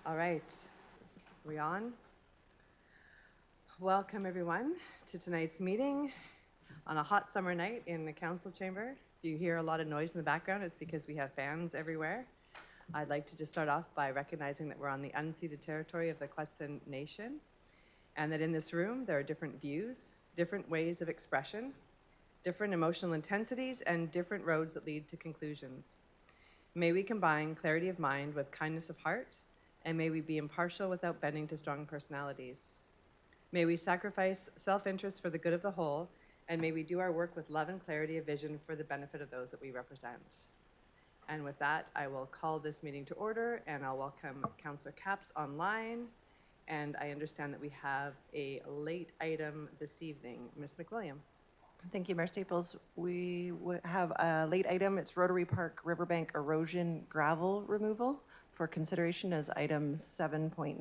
All right, we on? Welcome everyone to tonight's meeting on a hot summer night in the council chamber. If you hear a lot of noise in the background, it's because we have fans everywhere. I'd like to just start off by recognizing that we're on the unceded territory of the Cowichan Nation, and that in this room there are different views, different ways of expression, different emotional intensities, and different roads that lead to conclusions. May we combine clarity of mind with kindness of heart, and may we be impartial without bending to strong personalities. May we sacrifice self-interest for the good of the whole, and may we do our work with love and clarity of vision for the benefit of those that we represent. And with that, I will call this meeting to order, and I'll welcome Councillor Capps online. And I understand that we have a late item this evening. Ms. McWilliam. Thank you, Mayor Staples. We have a late item. It's Rotary Park Riverbank erosion gravel removal for consideration as item 7.9.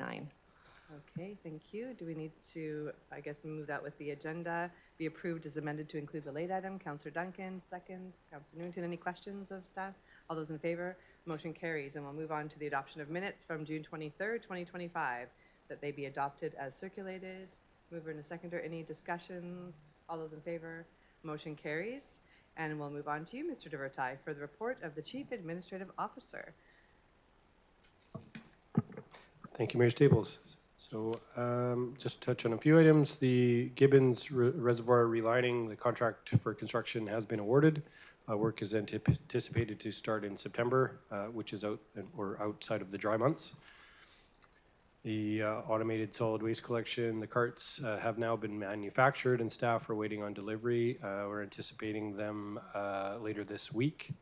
Okay, thank you. Do we need to, I guess, move that with the agenda? Be approved as amended to include the late item. Councillor Duncan, second. Councillor Newington, any questions of staff? All those in favor? Motion carries. And we'll move on to the adoption of minutes from June 23rd, 2025, that they be adopted as circulated. Mover and a seconder, any discussions? All those in favor? Motion carries. And we'll move on to you, Mr. DeVertai, for the report of the Chief Administrative Officer. Thank you, Mayor Staples. So just touch on a few items. The Gibbons Reservoir relining, the contract for construction has been awarded. Work is anticipated to start in September, which is outside of the dry months. The automated solid waste collection, the carts have now been manufactured and staff are waiting on delivery. We're anticipating them later this week.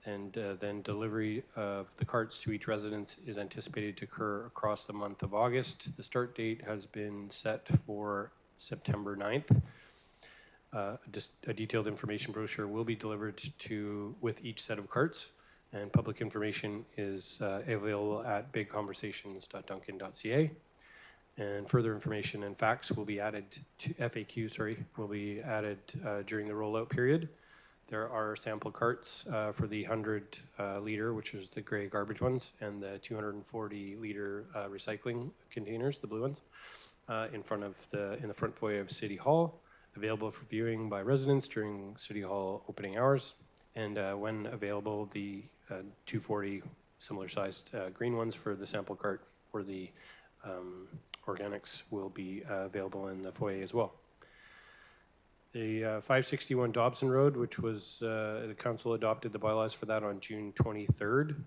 And then delivery of the carts to each residence is anticipated to occur across the month of August. The start date has been set for September 9th. Just a detailed information brochure will be delivered with each set of carts, and public information is available at bigconversations.duncan.ca. And further information and facts will be added to will be added during the rollout period. There are sample carts for the 100 liter, which is the gray garbage ones, and the 240 liter recycling containers, the blue ones, in the front foyer of City Hall, available for viewing by residents during City Hall opening hours. And when available, the 240 similar sized green ones for the sample cart for the organics will be available in the foyer as well. The 561 Dobson Road, which was, the council adopted the bylaws for that on June 23rd.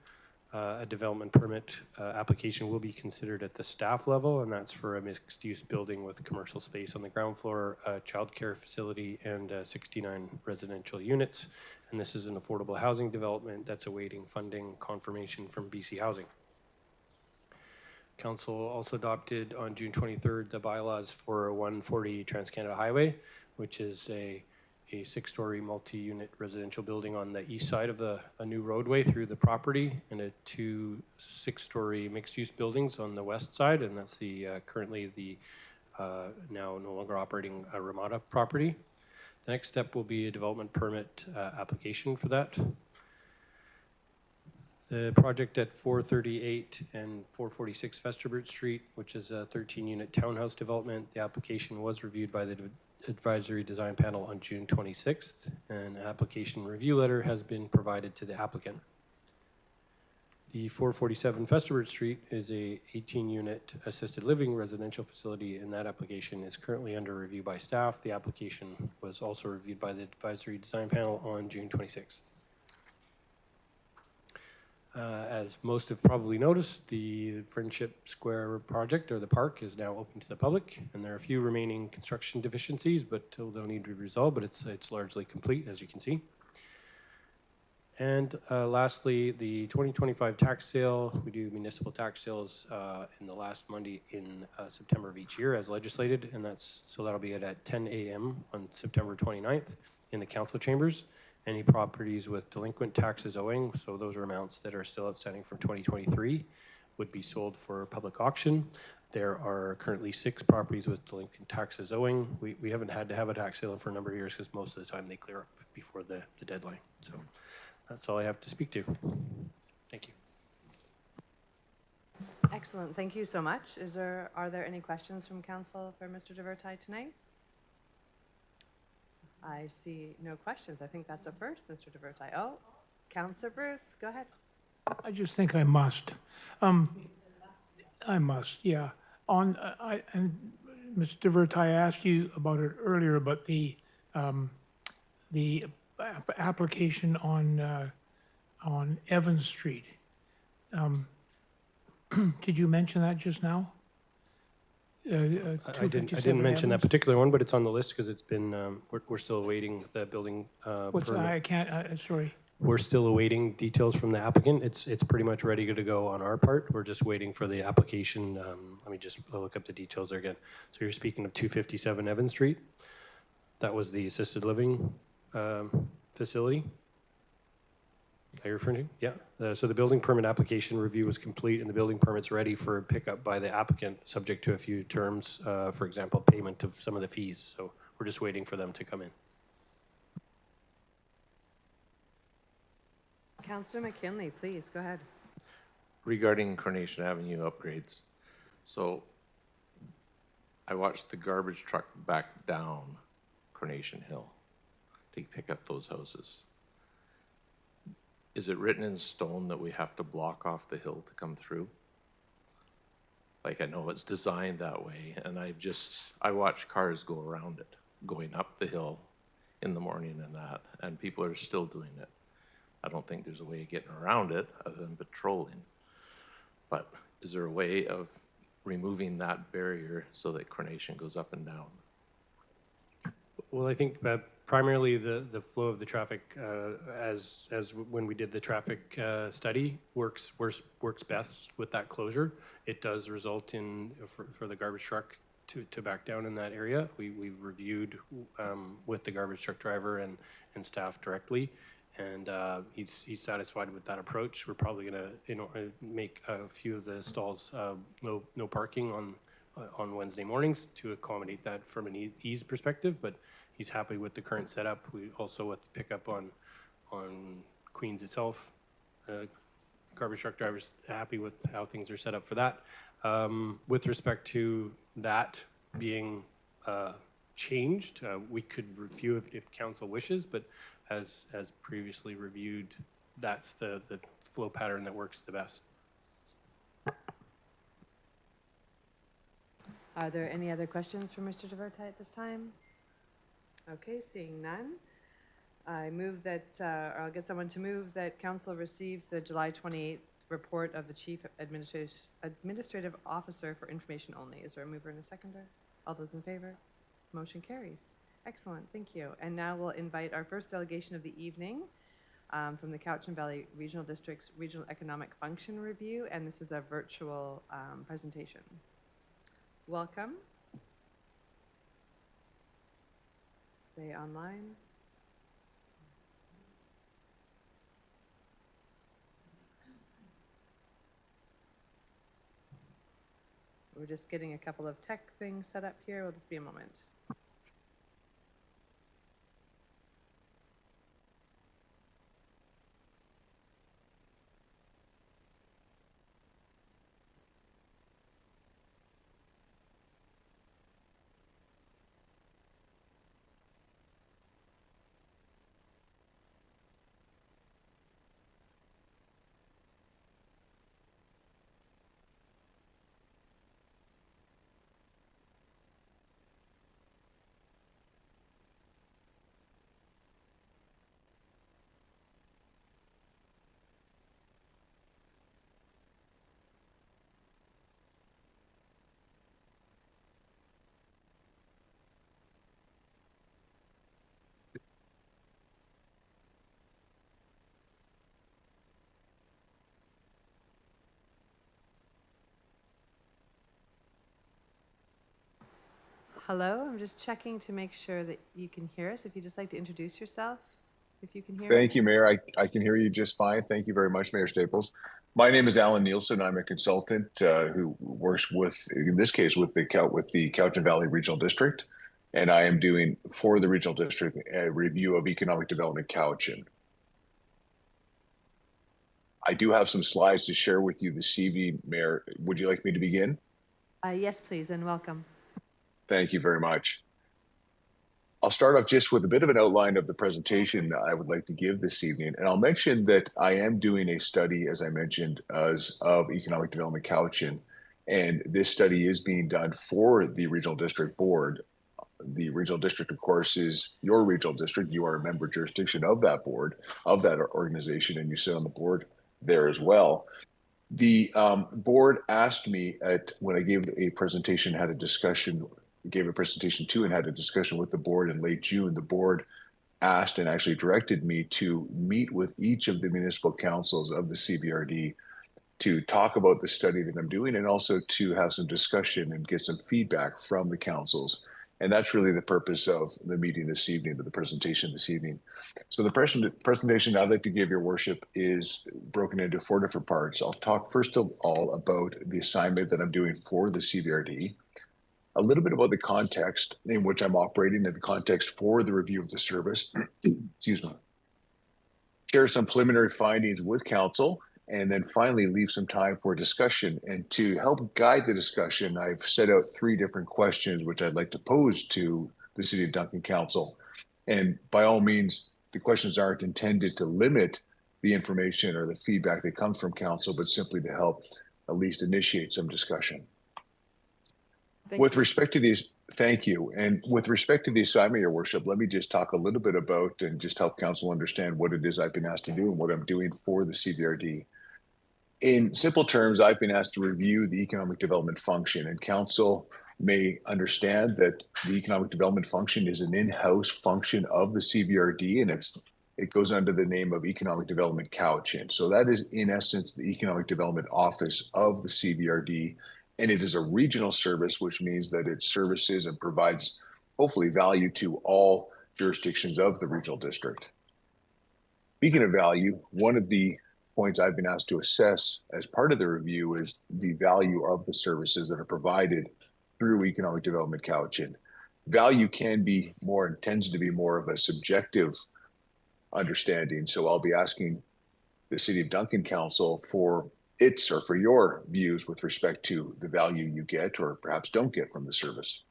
A development permit application will be considered at the staff level, and that's for a mixed-use building with commercial space on the ground floor, a childcare facility, and 69 residential units. And this is an affordable housing development that's awaiting funding confirmation from BC Housing. Council also adopted on June 23rd the bylaws for 140 Trans-Canada Highway, which is a 6-story multi-unit residential building on the east side of a new roadway through the property, and 2 6-story mixed-use buildings on the west side, and that's the currently the now no longer operating Ramada property. The next step will be a development permit application for that. The project at 438 and 446 Festerbert Street, which is a 13-unit townhouse development. The application was reviewed by the advisory design panel on June 26th, and an application review letter has been provided to the applicant. The 447 Festerbert Street is a 18-unit assisted living residential facility, and that application is currently under review by staff. The application was also reviewed by the advisory design panel on June 26th. As most have probably noticed, the Friendship Square project, or the park, is now open to the public, and there are a few remaining construction deficiencies, but they'll need to be resolved, but it's largely complete, as you can see. And lastly, the 2025 tax sale. We do municipal tax sales in the last Monday in September of each year as legislated, and that'll be at 10 a.m. on September 29th in the council chambers. Any properties with delinquent taxes owing, so those are amounts that are still outstanding from 2023, would be sold for public auction. There are currently 6 properties with delinquent taxes owing. We haven't had to have a tax sale for a number of years because most of the time they clear up before the deadline. So that's all I have to speak to. Thank you. Excellent, thank you so much. Are there any questions from council for Mr. DeVerti tonight? I see no questions. I think that's a first, Mr. DeVerti. Oh, Councillor Bruce, go ahead. I just think I must. I must, yeah. And Mr. DeVerti, I asked you about it earlier, but the application on Evans Street. Did you mention that just now? I didn't mention that particular one, but it's on the list because it's been, we're still awaiting the building What's, permit. I can't, sorry. We're still awaiting details from the applicant. It's pretty much ready to go on our part. We're just waiting for the application. Let me just look up the details there again. So you're speaking of 257 Evans Street. That was the assisted living facility that you're referring to? Yeah. So the building permit application review was complete and the building permit's ready for pickup by the applicant, subject to a few terms, for example, payment of some of the fees. So we're just waiting for them to come in. Councillor McKinley, please, go ahead. Regarding Coronation Avenue upgrades, so I watched the garbage truck back down Coronation Hill to pick up those houses. Is it written in stone that we have to block off the hill to come through? Like, I know it's designed that way, and I watch cars go around it, going up the hill in the morning and that, and people are still doing it. I don't think there's a way of getting around it other than patrolling. But is there a way of removing that barrier so that Coronation goes up and down? Well, I think primarily the flow of the traffic, as when we did the traffic study, works best with that closure. It does result in, for the garbage truck to back down in that area. We've reviewed with the garbage truck driver and staff directly, and he's satisfied with that approach. We're probably gonna make a few of the stalls no parking on Wednesday mornings to accommodate that from an ease perspective, but he's happy with the current setup. We also, with the pickup on Queens itself, garbage truck drivers happy with how things are set up for that. With respect to that being changed, we could review if council wishes, but as previously reviewed, that's the flow pattern that works the best. Are there any other questions for Mr. DeVerti at this time? Okay, seeing none. I move that, or I'll get someone to move that council receives the July 28th report of the Chief Administrative Officer for information only. Is there a mover and a seconder? All those in favor? Motion carries. Excellent, thank you. And now we'll invite our first delegation of the evening from the Cowichan Valley Regional District's Regional Economic Function Review, and this is a virtual presentation. Welcome. Stay online. We're just getting a couple of tech things set up here. We'll just be a moment. Hello, I'm just checking to make sure that you can hear us. If you'd just like to introduce yourself, if you can hear Thank you, Mayor. I can hear you just fine. Thank you very much, Mayor Staples. My name is Alan Neilson. I'm a consultant who works with, in this case, with the Cowichan Valley Regional District, and I am doing for the Regional District a review of economic development Cowichan. I do have some slides to share with you this evening, Mayor. Would you like me to begin? Yes, please, and welcome. Thank you very much. I'll start off just with a bit of an outline of the presentation I would like to give this evening. And I'll mention that I am doing a study, as I mentioned, of economic development Cowichan. And this study is being done for the Regional District Board. The Regional District, of course, is your regional district. You are a member jurisdiction of that board, of that organization, and you sit on the board there as well. The board asked me when I gave a presentation, had a discussion, gave a presentation to and had a discussion with the board in late June. The board asked and actually directed me to meet with each of the municipal councils of the CBRD to talk about the study that I'm doing and also to have some discussion and get some feedback from the councils. And that's really the purpose of the meeting this evening, of the presentation this evening. So the presentation I'd like to give your worship is broken into 4 different parts. I'll talk first of all about the assignment that I'm doing for the CBRD, a little bit about the context in which I'm operating and the context for the review of the service, excuse me, share some preliminary findings with council, and then finally leave some time for discussion. And to help guide the discussion, I've set out 3 different questions which I'd like to pose to the City of Duncan Council. And by all means, the questions aren't intended to limit the information or the feedback that comes from council, but simply to help at least initiate some discussion. With respect to these, thank you. And with respect to the assignment, your worship, let me just talk a little bit about and just help council understand what it is I've been asked to do and what I'm doing for the CBRD. In simple terms, I've been asked to review the economic development function, and council may understand that the economic development function is an in-house function of the CBRD, and it goes under the name of Economic Development Cowichan. So that is in essence the economic development office of the CBRD. And it is a regional service, which means that it services and provides hopefully value to all jurisdictions of the regional district. Speaking of value, one of the points I've been asked to assess as part of the review is the value of the services that are provided through economic development Cowichan. Value can be more and tends to be more of a subjective understanding. So I'll be asking the City of Duncan Council for its or for your views with respect to the value you get or perhaps don't get from the service.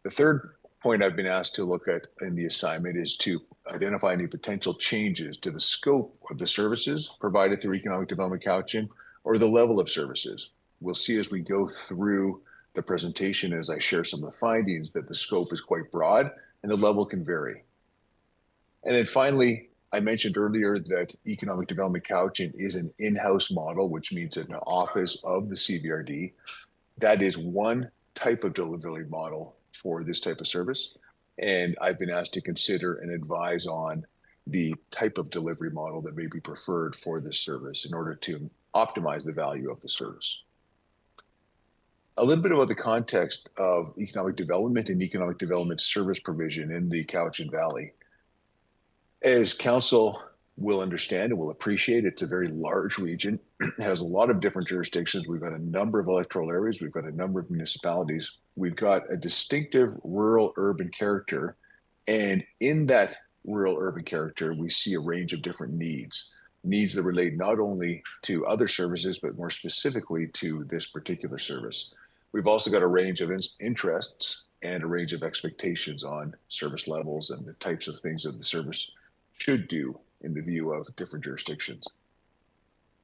The third point I've been asked to look at in the assignment is to identify any potential changes to the scope of the services provided through economic development Cowichan or the level of services. We'll see as we go through the presentation, as I share some of the findings, that the scope is quite broad and the level can vary. And then finally, I mentioned earlier that economic development Cowichan is an in-house model, which means an office of the CBRD. That is one type of delivery model for this type of service. And I've been asked to consider and advise on the type of delivery model that may be preferred for this service in order to optimize the value of the service. A little bit about the context of economic development and economic development service provision in the Cowichan Valley. As council will understand and will appreciate, it's a very large region. It has a lot of different jurisdictions. We've got a number of electoral areas. We've got a number of municipalities. We've got a distinctive rural-urban character. And in that rural-urban character, we see a range of different needs that relate not only to other services, but more specifically to this particular service. We've also got a range of interests and a range of expectations on service levels and the types of things that the service should do in the view of different jurisdictions.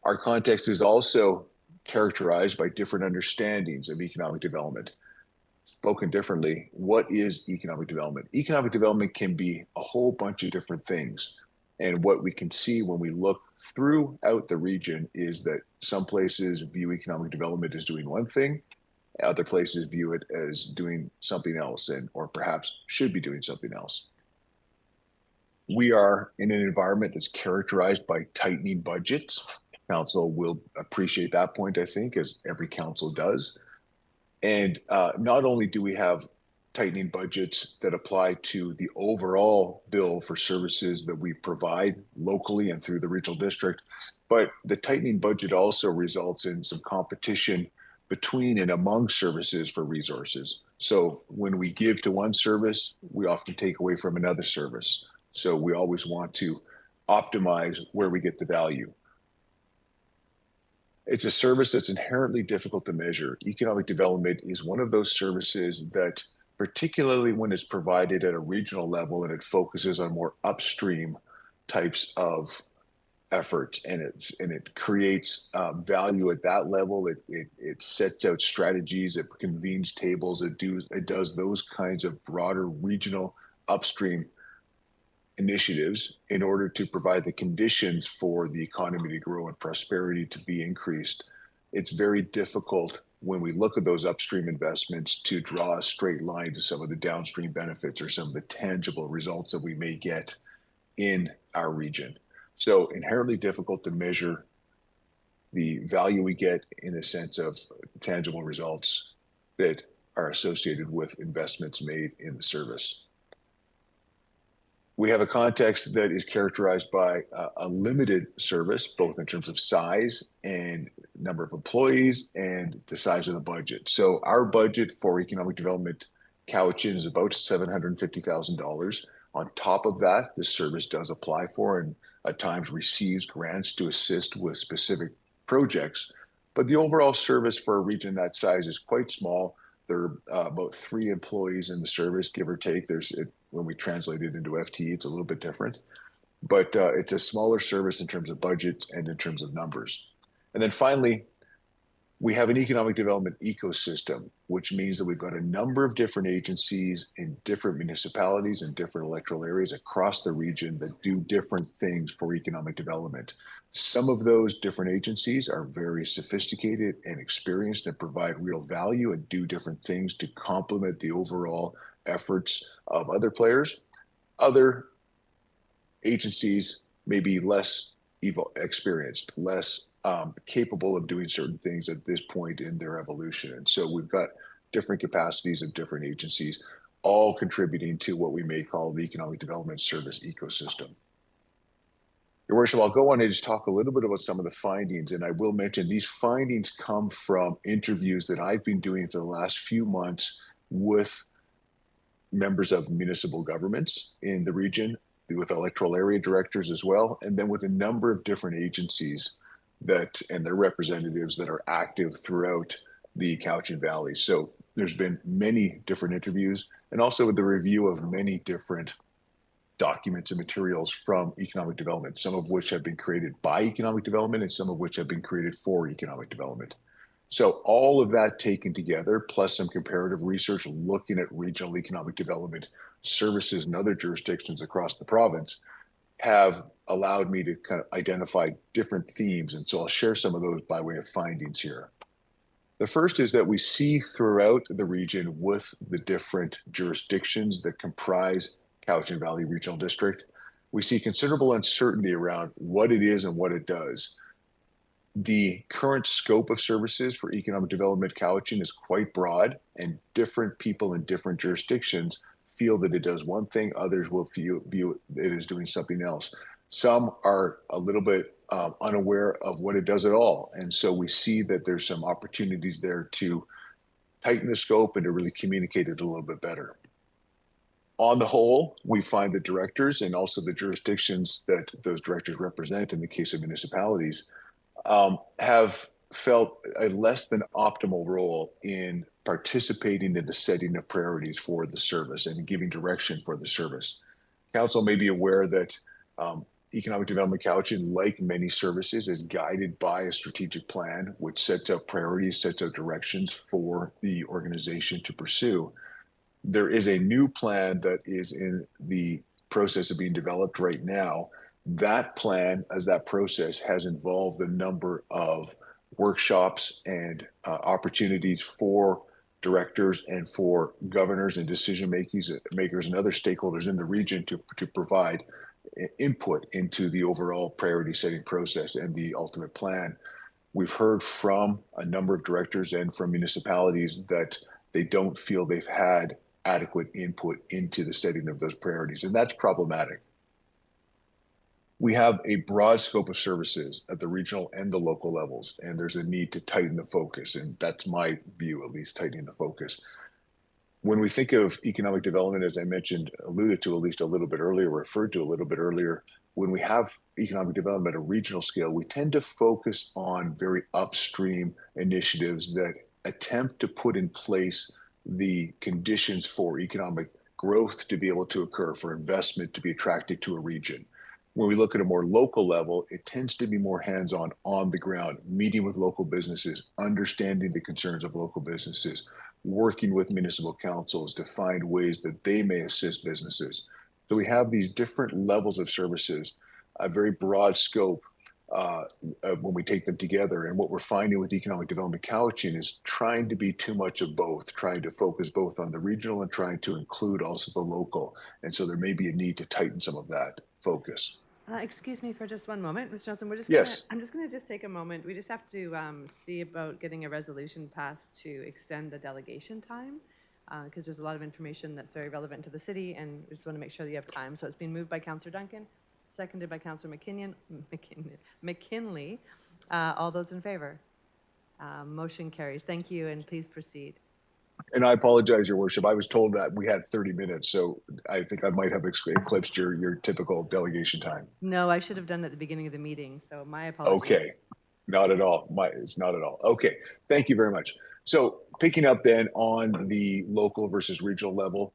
Our context is also characterized by different understandings of economic development. Spoken differently, what is economic development? Economic development can be a whole bunch of different things. And what we can see when we look throughout the region is that some places view economic development as doing one thing, other places view it as doing something else, or perhaps should be doing something else. We are in an environment that's characterized by tightening budgets. Council will appreciate that point, I think, as every council does. And not only do we have tightening budgets that apply to the overall bill for services that we provide locally and through the regional district, but the tightening budget also results in some competition between and among services for resources. So when we give to one service, we often take away from another service. So we always want to optimize where we get the value. It's a service that's inherently difficult to measure. Economic development is one of those services that, particularly when it's provided at a regional level and it focuses on more upstream types of efforts, and it creates value at that level. It sets out strategies, it convenes tables, it does those kinds of broader regional upstream initiatives in order to provide the conditions for the economy to grow and prosperity to be increased. It's very difficult when we look at those upstream investments to draw a straight line to some of the downstream benefits or some of the tangible results that we may get in our region. So inherently difficult to measure the value we get in the sense of tangible results that are associated with investments made in the service. We have a context that is characterized by a limited service, both in terms of size and number of employees and the size of the budget. So our budget for economic development Cowichan is about $750,000. On top of that, this service does apply for and at times receives grants to assist with specific projects. But the overall service for a region that size is quite small. There are about 3 employees in the service, give or take. When we translate it into FTE, it's a little bit different. But it's a smaller service in terms of budgets and in terms of numbers. And then finally, we have an economic development ecosystem, which means that we've got a number of different agencies in different municipalities and different electoral areas across the region that do different things for economic development. Some of those different agencies are very sophisticated and experienced and provide real value and do different things to complement the overall efforts of other players. Other agencies may be less experienced, less capable of doing certain things at this point in their evolution. And so we've got different capacities of different agencies, all contributing to what we may call the economic development service ecosystem. Your Worship, I'll go on and just talk a little bit about some of the findings, and I will mention these findings come from interviews that I've been doing for the last few months with members of municipal governments in the region, with electoral area directors as well, and then with a number of different agencies and their representatives that are active throughout the Cowichan Valley. So there's been many different interviews, and also with the review of many different documents and materials from economic development, some of which have been created by economic development and some of which have been created for economic development. So all of that taken together, plus some comparative research looking at regional economic development services in other jurisdictions across the province, have allowed me to kind of identify different themes. And so I'll share some of those by way of findings here. The first is that we see throughout the region with the different jurisdictions that comprise Cowichan Valley Regional District, we see considerable uncertainty around what it is and what it does. The current scope of services for economic development Cowichan is quite broad, and different people in different jurisdictions feel that it does one thing, others will view it as doing something else. Some are a little bit unaware of what it does at all. And so we see that there's some opportunities there to tighten the scope and to really communicate it a little bit better. On the whole, we find the directors and also the jurisdictions that those directors represent, in the case of municipalities, have felt a less than optimal role in participating in the setting of priorities for the service and giving direction for the service. Council may be aware that economic development Cowichan, like many services, is guided by a strategic plan, which sets out priorities, sets out directions for the organization to pursue. There is a new plan that is in the process of being developed right now. That plan, as that process, has involved a number of workshops and opportunities for directors and for governors and decision makers and other stakeholders in the region to provide input into the overall priority setting process and the ultimate plan. We've heard from a number of directors and from municipalities that they don't feel they've had adequate input into the setting of those priorities, and that's problematic. We have a broad scope of services at the regional and the local levels, and there's a need to tighten the focus, and that's my view, at least, tightening the focus. When we think of economic development, as I mentioned, alluded to at least a little bit earlier, referred to a little bit earlier, when we have economic development at a regional scale, we tend to focus on very upstream initiatives that attempt to put in place the conditions for economic growth to be able to occur, for investment to be attracted to a region. When we look at a more local level, it tends to be more hands-on, on the ground, meeting with local businesses, understanding the concerns of local businesses, working with municipal councils to find ways that they may assist businesses. So we have these different levels of services, a very broad scope when we take them together. And what we're finding with economic development Cowichan is trying to be too much of both, trying to focus both on the regional and trying to include also the local. And so there may be a need to tighten some of that focus. Excuse me for just one moment, Mr. Neilson. Yes. I'm just gonna take a moment. We just have to see about getting a resolution passed to extend the delegation time, because there's a lot of information that's very relevant to the city, and we just want to make sure that you have time. So it's been moved by Councillor Duncan, seconded by Councillor McKinley. All those in favor? Motion carries. Thank you, and please proceed. And I apologize, Your Worship. I was told that we had 30 minutes, so I think I might have eclipsed your typical delegation time. No, I should have done it at the beginning of the meeting, so my apologies. Okay, not at all. It's not at all. Okay, thank you very much. So picking up then on the local versus regional level,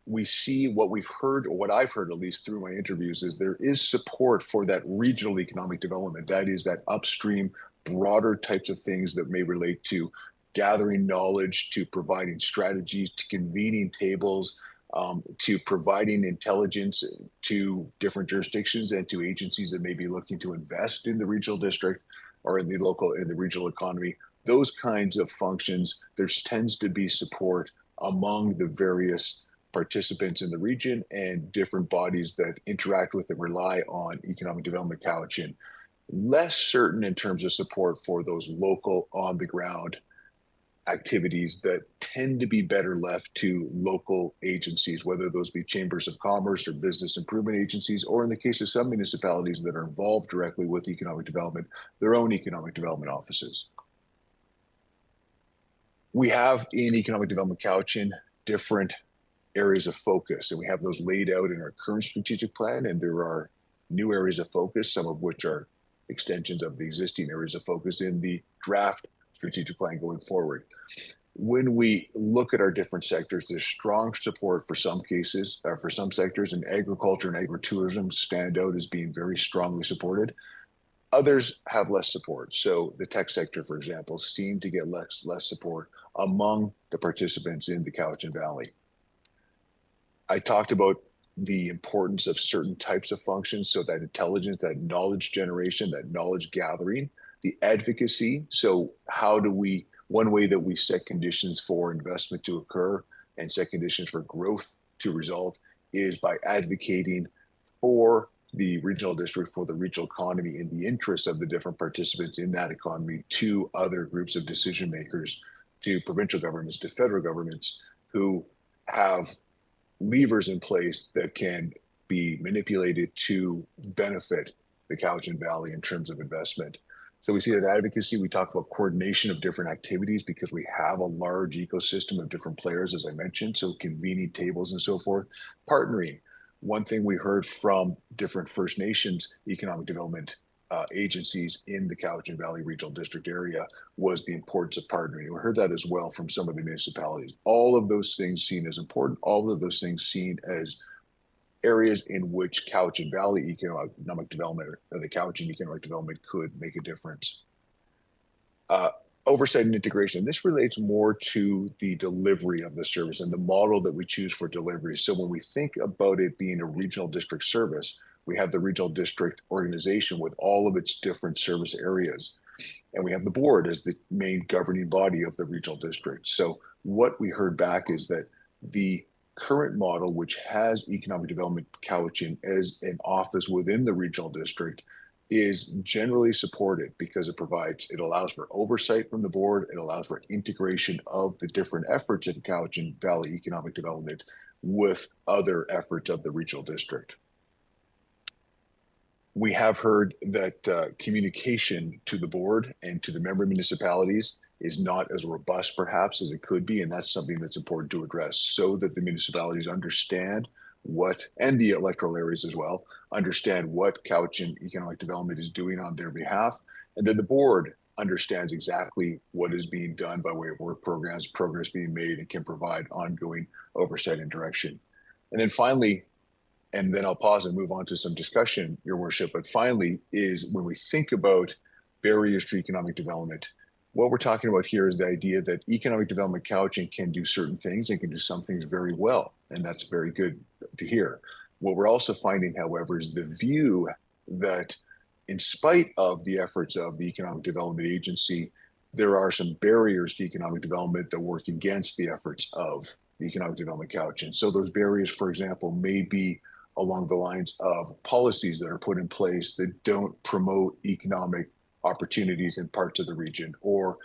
we see what we've heard, or what I've heard at least through my interviews, is there is support for that regional economic development. That is that upstream, broader types of things that may relate to gathering knowledge, to providing strategies, to convening tables, to providing intelligence to different jurisdictions and to agencies that may be looking to invest in the regional district or in the regional economy. Those kinds of functions, there tends to be support among the various participants in the region and different bodies that interact with and rely on economic development Cowichan. Less certain in terms of support for those local, on the ground activities that tend to be better left to local agencies, whether those be chambers of commerce or business improvement agencies, or in the case of some municipalities that are involved directly with economic development, their own economic development offices. We have in economic development Cowichan different areas of focus, and we have those laid out in our current strategic plan, and there are new areas of focus, some of which are extensions of the existing areas of focus in the draft strategic plan going forward. When we look at our different sectors, there's strong support for some cases, for some sectors, and agriculture and agritourism stand out as being very strongly supported. Others have less support. So the tech sector, for example, seem to get less support among the participants in the Cowichan Valley. I talked about the importance of certain types of functions, so that intelligence, that knowledge generation, that knowledge gathering, the advocacy. So how do we, one way that we set conditions for investment to occur and set conditions for growth to result is by advocating for the regional district, for the regional economy in the interests of the different participants in that economy to other groups of decision makers, to provincial governments, to federal governments who have levers in place that can be manipulated to benefit the Cowichan Valley in terms of investment. So we see that advocacy, we talk about coordination of different activities because we have a large ecosystem of different players, as I mentioned, so convening tables and so forth. Partnering. One thing we heard from different First Nations economic development agencies in the Cowichan Valley Regional District area was the importance of partnering. We heard that as well from some of the municipalities. All of those things seen as important, all of those things seen as areas in which Cowichan Valley economic development, or the Cowichan economic development, could make a difference. Oversight and integration. This relates more to the delivery of the service and the model that we choose for delivery. So when we think about it being a regional district service, we have the regional district organization with all of its different service areas. And we have the board as the main governing body of the regional district. So what we heard back is that the current model, which has economic development Cowichan as an office within the regional district, is generally supported because it allows for oversight from the board, it allows for integration of the different efforts of Cowichan Valley economic development with other efforts of the regional district. We have heard that communication to the board and to the member municipalities is not as robust perhaps as it could be, and that's something that's important to address so that the municipalities understand what, and the electoral areas as well, understand what Cowichan Economic Development is doing on their behalf. And then the board understands exactly what is being done by way of work programs, progress being made, and can provide ongoing oversight and direction. And then finally, and then I'll pause and move on to some discussion, Your Worship, but finally is when we think about barriers to economic development, what we're talking about here is the idea that economic development Cowichan can do certain things and can do some things very well, and that's very good to hear. What we're also finding, however, is the view that in spite of the efforts of the Economic Development Agency, there are some barriers to economic development that work against the efforts of the Economic Development Cowichan. So those barriers, for example, may be along the lines of policies that are put in place that don't promote economic opportunities in parts of the region, or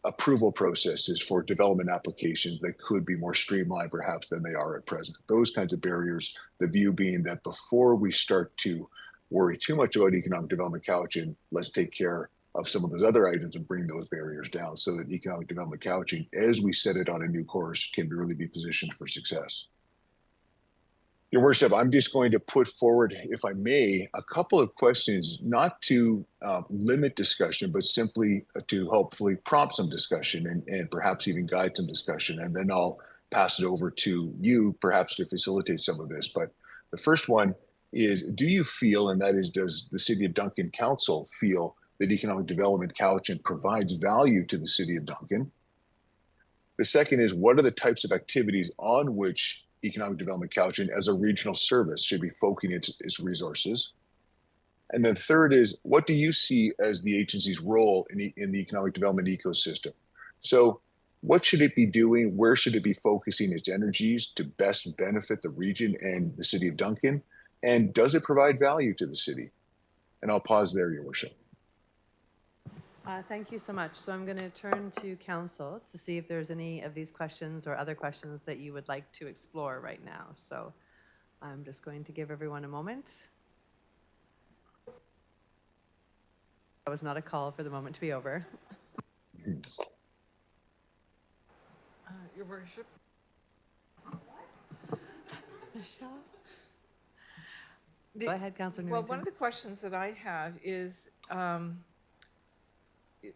approval processes for development applications that could be more streamlined perhaps than they are at present. Those kinds of barriers, the view being that before we start to worry too much about economic development Cowichan, let's take care of some of those other items and bring those barriers down so that economic development Cowichan, as we set it on a new course, can really be positioned for success. Your Worship, I'm just going to put forward, if I may, a couple of questions, not to limit discussion, but simply to hopefully prompt some discussion and perhaps even guide some discussion. And then I'll pass it over to you, perhaps to facilitate some of this. But the first one is, do you feel, and that is, does the City of Duncan Council feel that economic development Cowichan provides value to the City of Duncan? The second is, what are the types of activities on which economic development Cowichan as a regional service should be focusing its resources? And then third is, what do you see as the agency's role in the economic development ecosystem? So what should it be doing? Where should it be focusing its energies to best benefit the region and the City of Duncan? And does it provide value to the city? And I'll pause there, Your Worship. Thank you so much. So I'm going to turn to council to see if there's any of these questions or other questions that you would like to explore right now. So I'm just going to give everyone a moment. That was not a call for the moment to be over. Your Worship. Michelle? Go ahead, Councilor Well, Newington. one of the questions that I have is,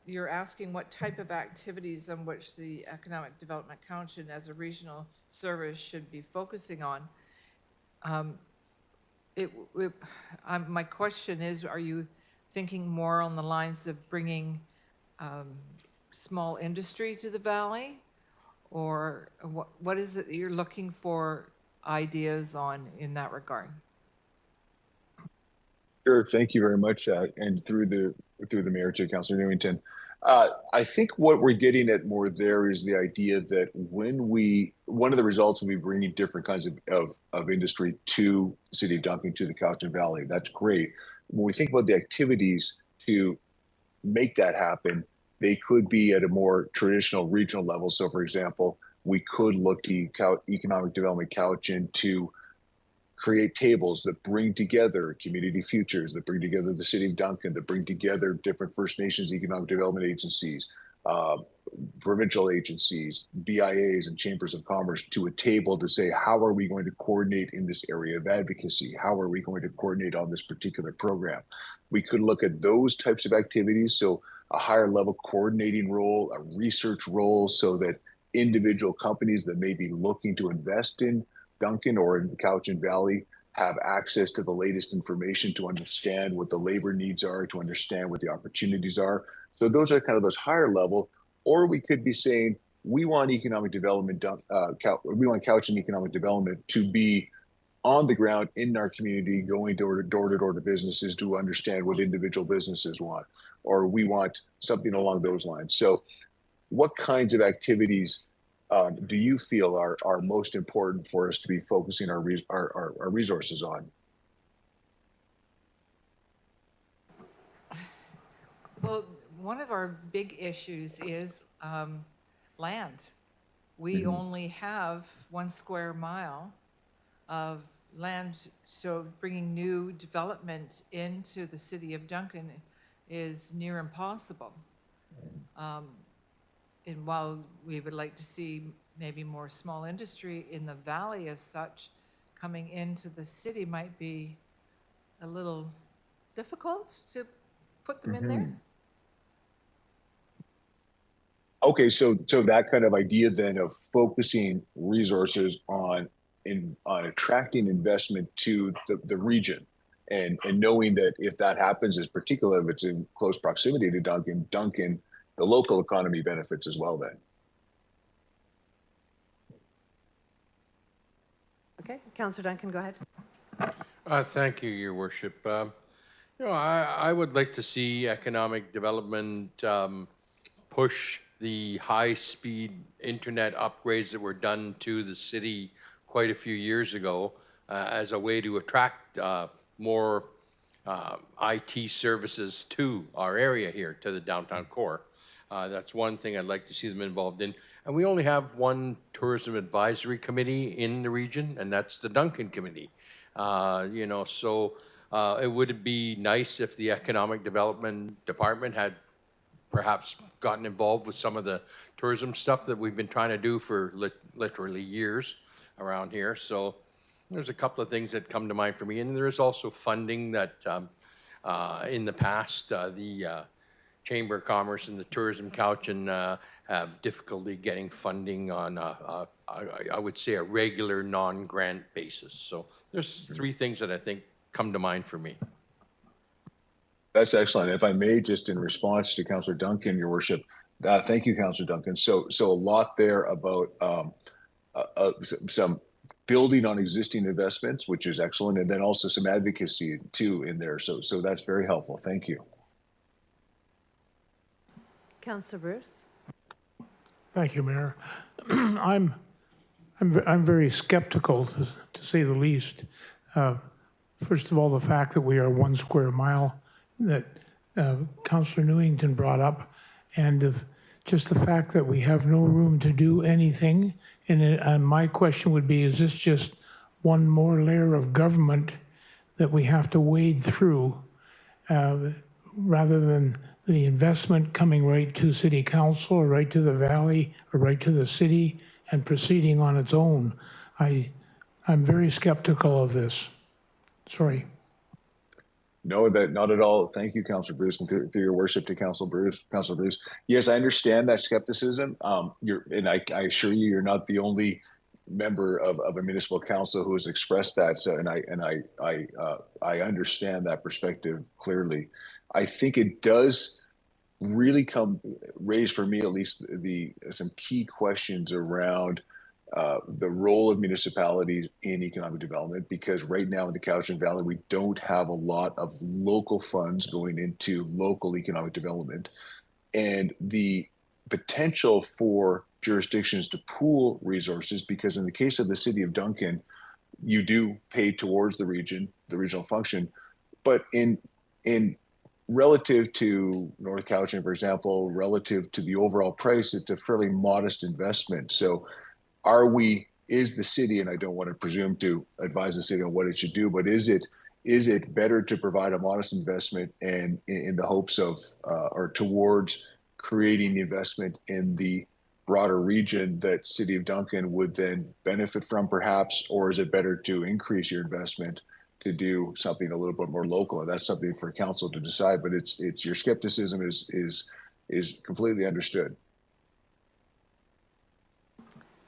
you're asking what type of activities on which the Economic Development Cowichan as a regional service should be focusing on. My question is, are you thinking more on the lines of bringing small industry to the valley? Or what is it that you're looking for ideas on in that regard? Sure, thank you very much, and through the mayor to Councilor Newington. I think what we're getting at more there is the idea that one of the results will be bringing different kinds of industry to the City of Duncan, to the Cowichan Valley. That's great. When we think about the activities to make that happen, they could be at a more traditional regional level. So, for example, we could look to economic development Cowichan to create tables that bring together community futures, that bring together the City of Duncan, that bring together different First Nations economic development agencies, provincial agencies, BIAs, and chambers of commerce to a table to say, how are we going to coordinate in this area of advocacy? How are we going to coordinate on this particular program? We could look at those types of activities. So a higher level coordinating role, a research role, so that individual companies that may be looking to invest in Duncan or in the Cowichan Valley have access to the latest information to understand what the labor needs are, to understand what the opportunities are. So those are kind of those higher level. Or we could be saying, we want economic development, we want Cowichan economic development to be on the ground in our community, going door to door to businesses to understand what individual businesses want, or we want something along those lines. So what kinds of activities do you feel are most important for us to be focusing our resources on? Well, one of our big issues is land. We only have 1 square mile of land, so bringing new development into the City of Duncan is near impossible. And while we would like to see maybe more small industry in the valley as such, coming into the city might be a little difficult to put them in there? Okay, so that kind of idea then of focusing resources on attracting investment to the region, and knowing that if that happens, is particular if it's in close proximity to Duncan, the local economy benefits as well then. Okay, Councillor Duncan, go ahead. Thank you, Your Worship. I would like to see economic development push the high-speed internet upgrades that were done to the city quite a few years ago as a way to attract more IT services to our area here, to the downtown core. That's one thing I'd like to see them involved in. And we only have one tourism advisory committee in the region, and that's the Duncan Committee. It would be nice if the Economic Development Department had perhaps gotten involved with some of the tourism stuff that we've been trying to do for literally years around here. So there's a couple of things that come to mind for me. And there is also funding that in the past, the Chamber of Commerce and the Tourism Cowichan have difficulty getting funding on, I would say, a regular non-grant basis. So there's three things that I think come to mind for me. That's excellent. If I may, just in response to Councillor Duncan, Your Worship, thank you, Councillor Duncan. So a lot there about some building on existing investments, which is excellent, and then also some advocacy too in there. So that's very helpful. Thank you. Councillor Bruce. Thank you, Mayor. I'm very skeptical, to say the least. First of all, the fact that we are 1 square mile that Councillor Newington brought up, and just the fact that we have no room to do anything. And my question would be, is this just one more layer of government that we have to wade through rather than the investment coming right to City Council or right to the Valley or right to the city and proceeding on its own? I'm very skeptical of this. Sorry. No, that not at all. Thank you, Councillor Bruce, and through Your Worship to Councillor Bruce. Yes, I understand that skepticism. And I assure you, you're not the only member of a municipal council who has expressed that. So, and I understand that perspective clearly. I think it does really raise for me at least some key questions around the role of municipalities in economic development, because right now in the Cowichan Valley, we don't have a lot of local funds going into local economic development. And the potential for jurisdictions to pool resources, because in the case of the city of Duncan, you do pay towards the regional function, but in relative to North Cowichan, for example, relative to the overall price, it's a fairly modest investment. So is the city, and I don't want to presume to advise the city on what it should do, but is it better to provide a modest investment and in the hopes of or towards creating the investment in the broader region that City of Duncan would then benefit from perhaps, or is it better to increase your investment to do something a little bit more local? And that's something for council to decide, but it's your skepticism is completely understood.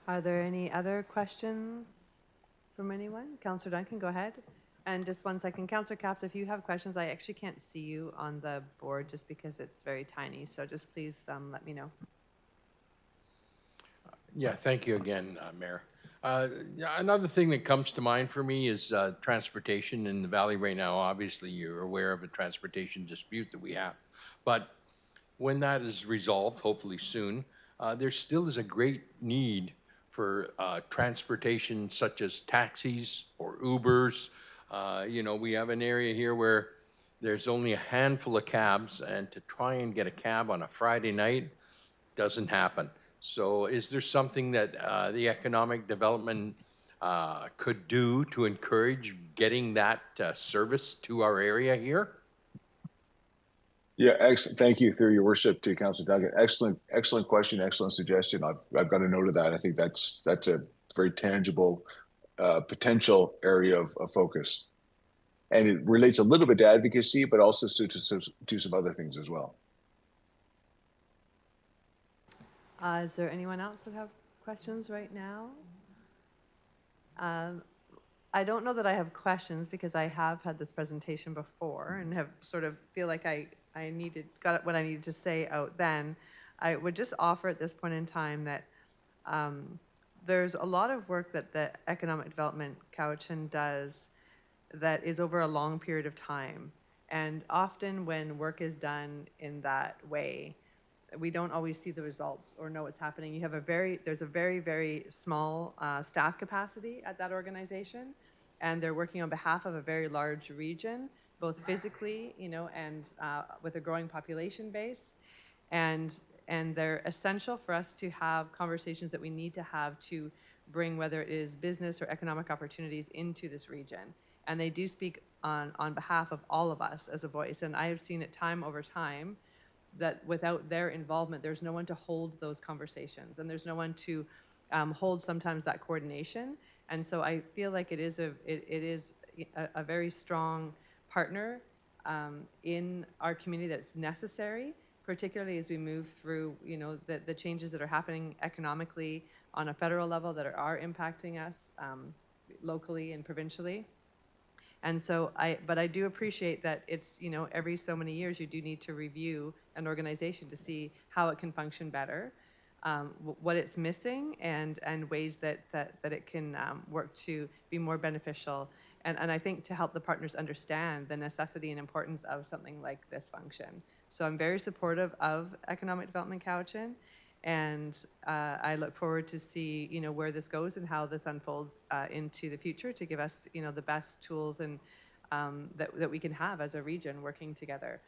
Are there any other questions from anyone? Councillor Duncan, go ahead. And just 1 second, Councillor Capps, if you have questions, I actually can't see you on the board just because it's very tiny. So just please let me know. Yeah, thank you again, Mayor. Another thing that comes to mind for me is transportation in the valley right now. Obviously, you're aware of a transportation dispute that we have. But when that is resolved, hopefully soon, there still is a great need for transportation such as taxis or Ubers. We have an area here where there's only a handful of cabs, and to try and get a cab on a Friday night doesn't happen. So is there something that the economic development could do to encourage getting that service to our area here? Yeah, excellent. Thank you, through Your Worship, to Councillor Duncan. Excellent question, excellent suggestion. I've got a note of that. I think that's a very tangible potential area of focus. And it relates a little bit to advocacy, but also to some other things as well. Is there anyone else that have questions right now? I don't know that I have questions because I have had this presentation before and have sort of feel like I got what I needed to say out then. I would just offer at this point in time that there's a lot of work that the Economic Development Cowichan does that is over a long period of time. And often when work is done in that way, we don't always see the results or know what's happening. There's a very, very small staff capacity at that organization, and they're working on behalf of a very large region, both physically, and with a growing population base. And they're essential for us to have conversations that we need to have to bring whether it is business or economic opportunities into this region. And they do speak on behalf of all of us as a voice. And I have seen it time over time that without their involvement, there's no one to hold those conversations, and there's no one to hold sometimes that coordination. And so I feel like it is a very strong partner in our community that's necessary, particularly as we move through, the changes that are happening economically on a federal level that are impacting us locally and provincially. And so but I do appreciate that it's, every so many years you do need to review an organization to see how it can function better, what it's missing, and ways that it can work to be more beneficial. And I think to help the partners understand the necessity and importance of something like this function. So I'm very supportive of Economic Development Cowichan, and I look forward to see, where this goes and how this unfolds into the future to give us, the best tools and that we can have as a region working together,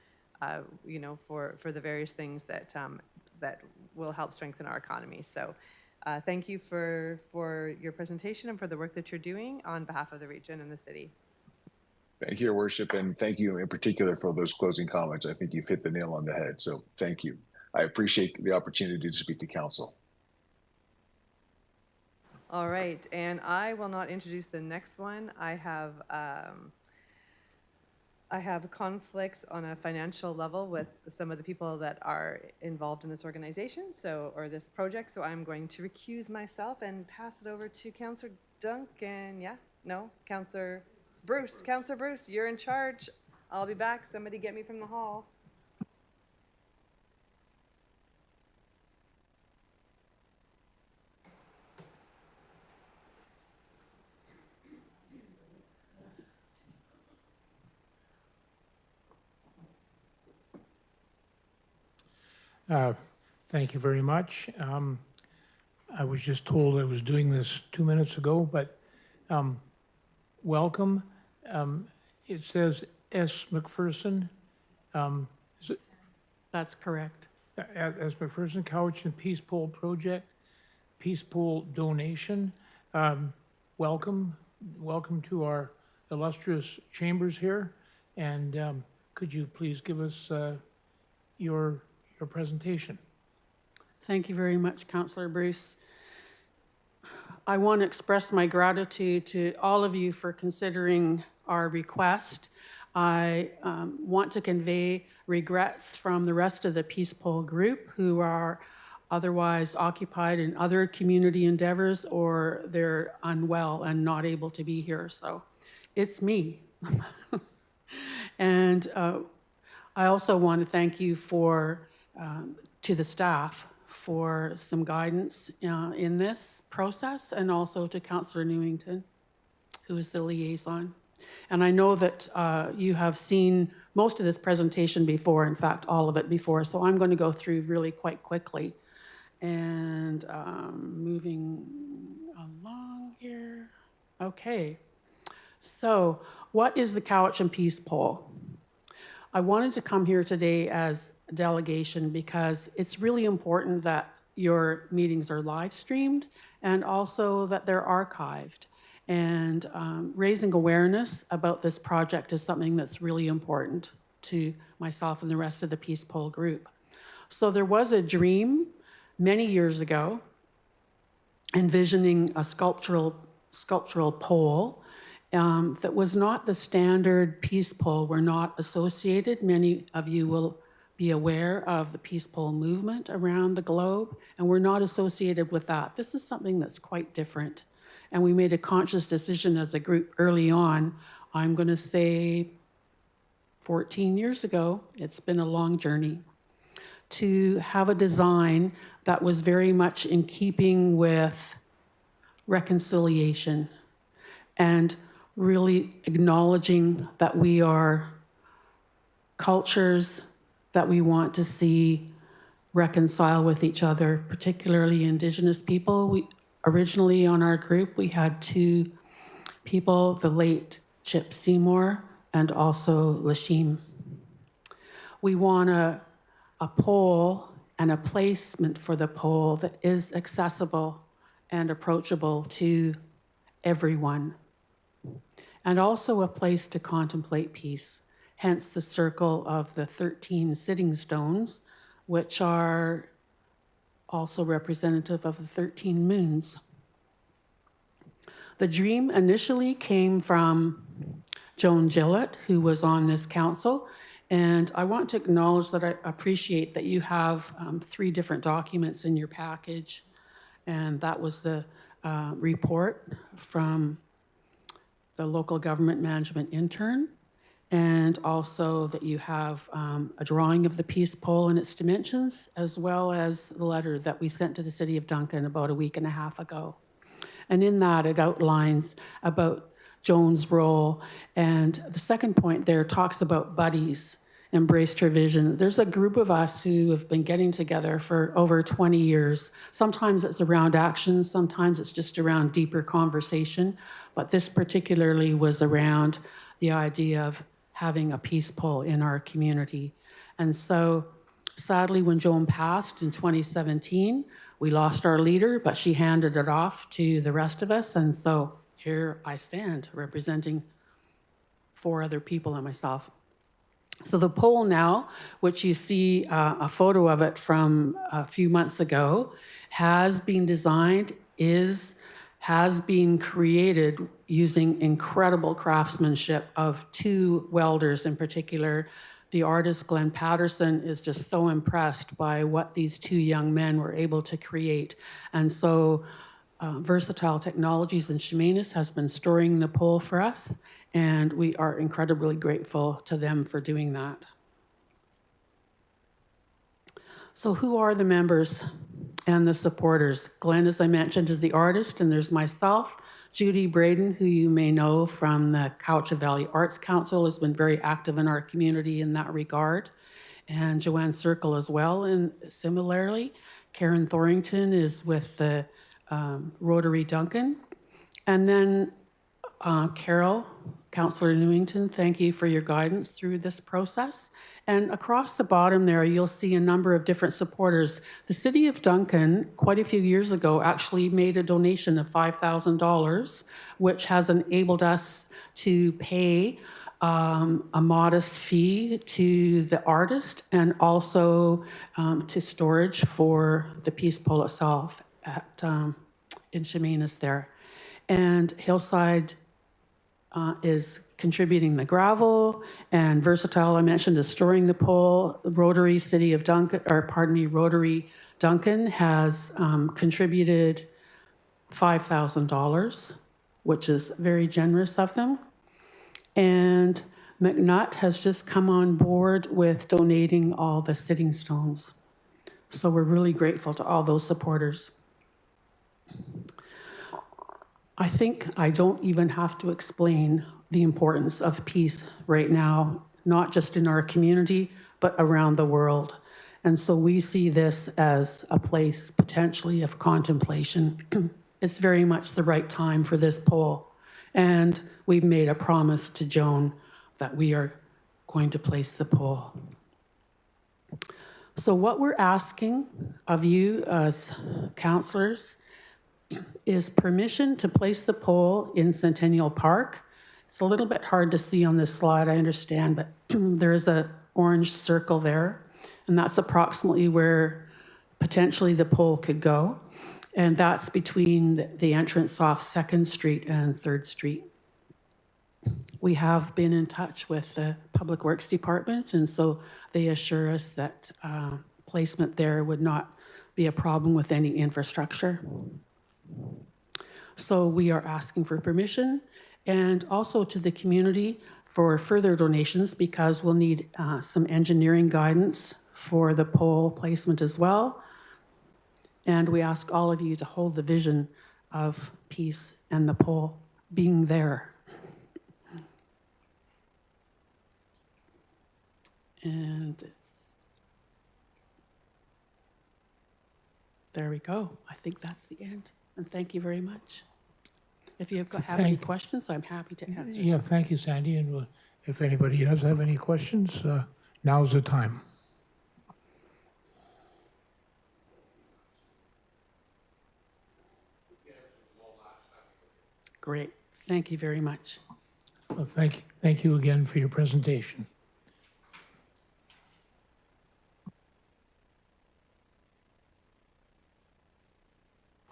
for the various things that will help strengthen our economy. So thank you for your presentation and for the work that you're doing on behalf of the region and the city. Thank you, Your Worship, and thank you in particular for those closing comments. I think you've hit the nail on the head, so thank you. I appreciate the opportunity to speak to council. All right, and I will not introduce the next one. I have conflicts on a financial level with some of the people that are involved in this organization, or this project, so I'm going to recuse myself and pass it over to Councillor Duncan. Yeah? No? Councillor Bruce. Councillor Bruce, you're in charge. I'll be back. Somebody get me from the hall. Thank you very much. I was just told I was doing this 2 minutes ago, but welcome. It says S. McPherson. Is it That's correct. S. McPherson Cowichan Peace Pole Project, Peace Pole donation? Welcome to our illustrious chambers here, and could you please give us your presentation? Thank you very much, Councillor Bruce. I want to express my gratitude to all of you for considering our request. I want to convey regrets from the rest of the Peace Pole group who are otherwise occupied in other community endeavors, or they're unwell and not able to be here. So it's me. And I also want to thank you to the staff for some guidance in this process, and also to Councillor Newington, who is the liaison. And I know that you have seen most of this presentation before, in fact, all of it before, so I'm going to go through really quite quickly. And moving along here. Okay, so what is the Cowichan Peace Pole? I wanted to come here today as a delegation because it's really important that your meetings are live streamed and also that they're archived. And raising awareness about this project is something that's really important to myself and the rest of the Peace Pole group. So there was a dream many years ago envisioning a sculptural pole that was not the standard peace pole. We're not associated. Many of you will be aware of the peace pole movement around the globe, and we're not associated with that. This is something that's quite different. And we made a conscious decision as a group early on, I'm going to say 14 years ago, it's been a long journey, to have a design that was very much in keeping with reconciliation and really acknowledging that we are cultures that we want to see reconcile with each other, particularly Indigenous people. We originally on our group, we had 2 people, the late Chip Seymour and also Lashim. We want a pole and a placement for the pole that is accessible and approachable to everyone, and also a place to contemplate peace, hence the circle of the 13 sitting stones, which are also representative of the 13 moons. The dream initially came from Joan Gillett, who was on this council, and I want to acknowledge that I appreciate that you have 3 different documents in your package, and that was the report from the local government management intern, and also that you have a drawing of the peace pole and its dimensions, as well as the letter that we sent to the city of Duncan about a week and a half ago. And in that, it outlines about Joan's role. And the second point there talks about buddies, embraced her vision. There's a group of us who have been getting together for over 20 years. Sometimes it's around action, sometimes it's just around deeper conversation, but this particularly was around the idea of having a peace pole in our community. And so sadly, when Joan passed in 2017, we lost our leader, but she handed it off to the rest of us. And so here I stand representing 4 other people and myself. So the pole now, which you see a photo of it from a few months ago, has been designed, has been created using incredible craftsmanship of 2 welders in particular. The artist, Glenn Patterson, is just so impressed by what these 2 young men were able to create. And so Versatile Technologies in Chemainus has been storing the pole for us, and we are incredibly grateful to them for doing that. So who are the members and the supporters? Glenn, as I mentioned, is the artist, and there's myself. Judy Braden, who you may know from the Cowichan Valley Arts Council, has been very active in our community in that regard, and Joanne Circle as well. And similarly, Karen Thorington is with the Rotary Duncan. And then Carol, Councillor Newington, thank you for your guidance through this process. And across the bottom there, you'll see a number of different supporters. The city of Duncan, quite a few years ago, actually made a donation of $5,000, which has enabled us to pay a modest fee to the artist and also to storage for the peace pole itself at, in Chemainus there. And Hillside is contributing the gravel, and Versatile, I mentioned, is storing the pole. Rotary City of Duncan, or pardon me, Rotary Duncan has contributed $5,000, which is very generous of them. And McNutt has just come on board with donating all the sitting stones. So we're really grateful to all those supporters. I think I don't even have to explain the importance of peace right now, not just in our community, but around the world. And so we see this as a place potentially of contemplation. It's very much the right time for this pole. And we've made a promise to Joan that we are going to place the pole. So what we're asking of you as councillors is permission to place the pole in Centennial Park. It's a little bit hard to see on this slide, I understand, but there's an orange circle there, and that's approximately where potentially the pole could go. And that's between the entrance off 2nd Street and 3rd Street. We have been in touch with the Public Works Department, and so they assure us that placement there would not be a problem with any infrastructure. So we are asking for permission and also to the community for further donations because we'll need some engineering guidance for the pole placement as well. And we ask all of you to hold the vision of peace and the pole being there. And there we go. I think that's the end. And thank you very much. If you have any questions, I'm happy to answer. Yeah, thank you, Sandy. And if anybody does have any questions, now's the time. Great. Thank you very much. Well, thank you again for your presentation.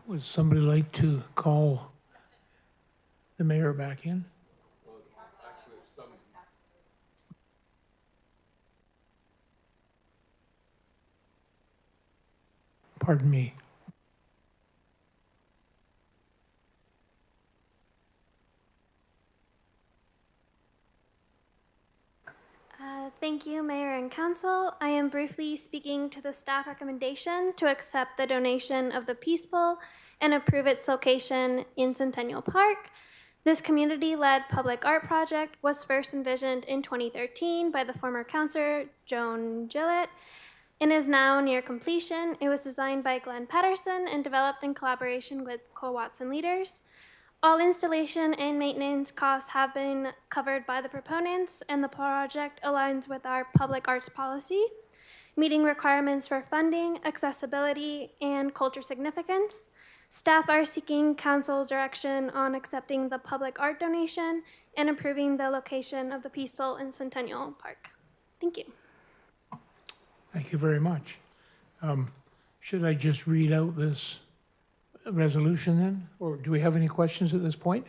Would somebody like to call the mayor back in? Pardon me. Thank you, Mayor and Council. I am briefly speaking to the staff recommendation to accept the donation of the Peace Bowl and approve its location in Centennial Park. This community-led public art project was first envisioned in 2013 by the former councilor, Joan Gillett, and is now near completion. It was designed by Glenn Patterson and developed in collaboration with Co-Watson leaders. All installation and maintenance costs have been covered by the proponents, and the project aligns with our public arts policy, meeting requirements for funding, accessibility, and culture significance. Staff are seeking council direction on accepting the public art donation and approving the location of the Peace Bowl in Centennial Park. Thank you. Thank you very much. Should I just read out this resolution then? Or do we have any questions at this point?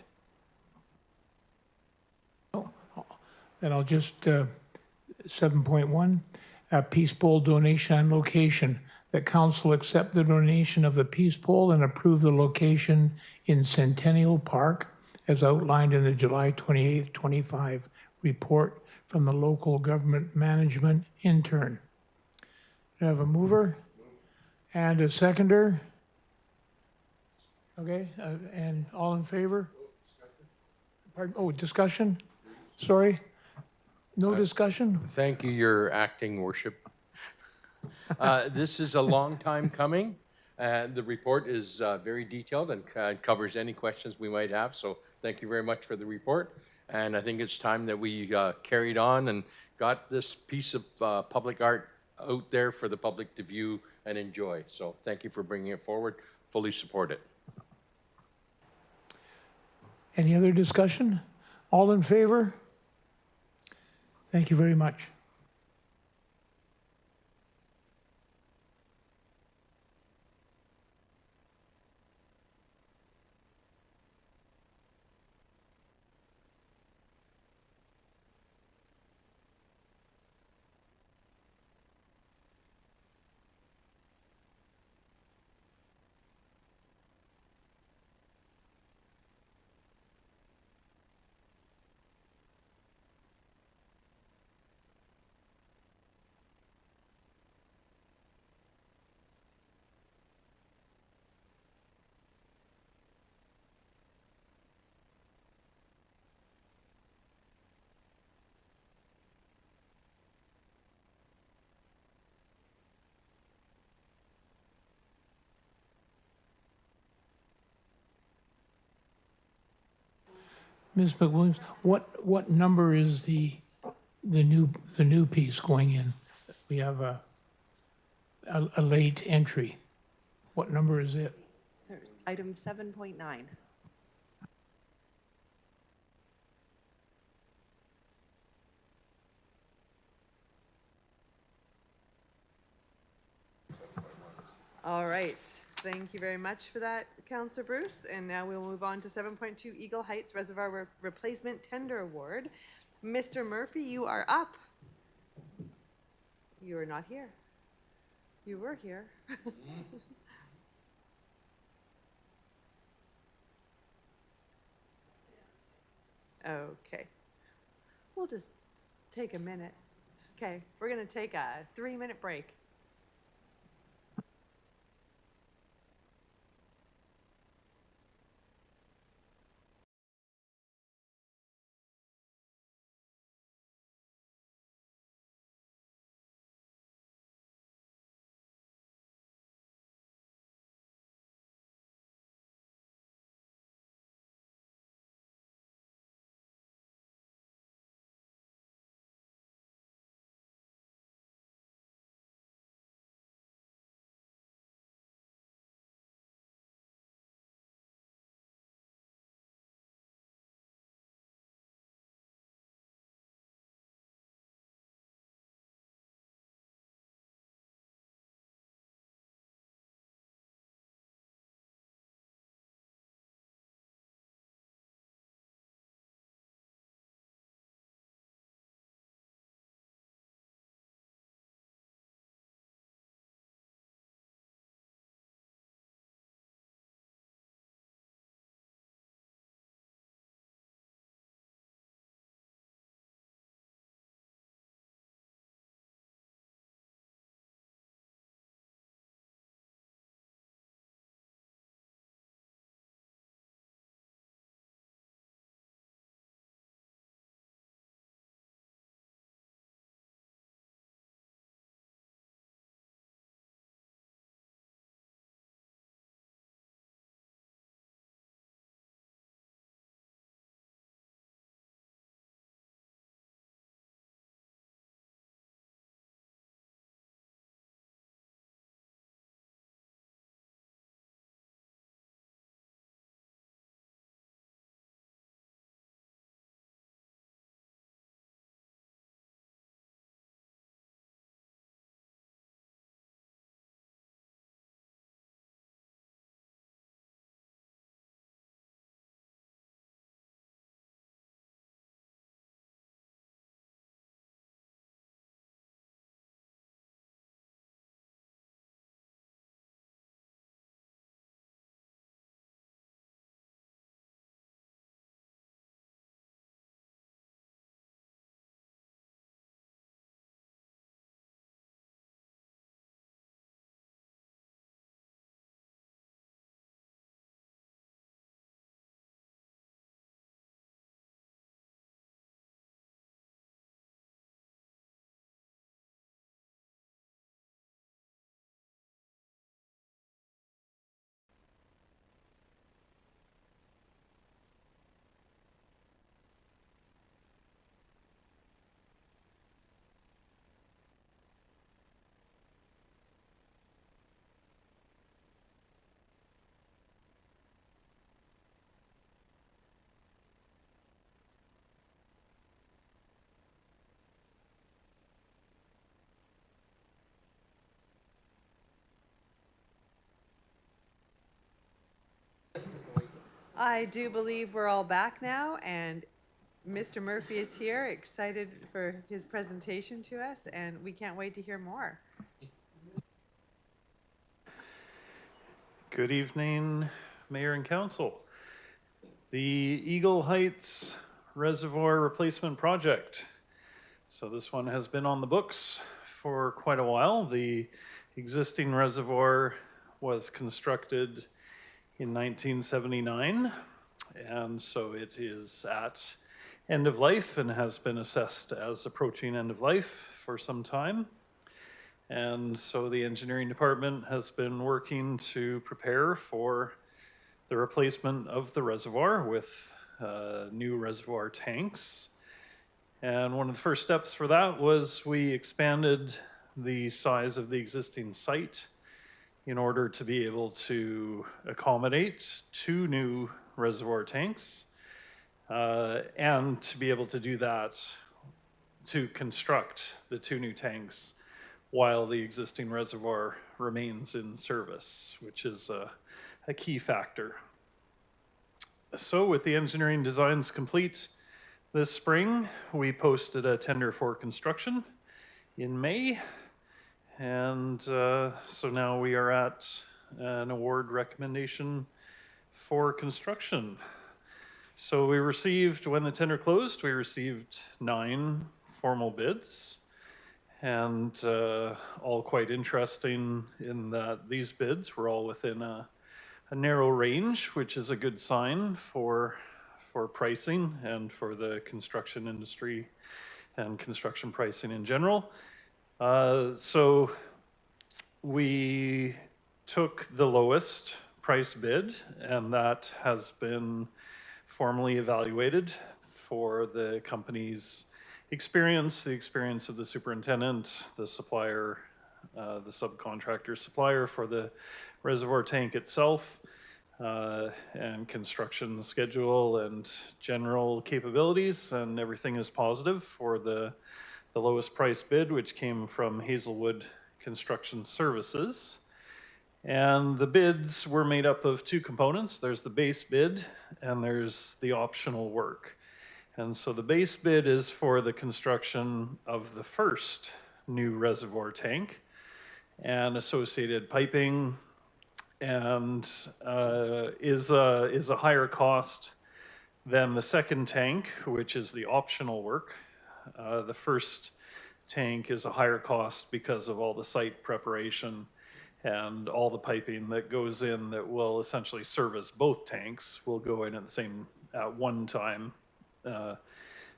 No? Then I'll just, 7.1, Peace Bowl donation and location. That council accept the donation of the Peace Bowl and approve the location in Centennial Park as outlined in the July 28th, 25 report from the local government management intern. Do I have a mover and a seconder? Okay, and all in favor? Pardon, oh, discussion? Sorry? No discussion? Thank you, Your Acting Worship. This is a long time coming. The report is very detailed and covers any questions we might have, so thank you very much for the report. And I think it's time that we carried on and got this piece of public art out there for the public to view and enjoy. So thank you for bringing it forward. Fully support it. Any other discussion? All in favor? Thank you very much. Ms. McWilliams, what number is the new piece going in? We have a late entry. What number is it? So item 7.9. All right. Thank you very much for that, Councillor Bruce. And now we'll move on to 7.2 Eagle Heights Reservoir Replacement Tender Award. Mr. Murphy, you are up. You are not here. You were here. Okay. We'll just take a minute. Okay, we're gonna take a 3-minute break. I do believe we're all back now, and Mr. Murphy is here, excited for his presentation to us, and we can't wait to hear more. Good evening, Mayor and Council. The Eagle Heights Reservoir Replacement Project. So this one has been on the books for quite a while. The existing reservoir was constructed in 1979, and so it is at end of life and has been assessed as approaching end of life for some time. And so the engineering department has been working to prepare for the replacement of the reservoir with new reservoir tanks. And one of the first steps for that was we expanded the size of the existing site in order to be able to accommodate 2 new reservoir tanks. And to be able to do that, to construct the 2 new tanks, while the existing reservoir remains in service, which is a key factor. So with the engineering designs complete this spring, we posted a tender for construction in May. And so now we are at an award recommendation for construction. So we received, when the tender closed, we received 9 formal bids, and all quite interesting in that these bids were all within a narrow range, which is a good sign for pricing and for the construction industry and construction pricing in general. So we took the lowest price bid, and that has been formally evaluated for the company's experience, the experience of the superintendent, the supplier, the subcontractor supplier for the reservoir tank itself, and construction schedule and general capabilities, and everything is positive for the lowest price bid, which came from Hazelwood Construction Services. And the bids were made up of 2 components. There's the base bid and there's the optional work. And so the base bid is for the construction of the first new reservoir tank and associated piping, and is a higher cost than the second tank, which is the optional work. The first tank is a higher cost because of all the site preparation and all the piping that goes in that will essentially service both tanks will go in at one time,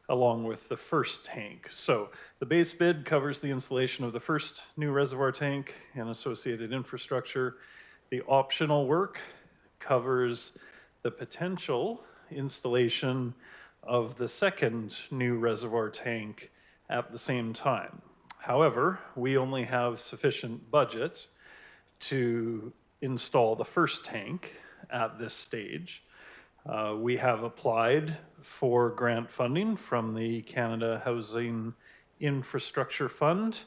along with the first tank. So the base bid covers the installation of the first new reservoir tank and associated infrastructure. The optional work covers the potential installation of the second new reservoir tank at the same time. However, we only have sufficient budget to install the first tank at this stage. We have applied for grant funding from the Canada Housing Infrastructure Fund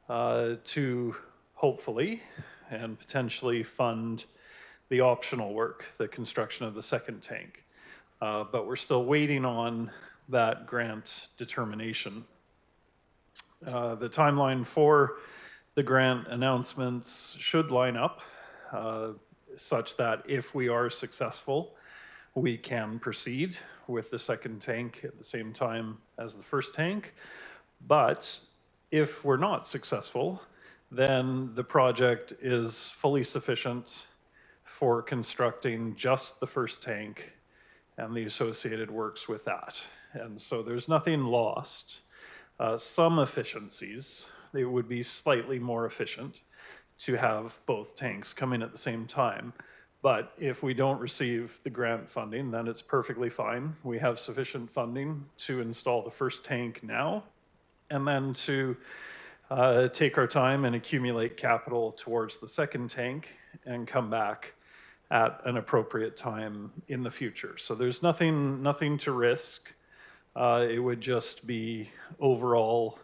to hopefully and potentially fund the optional work, the construction of the second tank. But we're still waiting on that grant determination. The timeline for the grant announcements should line up such that if we are successful, we can proceed with the second tank at the same time as the first tank. But if we're not successful, then the project is fully sufficient for constructing just the first tank and the associated works with that. And so there's nothing lost. Some efficiencies, they would be slightly more efficient to have both tanks come in at the same time. But if we don't receive the grant funding, then it's perfectly fine. We have sufficient funding to install the first tank now, and then to take our time and accumulate capital towards the second tank and come back at an appropriate time in the future. So there's nothing to risk. It would just be overall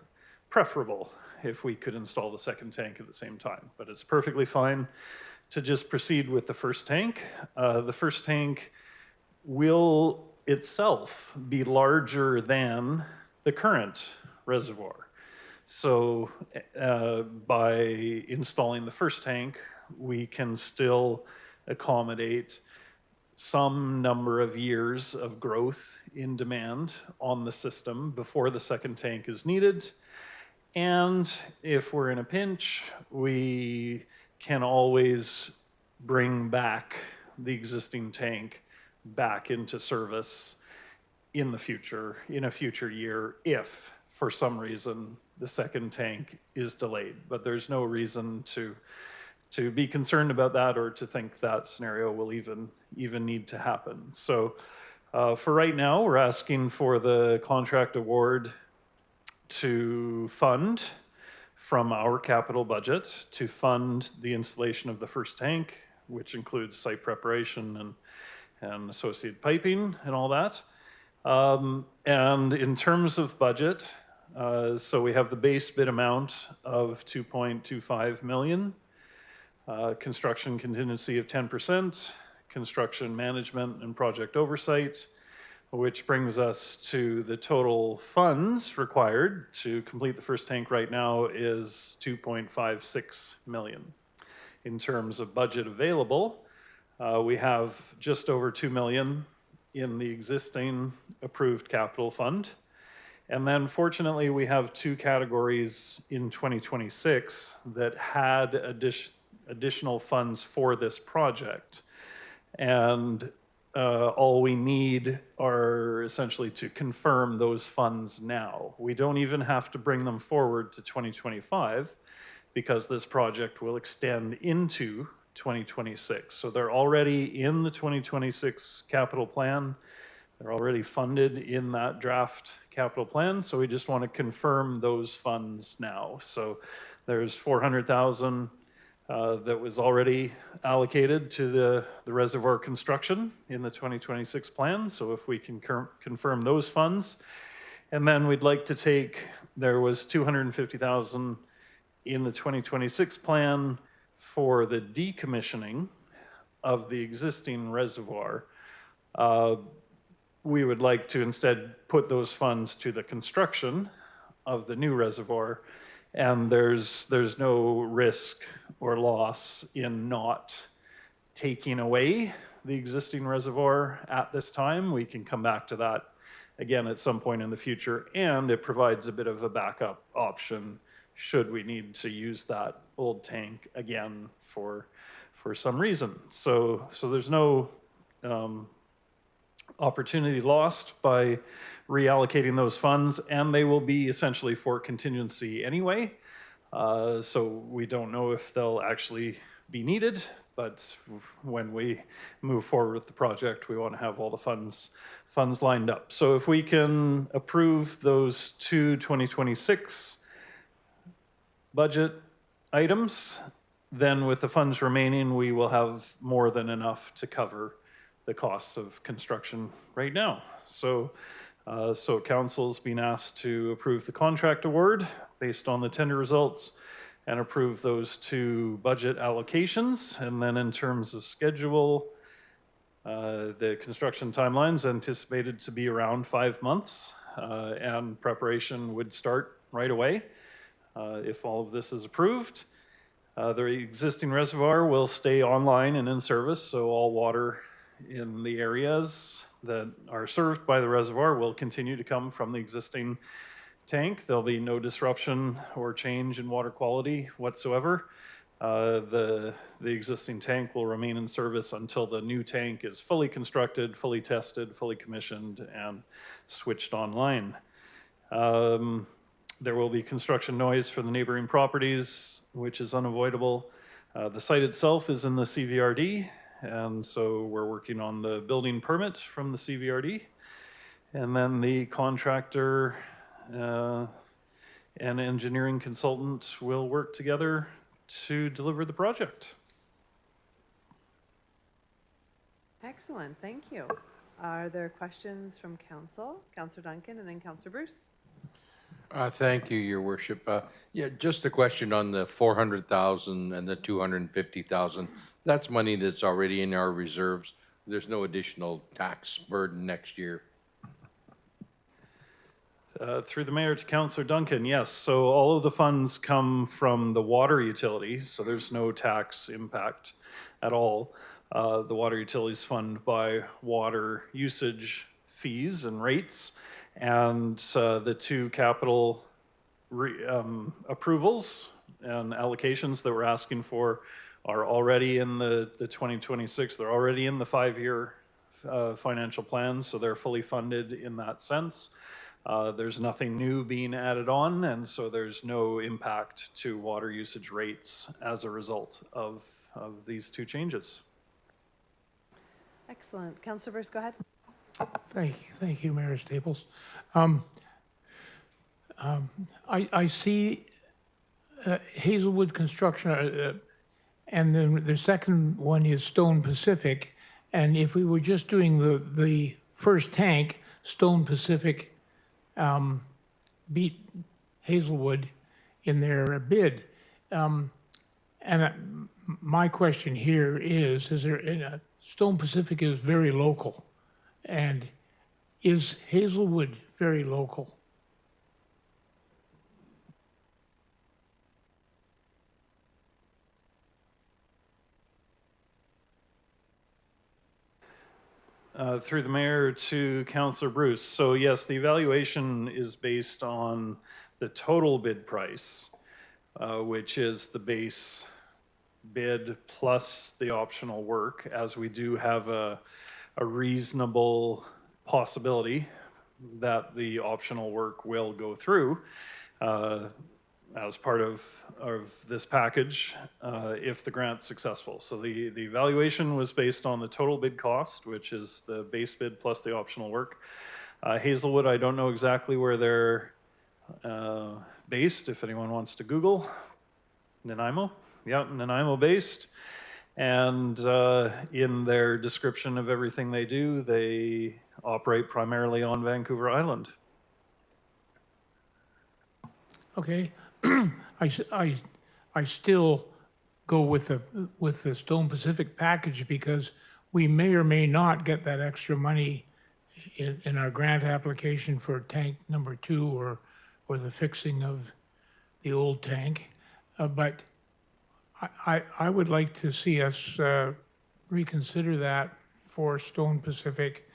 preferable if we could install the second tank at the same time. But it's perfectly fine to just proceed with the first tank. The first tank will itself be larger than the current reservoir. So by installing the first tank, we can still accommodate some number of years of growth in demand on the system before the second tank is needed. And if we're in a pinch, we can always bring back the existing tank back into service in the future, in a future year, if for some reason the second tank is delayed. But there's no reason to be concerned about that or to think that scenario will even need to happen. So for right now, we're asking for the contract award to fund from our capital budget to fund the installation of the first tank, which includes site preparation and associated piping and all that. And in terms of budget, So we have the base bid amount of 2.25 million, construction contingency of 10%, construction management and project oversight, which brings us to the total funds required to complete the first tank right now is 2.56 million. In terms of budget available, we have just over 2 million in the existing approved capital fund. And then fortunately, we have two categories in 2026 that had additional funds for this project. And all we need are essentially to confirm those funds now. We don't even have to bring them forward to 2025 because this project will extend into 2026. So they're already in the 2026 capital plan. They're already funded in that draft capital plan. So we just want to confirm those funds now. So there's 400,000 that was already allocated to the reservoir construction in the 2026 plan. So if we can confirm those funds, and then we'd like to take, there was 250,000 in the 2026 plan for the decommissioning of the existing reservoir. We would like to instead put those funds to the construction of the new reservoir, and there's no risk or loss in not taking away the existing reservoir at this time. We can come back to that again at some point in the future, and it provides a bit of a backup option should we need to use that old tank again for some reason. So there's no opportunity lost by reallocating those funds, and they will be essentially for contingency anyway. So we don't know if they'll actually be needed, but when we move forward with the project, we want to have all the funds lined up. So if we can approve those two 2026 budget items, then with the funds remaining, we will have more than enough to cover the costs of construction right now. So council's been asked to approve the contract award based on the tender results and approve those two budget allocations. And then in terms of schedule, the construction timeline's anticipated to be around 5 months, and preparation would start right away if all of this is approved. The existing reservoir will stay online and in service, so all water in the areas that are served by the reservoir will continue to come from the existing tank. There'll be no disruption or change in water quality whatsoever. The existing tank will remain in service until the new tank is fully constructed, fully tested, fully commissioned, and switched online. There will be construction noise for the neighboring properties, which is unavoidable. The site itself is in the CVRD, and so we're working on the building permit from the CVRD. And then the contractor and engineering consultant will work together to deliver the project. Excellent, thank you. Are there questions from council? Councillor Duncan and then Councillor Bruce. Thank you, Your Worship. Yeah, just a question on the 400,000 and the 250,000. That's money that's already in our reserves. There's no additional tax burden next year. Through the mayor to Councillor Duncan, yes. So all of the funds come from the water utility, so there's no tax impact at all. The water utility is funded by water usage fees and rates, and the two capital approvals and allocations that we're asking for are already in the 2026. They're already in the 5-year financial plan, so they're fully funded in that sense. There's nothing new being added on, and so there's no impact to water usage rates as a result of these two changes. Excellent. Councillor Bruce, go ahead. Thank you, Mayor Staples. I see Hazelwood Construction, and then the second one is Stone Pacific. And if we were just doing the first tank, Stone Pacific beat Hazelwood in their bid. My question here is there, Stone Pacific is very local, and is Hazelwood very local? Through the mayor to Councillor Bruce. So yes, the evaluation is based on the total bid price, which is the base bid plus the optional work, as we do have a reasonable possibility that the optional work will go through as part of this package if the grant's successful. So the evaluation was based on the total bid cost, which is the base bid plus the optional work. Hazelwood, I don't know exactly where they're based, if anyone wants to Google. Nanaimo? Yeah, Nanaimo based. And in their description of everything they do, they operate primarily on Vancouver Island. Okay, I still go with the Stone Pacific package because we may or may not get that extra money in our grant application for tank number 2 or the fixing of the old tank. But I would like to see us reconsider that for Stone Pacific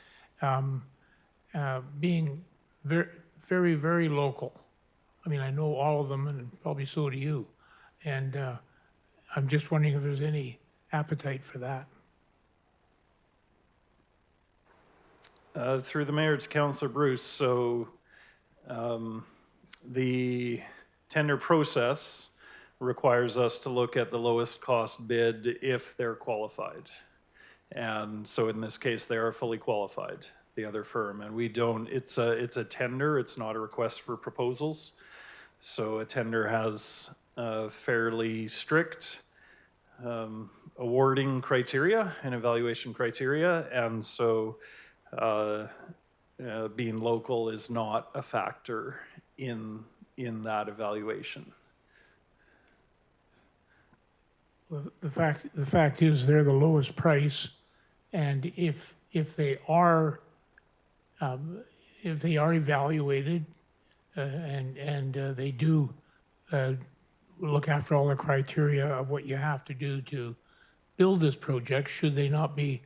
being very, very, very local. I mean, I know all of them, and probably so do you. And I'm just wondering if there's any appetite for that. Through the mayor to Councillor Bruce. So the tender process requires us to look at the lowest cost bid if they're qualified. And so in this case, they are fully qualified, the other firm. And we don't, it's a tender, it's not a request for proposals. So a tender has fairly strict awarding criteria and evaluation criteria. And so being local is not a factor in that evaluation. The fact is they're the lowest price, and if they are evaluated and they do look after all the criteria of what you have to do to build this project, should they not be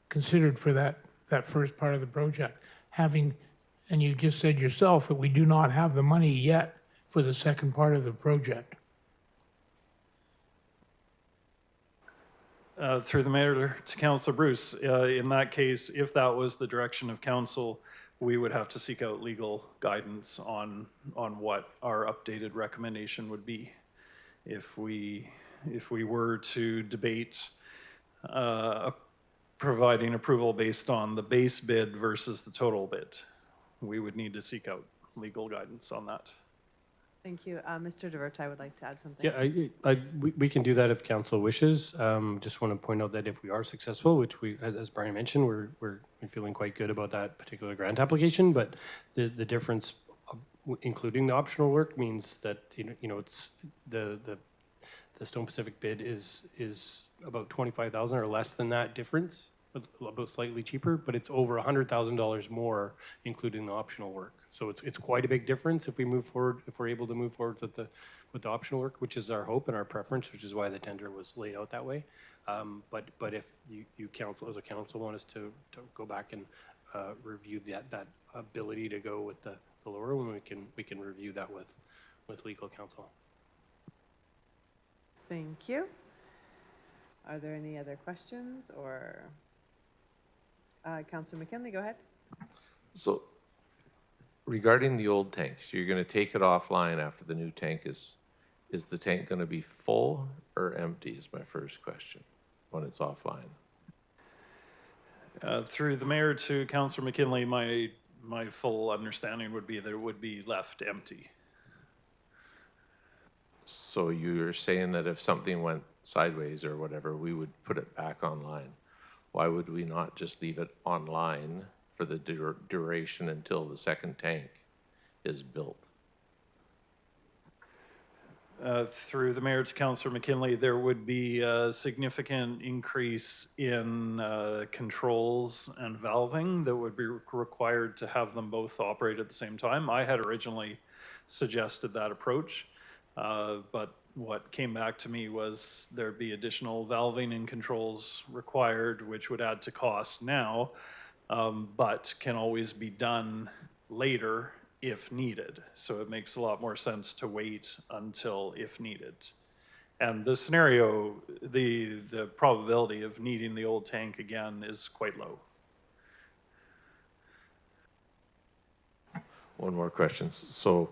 considered for that first part of the project? And you just said yourself that we do not have the money yet for the second part of the project. Through the mayor to Councillor Bruce, in that case, if that was the direction of council, we would have to seek out legal guidance on what our updated recommendation would be. If we were to debate providing approval based on the base bid versus the total bid, we would need to seek out legal guidance on that. Thank you. Mr. DeVerte would like to add something. Yeah, we can do that if council wishes. Just want to point out that if we are successful, which we, as Brian mentioned, we're feeling quite good about that particular grant application, but the difference, including the optional work, means that it's the Stone Pacific bid is about $25,000 or less than that difference, about slightly cheaper, but it's over $100,000 more, including the optional work. So it's quite a big difference if we move forward, if we're able to move forward with the optional work, which is our hope and our preference, which is why the tender was laid out that way. But if you council, as a council, want us to go back and review that ability to go with the lower one, we can review that with legal counsel. Thank you. Are there any other questions or? Councillor McKinley, go ahead. So regarding the old tanks, you're going to take it offline after the new tank is the tank going to be full or empty is my first question when it's offline. Through the mayor to Councillor McKinley, my full understanding would be that it would be left empty. So you're saying that if something went sideways or whatever, we would put it back online. Why would we not just leave it online for the duration until the second tank is built? Through the mayor to Councillor McKinley, there would be a significant increase in controls and valving that would be required to have them both operate at the same time. I had originally suggested that approach, but what came back to me was there'd be additional valving and controls required, which would add to cost now, but can always be done later if needed. So it makes a lot more sense to wait until if needed. And the scenario, the probability of needing the old tank again is quite low. One more question. So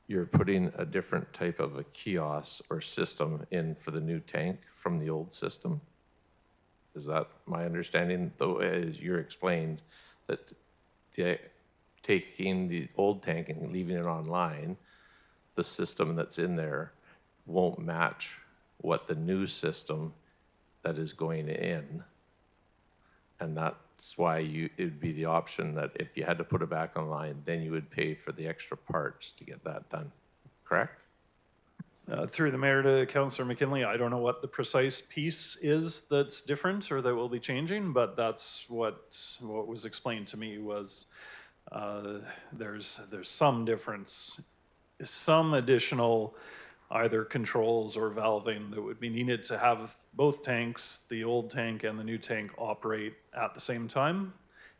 you're putting a different type of a kiosk or system in for the new tank from the old system? Is that my understanding, though, as you explained, that taking the old tank and leaving it online, the system that's in there won't match what the new system that is going in. And that's why it would be the option that if you had to put it back online, then you would pay for the extra parts to get that done, correct? Through the mayor to Councillor McKinley, I don't know what the precise piece is that's different or that will be changing, but that's what was explained to me was there's some difference, some additional either controls or valving that would be needed to have both tanks, the old tank and the new tank, operate at the same time.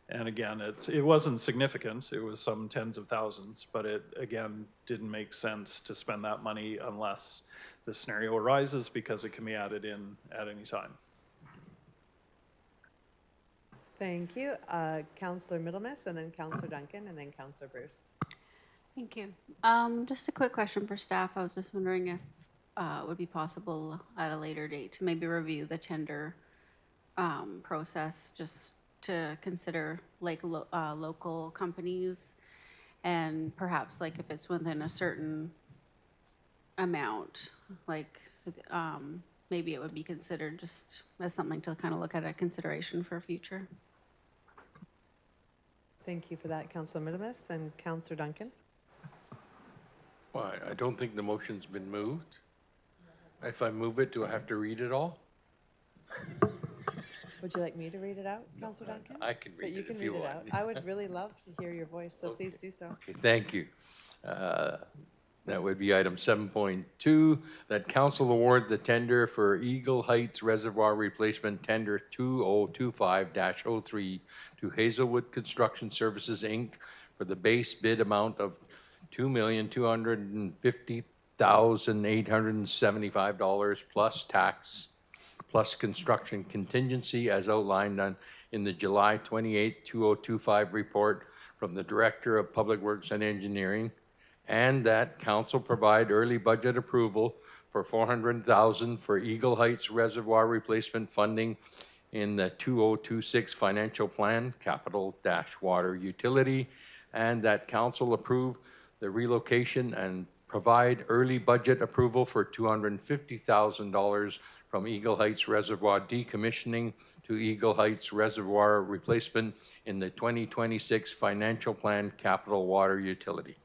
And again, it wasn't significant. It was some tens of thousands, but it, again, didn't make sense to spend that money unless the scenario arises because it can be added in at any time. Thank you. Councillor Middlemiss, and then Councillor Duncan, and then Councillor Bruce. Thank you. Just a quick question for staff. I was just wondering if it would be possible at a later date to maybe review the tender process, just to consider like local companies, and perhaps like if it's within a certain amount, like maybe it would be considered just as something to kind of look at a consideration for future. Thank you for that, Councillor Middlemiss, and Councillor Duncan. Why, I don't think the motion's been moved. If I move it, do I have to read it all? Would you like me to read it out, Councillor Duncan? I can But read you it can if read you it want. out. I would really love to hear your voice, so please do so. Okay, thank you. That would be item 7.2, that council award the tender for Eagle Heights Reservoir Replacement Tender 2025-03 to Hazelwood Construction Services, Inc. for the base bid amount of $2,250,875 plus tax, plus construction contingency as outlined in the July 28, 2025 report from the Director of Public Works and Engineering, and that council provide early budget approval for $400,000 for Eagle Heights Reservoir Replacement funding in the 2026 financial plan, capital-water utility, and that council approve the relocation and provide early budget approval for $250,000 from Eagle Heights Reservoir decommissioning to Eagle Heights Reservoir Replacement in the 2026 financial plan, capital water utility.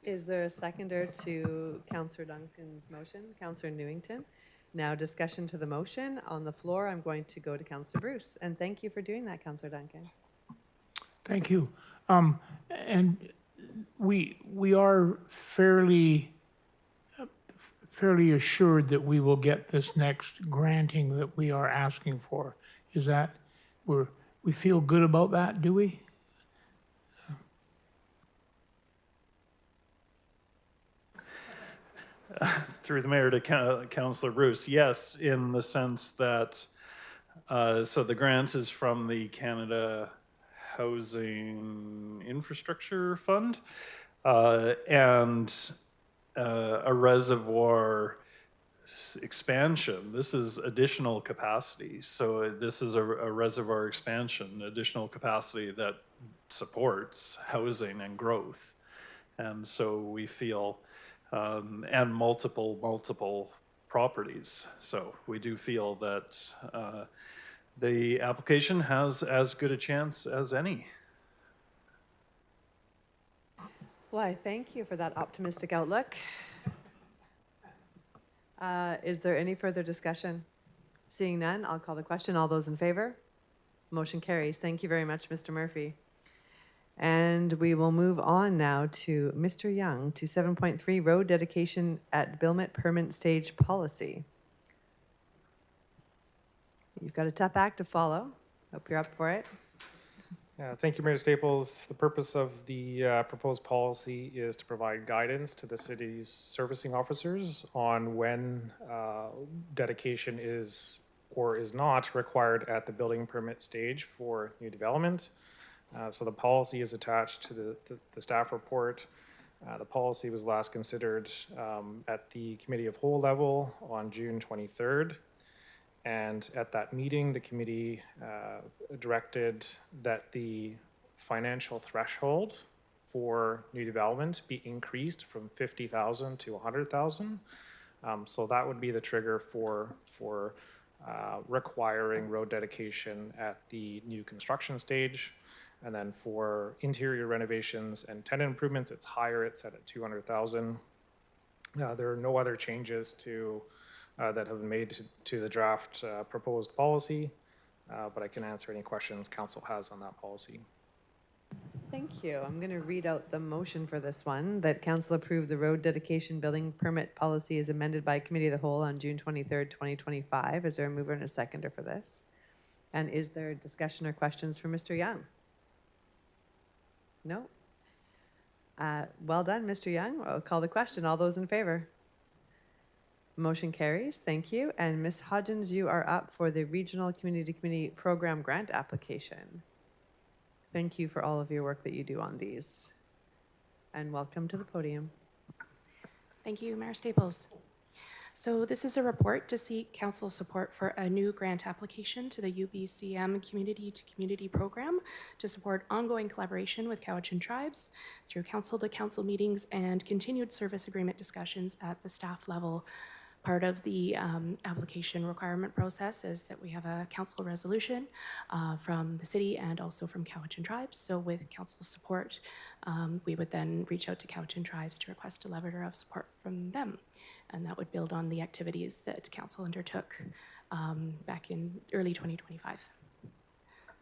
Is there a seconder to Councillor Duncan's motion? Councillor Newington. Now discussion to the motion. On the floor, I'm going to go to Councillor Bruce. And thank you for doing that, Councillor Duncan. Thank you. And we are fairly assured that we will get this next granting that we are asking for. Is that, we feel good about that, do we? Through the mayor to Councillor Bruce, yes, in the sense that, so the grant is from the Canada Housing Infrastructure Fund, and a reservoir expansion. This is additional capacity. So this is a reservoir expansion, additional capacity that supports housing and growth. And so we feel, and multiple properties. So we do feel that the application has as good a chance as any. Why, thank you for that optimistic outlook. Is there any further discussion? Seeing none, I'll call the question. All those in favor? Motion carries. Thank you very much, Mr. Murphy. And we will move on now to Mr. Young to 7.3 road dedication at Bilmet permanent stage policy. You've got a tough act to follow. Hope you're up for it. Thank you, Mayor Staples. The purpose of the proposed policy is to provide guidance to the city's servicing officers on when dedication is or is not required at the building permit stage for new development. So the policy is attached to the staff report. The policy was last considered at the committee of whole level on June 23rd. And at that meeting, the committee directed that the financial threshold for new development be increased from 50,000 to 100,000. So that would be the trigger for requiring road dedication at the new construction stage. And then for interior renovations and tenant improvements, it's higher. It's set at 200,000. There are no other changes that have been made to the draft proposed policy, but I can answer any questions council has on that policy. Thank you. I'm going to read out the motion for this one, that council approve the road dedication building permit policy as amended by committee of the whole on June 23rd, 2025. Is there a mover and a seconder for this? And is there discussion or questions for Mr. Young? No? Well done, Mr. Young. I'll call the question. All those in favor? Motion carries. Thank you. And Ms. Hodgins, you are up for the Regional Community-to-Community Program Grant application. Thank you for all of your work that you do on these. And welcome to the podium. Thank you, Mayor Staples. So this is a report to seek council support for a new grant application to the UBCM Community-to-Community Program to support ongoing collaboration with Cowichan tribes through council-to-council meetings and continued service agreement discussions at the staff level. Part of the application requirement process is that we have a council resolution from the city and also from Cowichan tribes. So with council support, we would then reach out to Cowichan tribes to request a letter of support from them. And that would build on the activities that council undertook back in early 2025.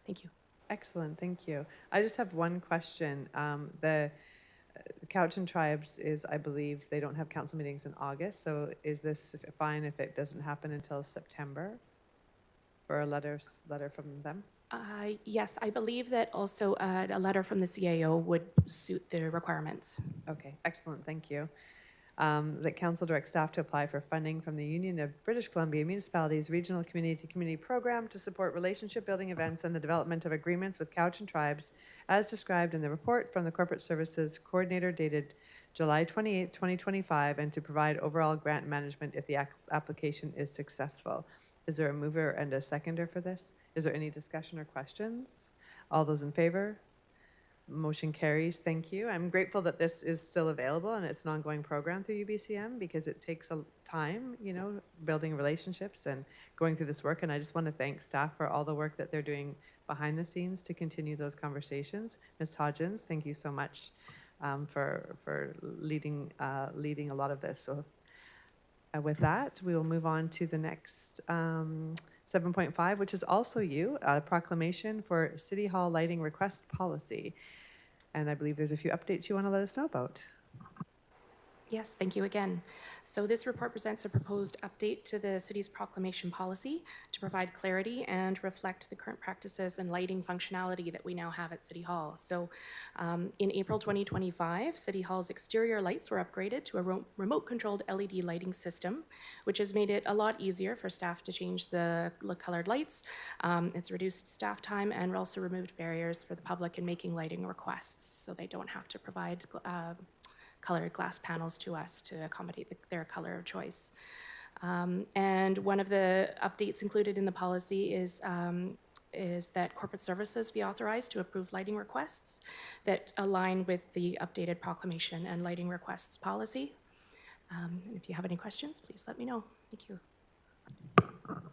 Thank you. Excellent, thank you. I just have one question. The Cowichan tribes is, I believe, they don't have council meetings in August, so is this fine if it doesn't happen until September for a letter from them? Yes, I believe that also a letter from the CAO would suit the requirements. Okay, excellent, thank you. That council directs staff to apply for funding from the Union of British Columbia Municipalities Regional Community-to-Community Program to support relationship building events and the development of agreements with Cowichan tribes as described in the report from the Corporate Services Coordinator dated July 28, 2025, and to provide overall grant management if the application is successful. Is there a mover and a seconder for this? Is there any discussion or questions? All those in favor? Motion carries. Thank you. I'm grateful that this is still available and it's an ongoing program through UBCM because it takes a time, you know, building relationships and going through this work. And I just want to thank staff for all the work that they're doing behind the scenes to continue those conversations. Ms. Hodgins, thank you so much for leading a lot of this. So with that, we will move on to the next 7.5, which is also you, a proclamation for City Hall lighting request policy. And I believe there's a few updates you want to let us know about. Yes, thank you again. So this report presents a proposed update to the city's proclamation policy to provide clarity and reflect the current practices and lighting functionality that we now have at City Hall. So in April 2025, City Hall's exterior lights were upgraded to a remote-controlled LED lighting system, which has made it a lot easier for staff to change the colored lights. It's reduced staff time and also removed barriers for the public in making lighting requests, so they don't have to provide colored glass panels to us to accommodate their color of choice. And one of the updates included in the policy is that corporate services be authorized to approve lighting requests that align with the updated proclamation and lighting requests policy. And if you have any questions, please let me know. Thank you.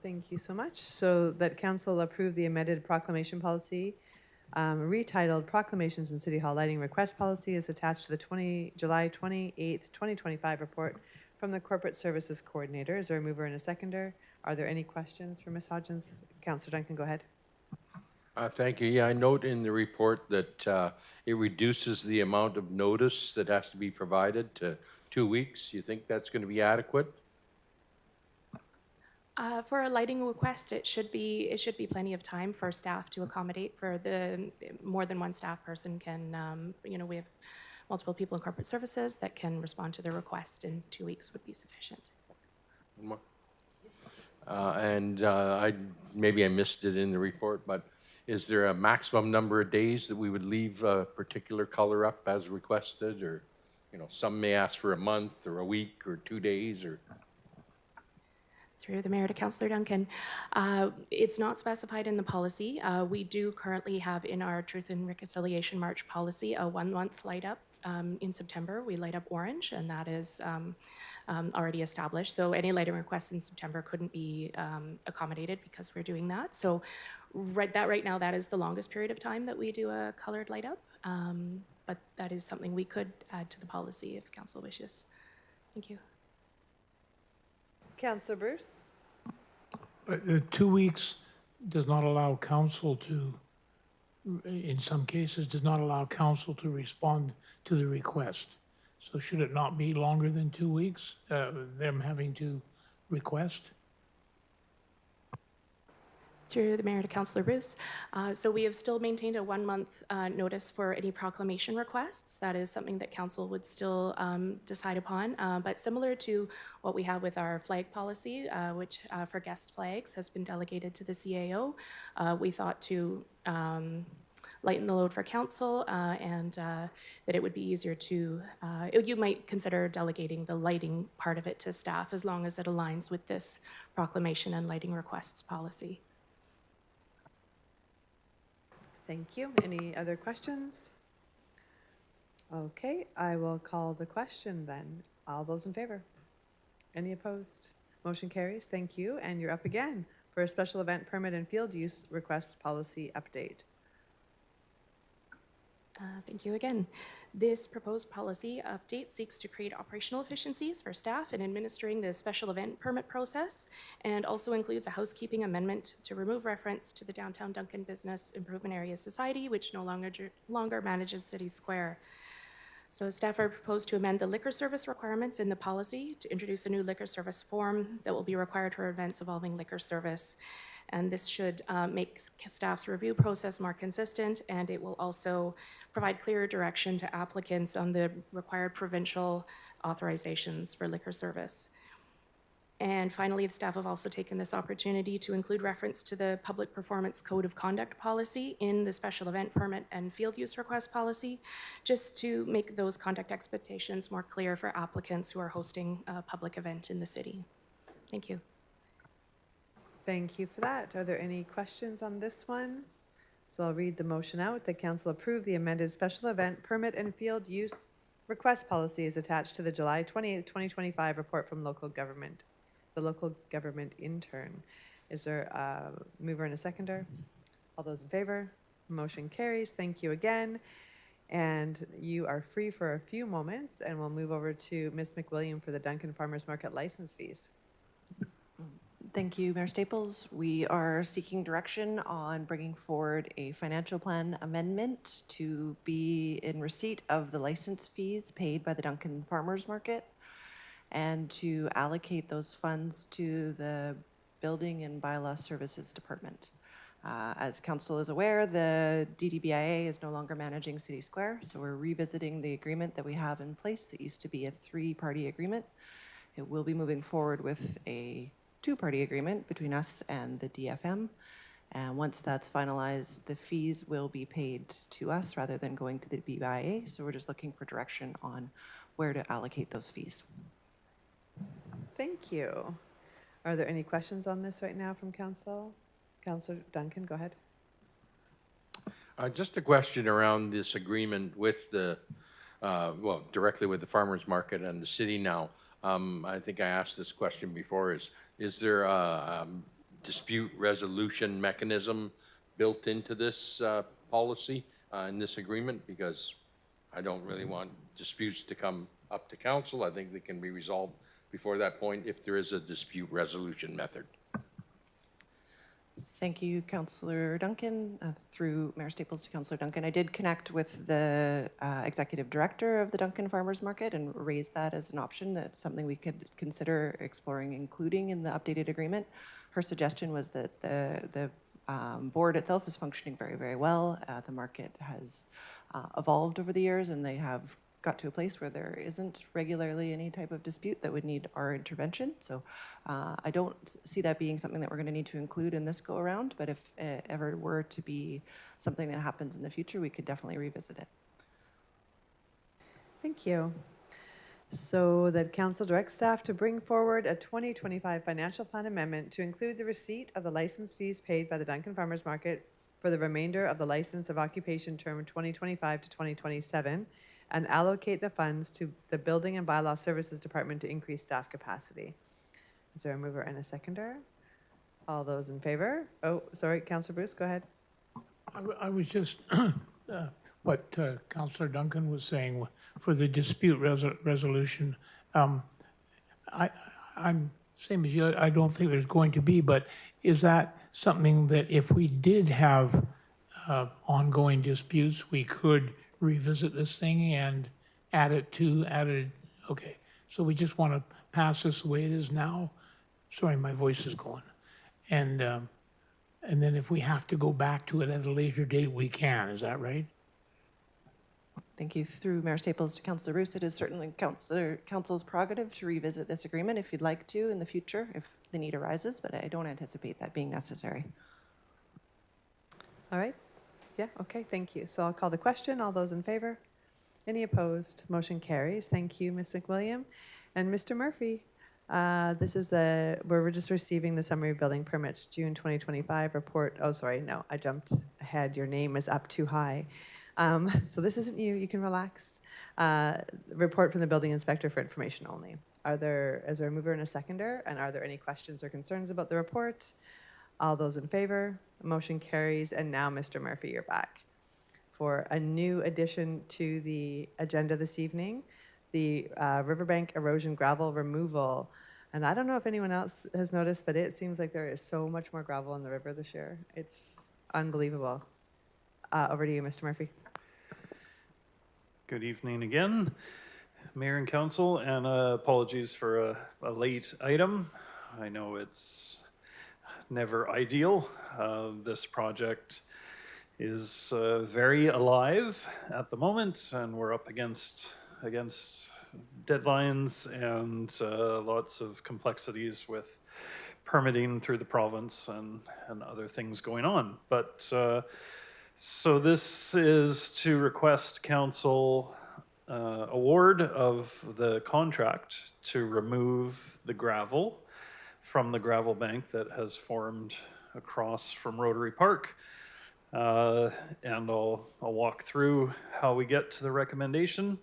Thank you so much. So that council approved the amended proclamation policy retitled Proclamations and City Hall Lighting Request Policy is attached to the July 28th, 2025 report from the Corporate Services Coordinator. Is there a mover and a seconder? Are there any questions for Ms. Hodgins? Councillor Duncan, go ahead. Thank you. Yeah, I note in the report that it reduces the amount of notice that has to be provided to 2 weeks. You think that's going to be adequate? For a lighting request, it should be plenty of time for staff to accommodate. For the more than one staff person can, we have multiple people in corporate services that can respond to the request, and 2 weeks would be sufficient. One more. Maybe I missed it in the report, but is there a maximum number of days that we would leave a particular color up as requested, or some may ask for a month or a week or 2 days or? Through the mayor to Councillor Duncan. It's not specified in the policy. We do currently have in our Truth and Reconciliation March policy a 1 month light up. In September, we light up orange, and that is already established. So any lighting requests in September couldn't be accommodated because we're doing that. So right now, that is the longest period of time that we do a colored light up. But that is something we could add to the policy if council wishes. Thank you. Councillor Bruce? But 2 weeks does not allow council to, in some cases, does not allow council to respond to the request. So should it not be longer than 2 weeks, them having to request? Through the mayor to Councillor Bruce. So we have still maintained a 1 month notice for any proclamation requests. That is something that council would still decide upon. But similar to what we have with our flag policy, which for guest flags has been delegated to the CAO, we thought to lighten the load for council and that it would be easier to, you might consider delegating the lighting part of it to staff as long as it aligns with this proclamation and lighting requests policy. Thank you. Any other questions? Okay, I will call the question then. All those in favor? Any opposed? Motion carries. Thank you. And you're up again for a special event permit and field use request policy update. Thank you again. This proposed policy update seeks to create operational efficiencies for staff in administering the special event permit process, and also includes a housekeeping amendment to remove reference to the Downtown Duncan Business Improvement Area Society, which no longer manages City Square. So staff are proposed to amend the liquor service requirements in the policy to introduce a new liquor service form that will be required for events involving liquor service. And this should make staff's review process more consistent, and it will also provide clearer direction to applicants on the required provincial authorizations for liquor service. And finally, the staff have also taken this opportunity to include reference to the Public Performance Code of Conduct policy in the special event permit and field use request policy, just to make those conduct expectations more clear for applicants who are hosting a public event in the city. Thank you. Thank you for that. Are there any questions on this one? So I'll read the motion out. The council approve the amended special event permit and field use request policy is attached to the July 28th, 2025 report from local government, the local government intern. Is there a mover and a seconder? All those in favor? Motion carries. Thank you again. And you are free for a few moments, and we'll move over to Ms. McWilliam for the Duncan Farmers Market license fees. Thank you, Mayor Staples. We are seeking direction on bringing forward a financial plan amendment to be in receipt of the license fees paid by the Duncan Farmers Market and to allocate those funds to the Building and Bylaw Services Department. As council is aware, the DDBIA is no longer managing City Square, so we're revisiting the agreement that we have in place that used to be a 3-party agreement. It will be moving forward with a 2-party agreement between us and the DFM. And once that's finalized, the fees will be paid to us rather than going to the BIA. So we're just looking for direction on where to allocate those fees. Thank you. Are there any questions on this right now from council? Councillor Duncan, go ahead. Just a question around this agreement with the, directly with the farmers market and the city now. I think I asked this question before, is there a dispute resolution mechanism built into this policy in this agreement, because I don't really want disputes to come up to council. I think they can be resolved before that point if there is a dispute resolution method. Thank you, Councillor Duncan. Through Mayor Staples to Councillor Duncan, I did connect with the executive director of the Duncan Farmers Market and raise that as an option. That's something we could consider exploring including in the updated agreement. Her suggestion was that the board itself is functioning very, very well. The market has evolved over the years, and they have got to a place where there isn't regularly any type of dispute that would need our intervention. So I don't see that being something that we're going to need to include in this go around, but if it ever were to be something that happens in the future, we could definitely revisit it. Thank you. So that council directs staff to bring forward a 2025 financial plan amendment to include the receipt of the license fees paid by the Duncan Farmers Market for the remainder of the license of occupation term 2025 to 2027, and allocate the funds to the Building and Bylaw Services Department to increase staff capacity. Is there a mover and a seconder? All those in favor? Oh, sorry, Councillor Bruce, go ahead. I was just, what Councillor Duncan was saying for the dispute resolution. I'm same as you, I don't think there's going to be, but is that something that if we did have ongoing disputes, we could revisit this thing and okay. So we just want to pass this the way it is now. Sorry, my voice is going. And then if we have to go back to it at a later date, we can. Is that right? Thank you. Through Mayor Staples to Councillor Roos, it is certainly council's prerogative to revisit this agreement if you'd like to in the future, if the need arises, but I don't anticipate that being necessary. All right. Yeah, okay, thank you. So I'll call the question. All those in favor? Any opposed? Motion carries. Thank you, Ms. McWilliam. And Mr. Murphy, this is we're just receiving the summary of building permits, June 2025 report. Oh, sorry, no, I jumped ahead. Your name is up too high. So this isn't you, you can relax. Report from the building inspector for information only. Is there a mover and a seconder? And are there any questions or concerns about the report? All those in favor? Motion carries. And now, Mr. Murphy, you're back for a new addition to the agenda this evening, the Riverbank erosion gravel removal. And I don't know if anyone else has noticed, but it seems like there is so much more gravel in the river this year. It's unbelievable. Over to you, Mr. Murphy. Good evening again, Mayor and Council, and apologies for a late item. I know it's never ideal. This project is very alive at the moment, and we're up against deadlines and lots of complexities with permitting through the province and other things going on. But so this is to request council award of the contract to remove the gravel from the gravel bank that has formed across from Rotary Park. And I'll walk through how we get to the recommendation.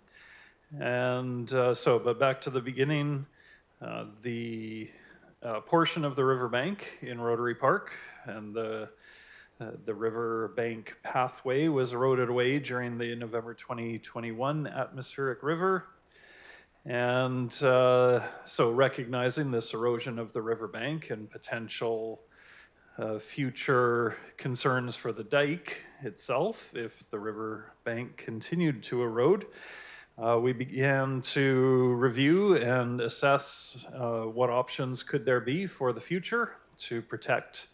And but back to the beginning, the portion of the riverbank in Rotary Park and the riverbank pathway was eroded away during the November 2021 atmospheric river. And so recognizing this erosion of the riverbank and potential future concerns for the dike itself, if the riverbank continued to erode, we began to review and assess what options could there be for the future to protect,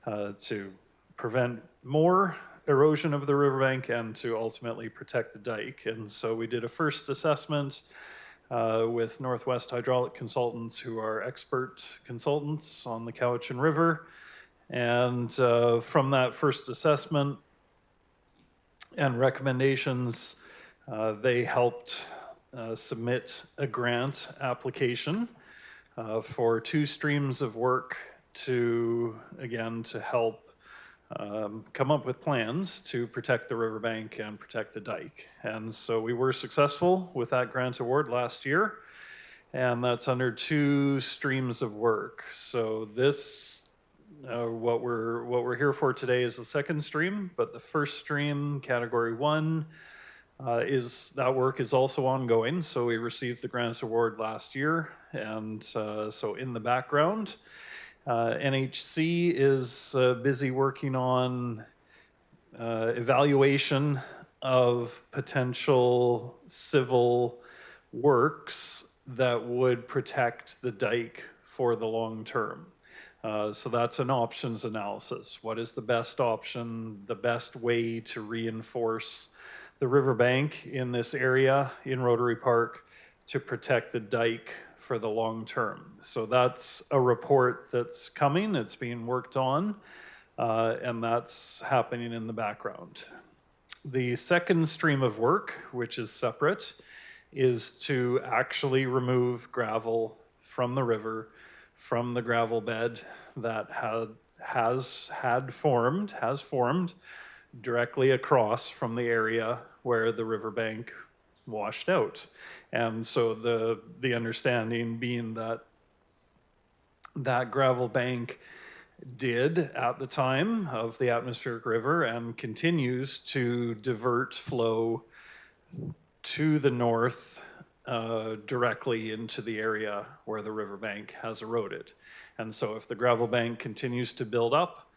to prevent more erosion of the riverbank and to ultimately protect the dike. And so we did a first assessment with Northwest Hydraulic Consultants, who are expert consultants on the Cowichan River. And from that first assessment and recommendations, they helped submit a grant application for 2 streams of work to help come up with plans to protect the riverbank and protect the dike. And so we were successful with that grant award last year, and that's under 2 streams of work. So this What we're here for today is the second stream, but the first stream, category 1, that work is also ongoing. So we received the grant award last year, and so in the background, NHC is busy working on evaluation of potential civil works that would protect the dike for the long term. So that's an options analysis. What is the best option, the best way to reinforce the riverbank in this area in Rotary Park to protect the dike for the long term? So that's a report that's coming, it's being worked on, and that's happening in the background. The second stream of work, which is separate, is to actually remove gravel from the river, from the gravel bed that has formed directly across from the area where the riverbank washed out. And so the understanding being that gravel bank did at the time of the atmospheric river and continues to divert flow to the north directly into the area where the riverbank has eroded. And so if the gravel bank continues to build up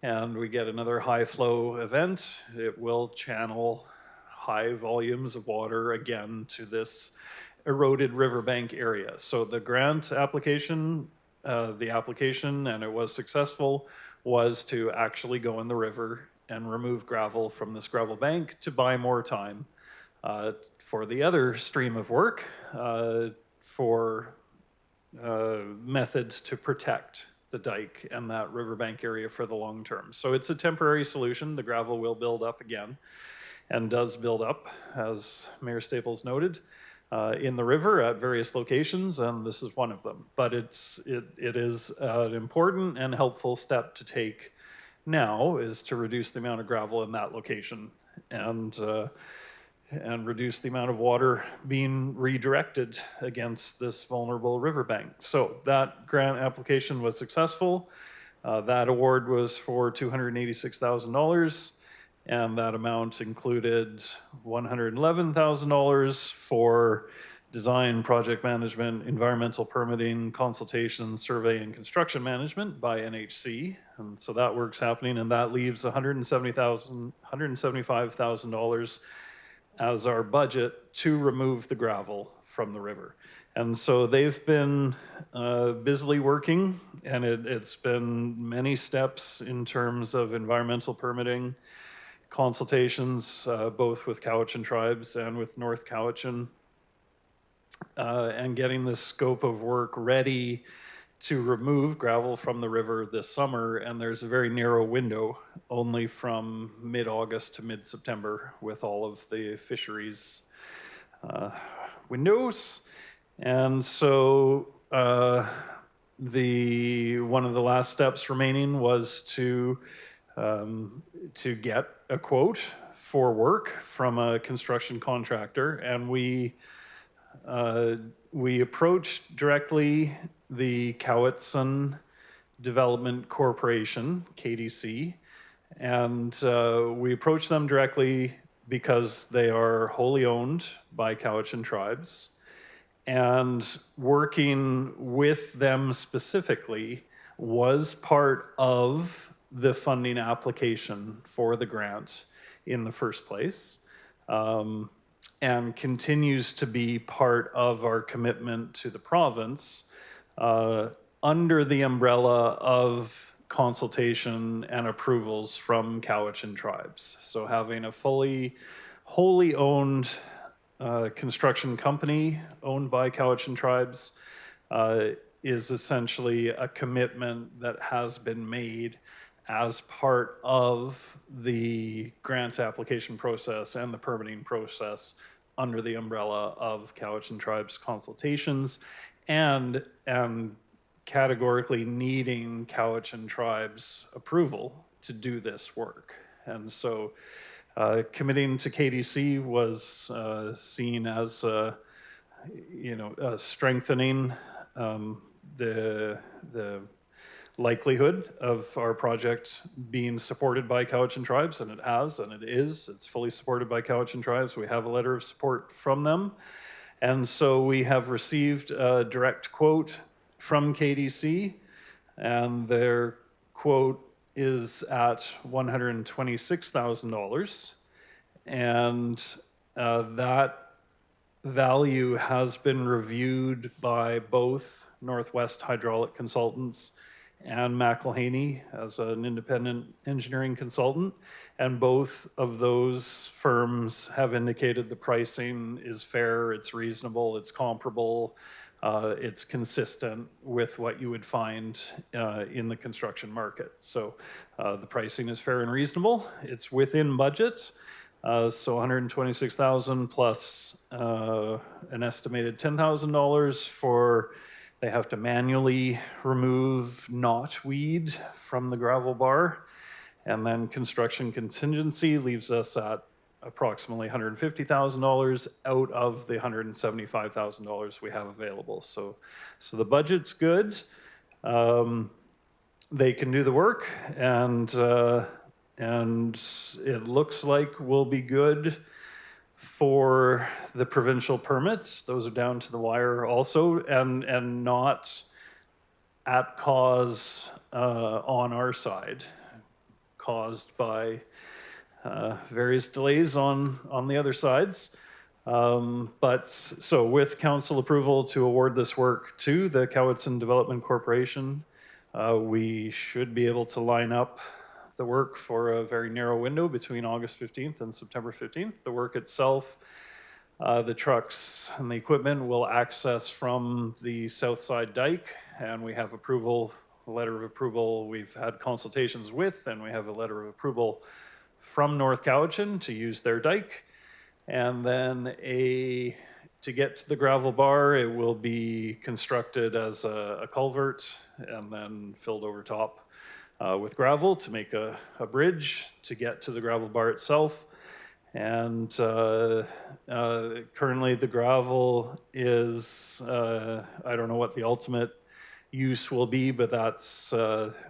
and we get another high flow event, it will channel high volumes of water again to this eroded riverbank area. So the grant application, and it was successful, was to actually go in the river and remove gravel from this gravel bank to buy more time for the other stream of work for methods to protect the dike and that riverbank area for the long term. So it's a temporary solution. The gravel will build up again and does build up, as Mayor Staples noted, in the river at various locations, and this is one of them. But it is an important and helpful step to take now, is to reduce the amount of gravel in that location and reduce the amount of water being redirected against this vulnerable riverbank. So that grant application was successful. That award was for $286,000, and that amount included $111,000 for design, project management, environmental permitting, consultation, survey, and construction management by NHC. And so that work's happening, and that leaves $175,000 as our budget to remove the gravel from the river. And so they've been busily working, and it's been many steps in terms of environmental permitting, consultations, both with Cowichan tribes and with North Cowichan, and getting the scope of work ready to remove gravel from the river this summer. And there's a very narrow window, only from mid-August to mid-September, with all of the fisheries windows. And so one of the last steps remaining was to get a quote for work from a construction contractor, and we approached directly the Cowichan Development Corporation, KDC, and we approached them directly because they are wholly owned by Cowichan tribes, and working with them specifically was part of the funding application for the grant in the first place, and continues to be part of our commitment to the province under the umbrella of consultation and approvals from Cowichan tribes. So having a wholly owned construction company owned by Cowichan tribes is essentially a commitment that has been made as part of the grant application process and the permitting process under the umbrella of Cowichan tribes consultations, and categorically needing Cowichan tribes approval to do this work. And so committing to KDC was seen as strengthening the likelihood of our project being supported by Cowichan tribes, and it has, and it is. It's fully supported by Cowichan tribes. We have a letter of support from them. And so we have received a direct quote from KDC, and their quote is at $126,000. And that value has been reviewed by both Northwest Hydraulic Consultants and McElhaney as an independent engineering consultant. And both of those firms have indicated the pricing is fair, it's reasonable, it's comparable, it's consistent with what you would find in the construction market. So the pricing is fair and reasonable. It's within budget. So 126,000 plus an estimated $10,000 for, they have to manually remove knotweed from the gravel bar. And then construction contingency leaves us at approximately $150,000 out of the $175,000 we have available. So the budget's good. They can do the work, and it looks like we'll be good for the provincial permits. Those are down to the wire also, and not at cause on our side, caused by various delays on the other sides. But so with council approval to award this work to the Cowichan Development Corporation, we should be able to line up the work for a very narrow window between August 15th and September 15th. The work itself, the trucks and the equipment will access from the south side dike, and we have approval, a letter of approval we've had consultations with, and we have a letter of approval from North Cowichan to use their dike. And then to get to the gravel bar, it will be constructed as a culvert and then filled over top with gravel to make a bridge to get to the gravel bar itself. And currently the gravel is, I don't know what the ultimate use will be, but that's,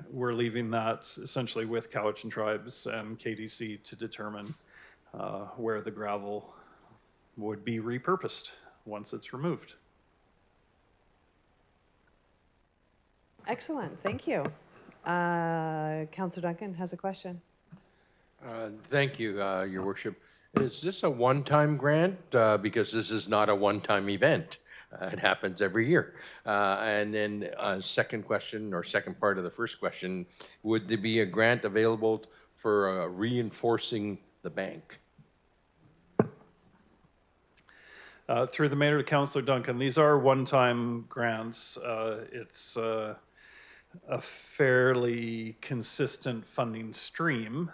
we're leaving that essentially with Cowichan tribes and KDC to determine where the gravel would be repurposed once it's removed. Excellent, thank you. Councillor Duncan has a question. Thank you, Your Worship. Is this a one-time grant? Because this is not a one-time event. It happens every year. And then second question, or second part of the first question, would there be a grant available for reinforcing the bank? Through the Mayor to Councillor Duncan, these are one-time grants. It's a fairly consistent funding stream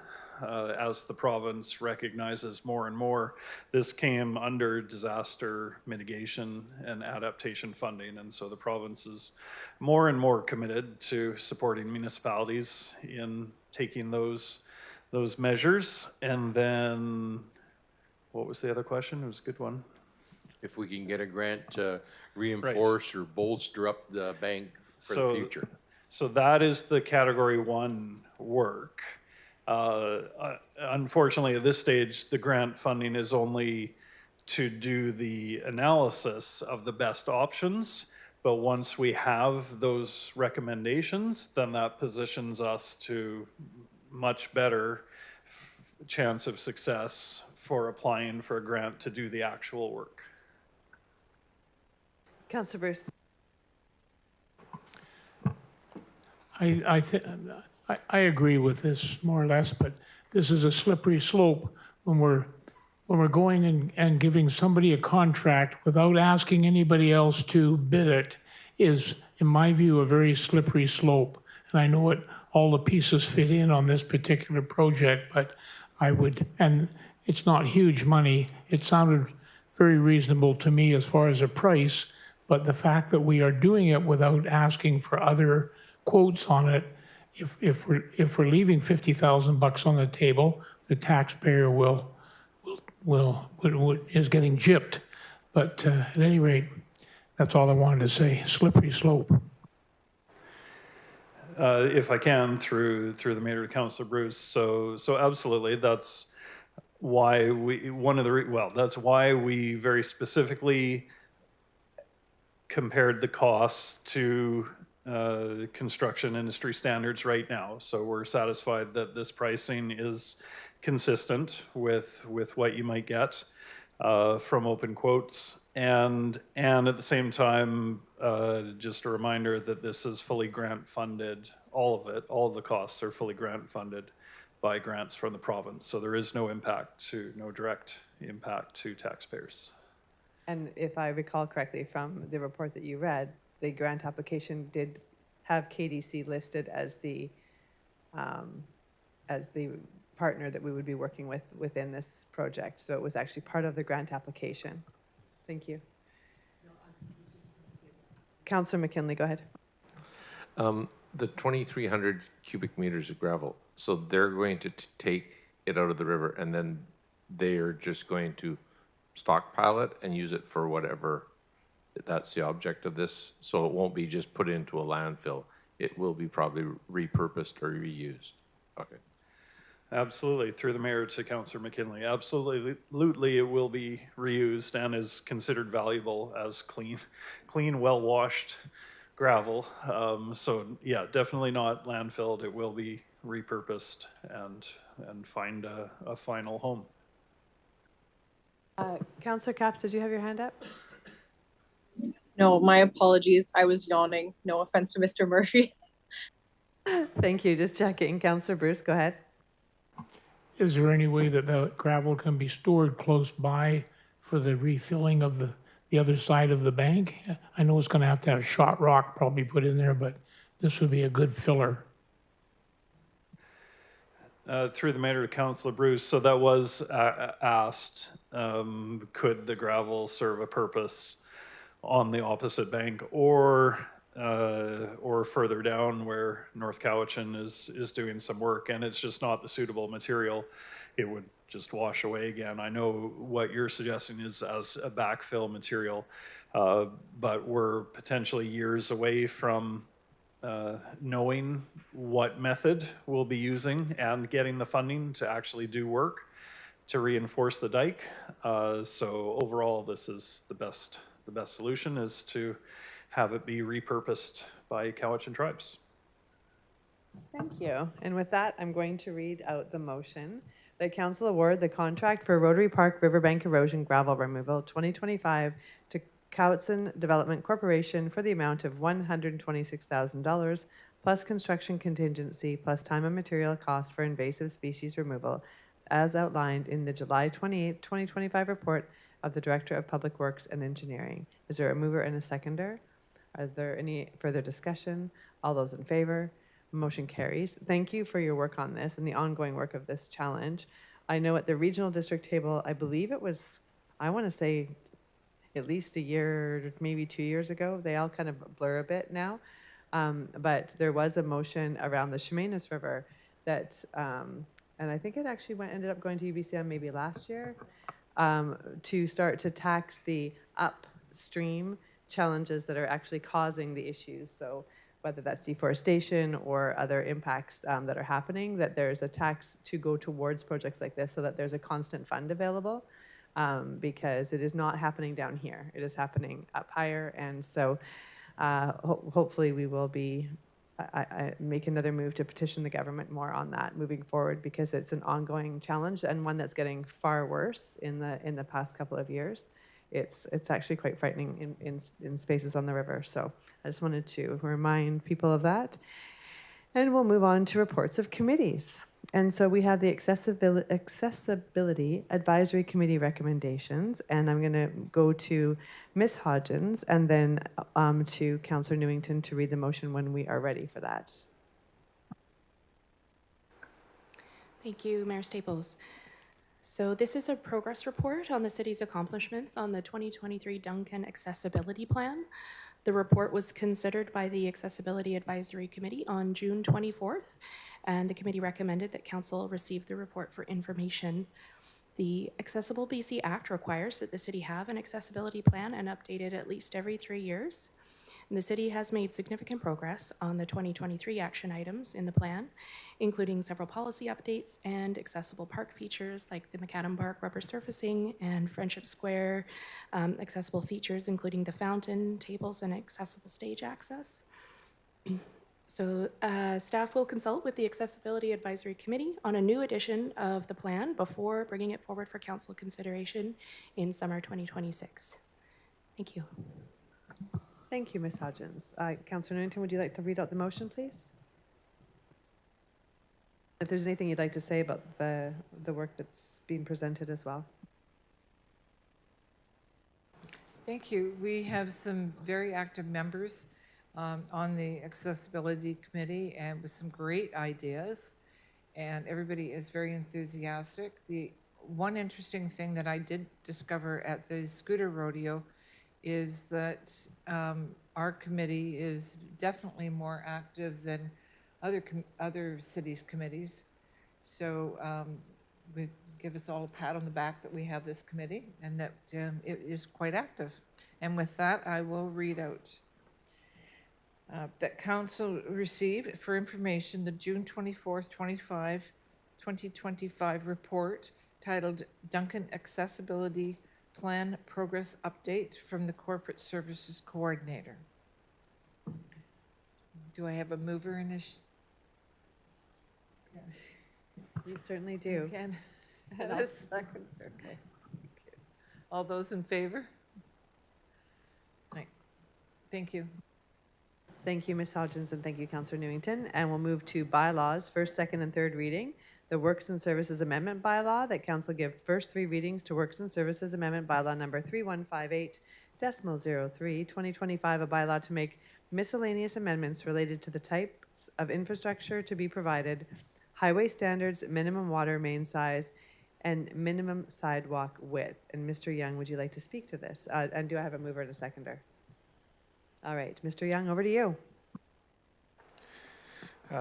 as the province recognizes more and more. This came under disaster mitigation and adaptation funding, and so the province is more and more committed to supporting municipalities in taking those measures. And then, what was the other question? It was a good one. If we can get a grant to reinforce or bolster up the bank for the future. So that is the Category 1 work. Unfortunately, at this stage, the grant funding is only to do the analysis of the best options. But once we have those recommendations, then that positions us to much better chance of success for applying for a grant to do the actual work. Councillor Bruce. I agree with this more or less, but this is a slippery slope when we're going and giving somebody a contract without asking anybody else to bid it is, in my view, a very slippery slope. And I know all the pieces fit in on this particular project, but and it's not huge money. It sounded very reasonable to me as far as a price, but the fact that we are doing it without asking for other quotes on it, if we're leaving $50,000 on the table, the taxpayer is getting gypped. But at any rate, that's all I wanted to say. Slippery slope. if I can, through the mayor to Councillor Bruce. So absolutely, that's why that's why we very specifically compared the costs to construction industry standards right now. So we're satisfied that this pricing is consistent with what you might get from open quotes. And at the same time, just a reminder that this is fully grant funded, all of it, all of the costs are fully grant funded by grants from the province. So there is no direct impact to taxpayers. And if I recall correctly from the report that you read, the grant application did have KDC listed as the partner that we would be working with within this project. So it was actually part of the grant application. Thank you. Councillor McKinley, go ahead. The 2,300 cubic meters of gravel, so they're going to take it out of the river and then they're just going to stockpile it and use it for whatever, that's the object of this? So it won't be just put into a landfill. It will be probably repurposed or reused. Okay. Absolutely, through the mayor to Councillor McKinley. Absolutely, it will be reused and is considered valuable as clean, well-washed gravel. So yeah, definitely not landfilled. It will be repurposed and find a final home. Councillor Capps, did you have your hand up? No, my apologies. I was yawning. No offense to Mr. Murphy. Thank you. Just checking. Councillor Bruce, go ahead. Is there any way that the gravel can be stored close by for the refilling of the other side of the bank? I know it's going to have shot rock probably put in there, but this would be a good filler. Through the mayor to Councillor Bruce, so that was asked, could the gravel serve a purpose on the opposite bank or further down where North Cowichan is doing some work, and it's just not the suitable material. It would just wash away again. I know what you're suggesting is as a backfill material, but we're potentially years away from knowing what method we'll be using and getting the funding to actually do work to reinforce the dike. So overall, this is the best solution is to have it be repurposed by Cowichan tribes. Thank you. And with that, I'm going to read out the motion. The council award the contract for Rotary Park Riverbank Erosion Gravel Removal 2025 to Cowichan Development Corporation for the amount of $126,000 plus construction contingency plus time and material costs for invasive species removal as outlined in the July 28, 2025 report of the Director of Public Works and Engineering. Is there a mover and a seconder? Are there any further discussion? All those in favor? Motion carries. Thank you for your work on this and the ongoing work of this challenge. I know at the regional district table, I believe it was, I want to say at least a year, maybe 2 years ago. They all kind of blur a bit now. But there was a motion around the Chemainus River that, and I think it actually ended up going to UBCM maybe last year, to start to tax the upstream challenges that are actually causing the issues. So whether that's deforestation or other impacts that are happening, that there's a tax to go towards projects like this so that there's a constant fund available. Because it is not happening down here. It is happening up higher. And so hopefully we will be, I make another move to petition the government more on that moving forward, because it's an ongoing challenge and one that's getting far worse in the past couple of years. It's actually quite frightening in spaces on the river. So I just wanted to remind people of that. And we'll move on to reports of committees. And so we have the Accessibility Advisory Committee recommendations, and I'm going to go to Ms. Hodgins and then to Councillor Newington to read the motion when we are ready for that. Thank you, Mayor Staples. So this is a progress report on the city's accomplishments on the 2023 Duncan Accessibility Plan. The report was considered by the Accessibility Advisory Committee on June 24th, and the committee recommended that council receive the report for information. The Accessible BC Act requires that the city have an accessibility plan and update it at least every 3 years. The city has made significant progress on the 2023 action items in the plan, including several policy updates and accessible park features like the Macadam Park rubber surfacing and Friendship Square, accessible features including the fountain, tables, and accessible stage access. So staff will consult with the Accessibility Advisory Committee on a new edition of the plan before bringing it forward for council consideration in summer 2026. Thank you. Thank you, Ms. Hodgins. Councillor Newington, would you like to read out the motion, please? If there's anything you'd like to say about the work that's being presented as well. Thank you. We have some very active members on the Accessibility Committee and with some great ideas, and everybody is very enthusiastic. The one interesting thing that I did discover at the scooter rodeo is that our committee is definitely more active than other cities' committees. So we give us all a pat on the back that we have this committee and that it is quite active. And with that, I will read out that council received for information the June 24th, 2025 report titled Duncan Accessibility Plan Progress Update from the Corporate Services Coordinator. Do I have a mover in this? You certainly do. Can. A second. Okay. All those in favor? Thanks. Thank you. Thank you, Ms. Hodgins, and thank you, Councillor Newington. And we'll move to bylaws, first, second, and third reading. The Works and Services Amendment Bylaw, that Council give first three readings to Works and Services Amendment Bylaw number 3158.03, 2025, a bylaw to make miscellaneous amendments related to the types of infrastructure to be provided, highway standards, minimum water main size, and minimum sidewalk width. And Mr. Young, would you like to speak to this? And do I have a mover and a seconder? All right, Mr. Young, over to you.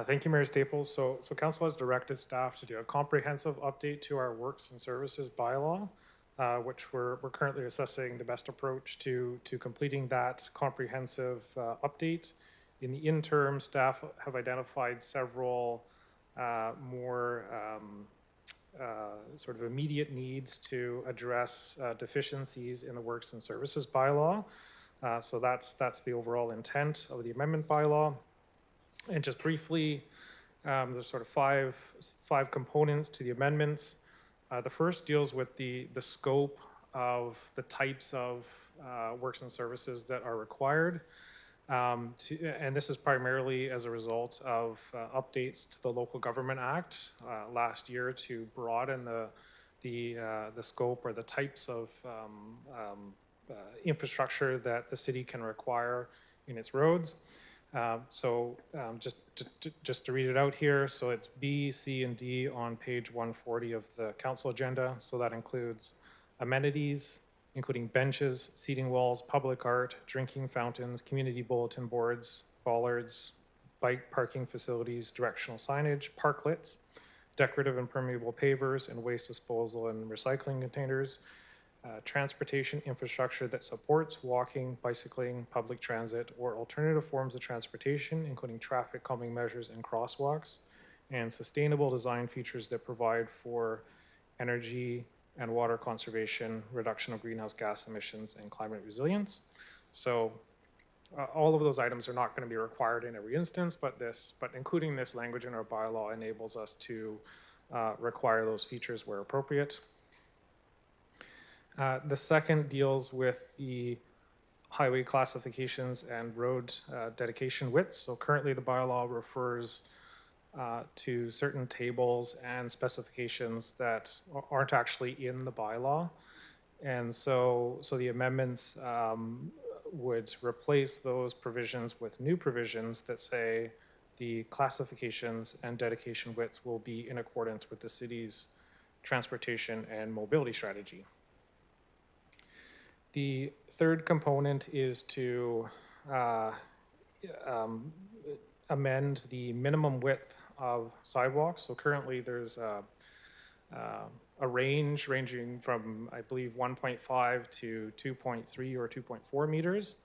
Thank you, Mayor Staples. So Council has directed staff to do a comprehensive update to our Works and Services bylaw, which we're currently assessing the best approach to completing that comprehensive update. In the interim, staff have identified several more sort of immediate needs to address deficiencies in the Works and Services bylaw. So that's the overall intent of the amendment bylaw. And just briefly, there's sort of five components to the amendments. The first deals with the scope of the types of works and services that are required. And this is primarily as a result of updates to the Local Government Act last year to broaden the scope or the types of infrastructure that the city can require in its roads. Just to read it out here, so it's B, C, and D on page 140 of the council agenda. So that includes amenities, including benches, seating walls, public art, drinking fountains, community bulletin boards, bollards, bike parking facilities, directional signage, parklets, decorative and permeable pavers, and waste disposal and recycling containers. Transportation infrastructure that supports walking, bicycling, public transit, or alternative forms of transportation, including traffic calming measures and crosswalks, and sustainable design features that provide for energy and water conservation, reduction of greenhouse gas emissions, and climate resilience. So all of those items are not going to be required in every instance, but including this language in our bylaw enables us to require those features where appropriate. The second deals with the highway classifications and road dedication widths. So currently the bylaw refers to certain tables and specifications that aren't actually in the bylaw. And so the amendments would replace those provisions with new provisions that say the classifications and dedication widths will be in accordance with the city's transportation and mobility strategy. The third component is to amend the minimum width of sidewalks. So currently there's a range ranging from, I believe, 1.5 to 2.3 or 2.4 meters.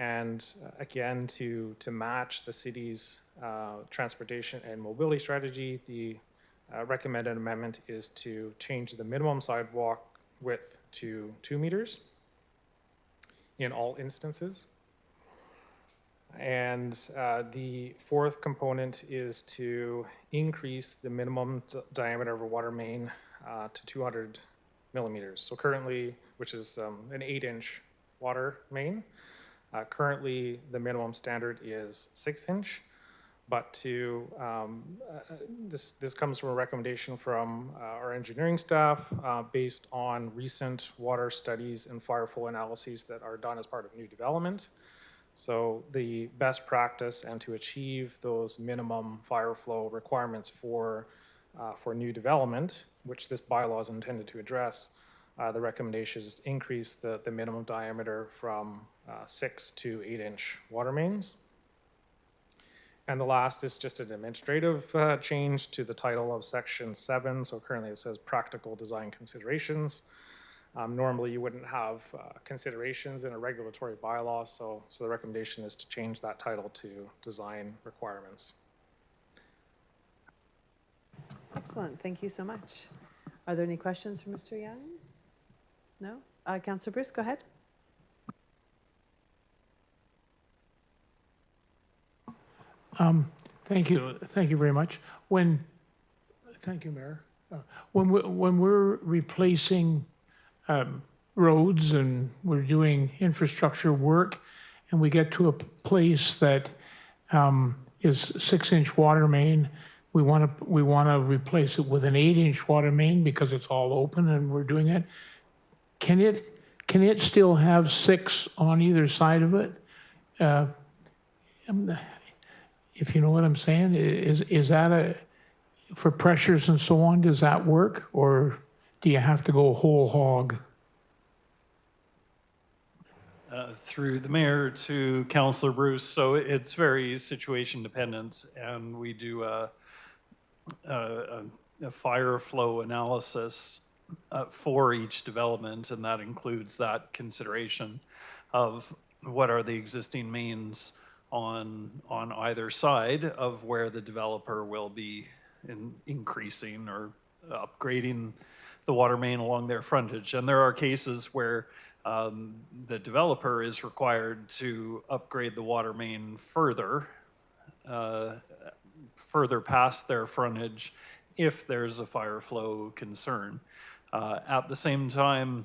And again, to match the city's transportation and mobility strategy, the recommended amendment is to change the minimum sidewalk width to 2 meters in all instances. And the fourth component is to increase the minimum diameter of a water main to 200 millimeters. So currently, which is an 8-inch water main, currently the minimum standard is 6-inch. But to this comes from a recommendation from our engineering staff based on recent water studies and fire flow analyses that are done as part of new development. So the best practice and to achieve those minimum fire flow requirements for new development, which this bylaw is intended to address, the recommendation is increase the minimum diameter from 6 to 8-inch water mains. And the last is just an administrative change to the title of section 7. So currently it says practical design considerations. Normally you wouldn't have considerations in a regulatory bylaw, so the recommendation is to change that title to design requirements. Excellent, thank you so much. Are there any questions for Mr. Young? No? Councillor Bruce, go ahead. Thank you very much. Thank you, Mayor. When we're replacing roads and we're doing infrastructure work, and we get to a place that is 6-inch water main, we want to replace it with an 8-inch water main because it's all open and we're doing it. Can it still have 6 on either side of it? If you know what I'm saying, is that for pressures and so on, does that work? Or do you have to go whole hog? Through the mayor to Councillor Bruce, so it's very situation dependent, and we do a fire flow analysis for each development, and that includes that consideration of what are the existing mains on either side of where the developer will be increasing or upgrading the water main along their frontage. And there are cases where the developer is required to upgrade the water main further past their frontage if there's a fire flow concern. At the same time,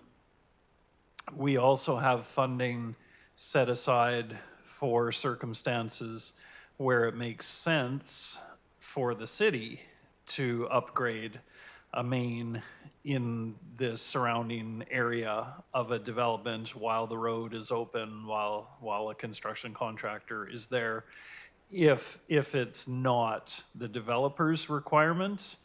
we also have funding set aside for circumstances where it makes sense for the city to upgrade a main in the surrounding area of a development while the road is open, while a construction contractor is there, if it's not the developer's requirement,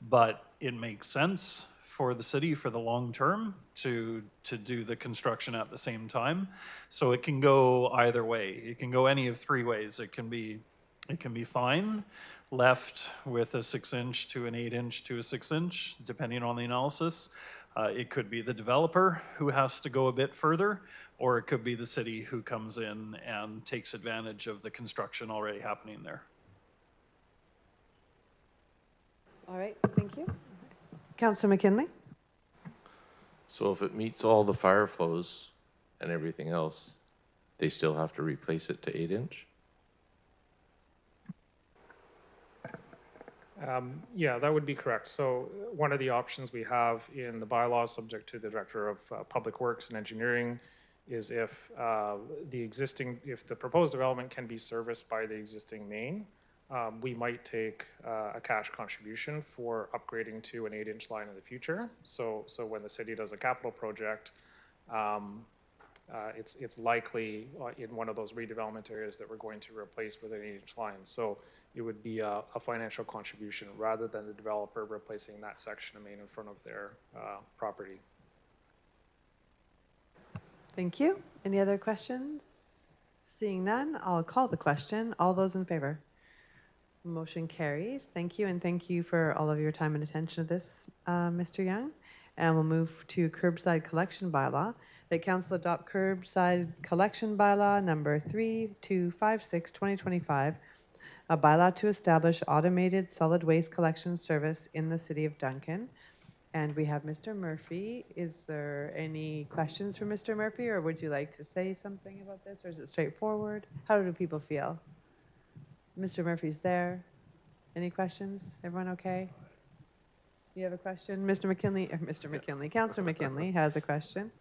but it makes sense for the city for the long term to do the construction at the same time. So it can go either way. It can go any of 3 ways. It can be fine, left with a 6-inch to an 8-inch to a 6-inch, depending on the analysis. It could be the developer who has to go a bit further, or it could be the city who comes in and takes advantage of the construction already happening there. All right, thank you. Councillor McKinley? So if it meets all the fire flows and everything else, they still have to replace it to 8-inch? Yeah, that would be correct. So one of the options we have in the bylaws, subject to the Director of Public Works and Engineering, is if the proposed development can be serviced by the existing main, we might take a cash contribution for upgrading to an 8-inch line in the future. So when the city does a capital project, it's likely in one of those redevelopment areas that we're going to replace with an 8-inch line. So it would be a financial contribution rather than the developer replacing that section of main in front of their property. Thank you. Any other questions? Seeing none, I'll call the question. All those in favor? Motion carries. Thank you, and thank you for all of your time and attention to this, Mr. Young. And we'll move to curbside collection bylaw. that council adopt curbside collection bylaw number 3256, 2025, a bylaw to establish automated solid waste collection service in the city of Duncan. And we have Mr. Murphy. Is there any questions for Mr. Murphy, or would you like to say something about this, or is it straightforward? How do people feel? Mr. Murphy's there. Any questions? Everyone okay? You have a question? Mr. McKinley, Councillor McKinley has a question.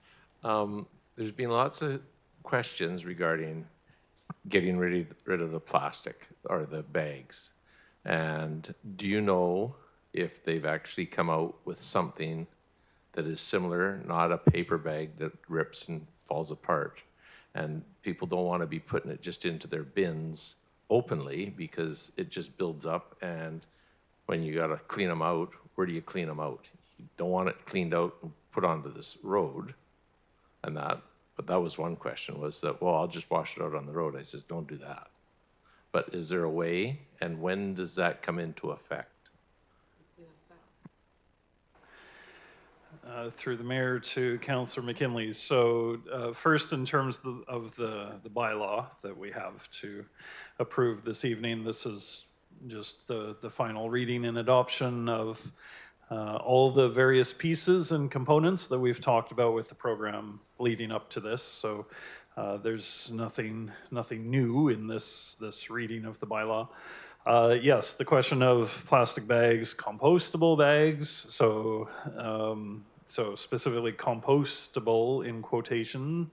There's been lots of questions regarding getting rid of the plastic or the bags. And do you know if they've actually come out with something that is similar, not a paper bag that rips and falls apart? And people don't want to be putting it just into their bins openly because it just builds up, and when you got to clean them out, where do you clean them out? You don't want it cleaned out and put onto this road and that. But that was one question, was that, well, I'll just wash it out on the road. I says, don't do that. But is there a way, and when does that come into effect? Through the mayor to Councillor McKinley. So first, in terms of the bylaw that we have to approve this evening, this is just the final reading and adoption of all the various pieces and components that we've talked about with the program leading up to this. So there's nothing new in this reading of the bylaw. Yes, the question of plastic bags, compostable bags. So specifically compostable in quotation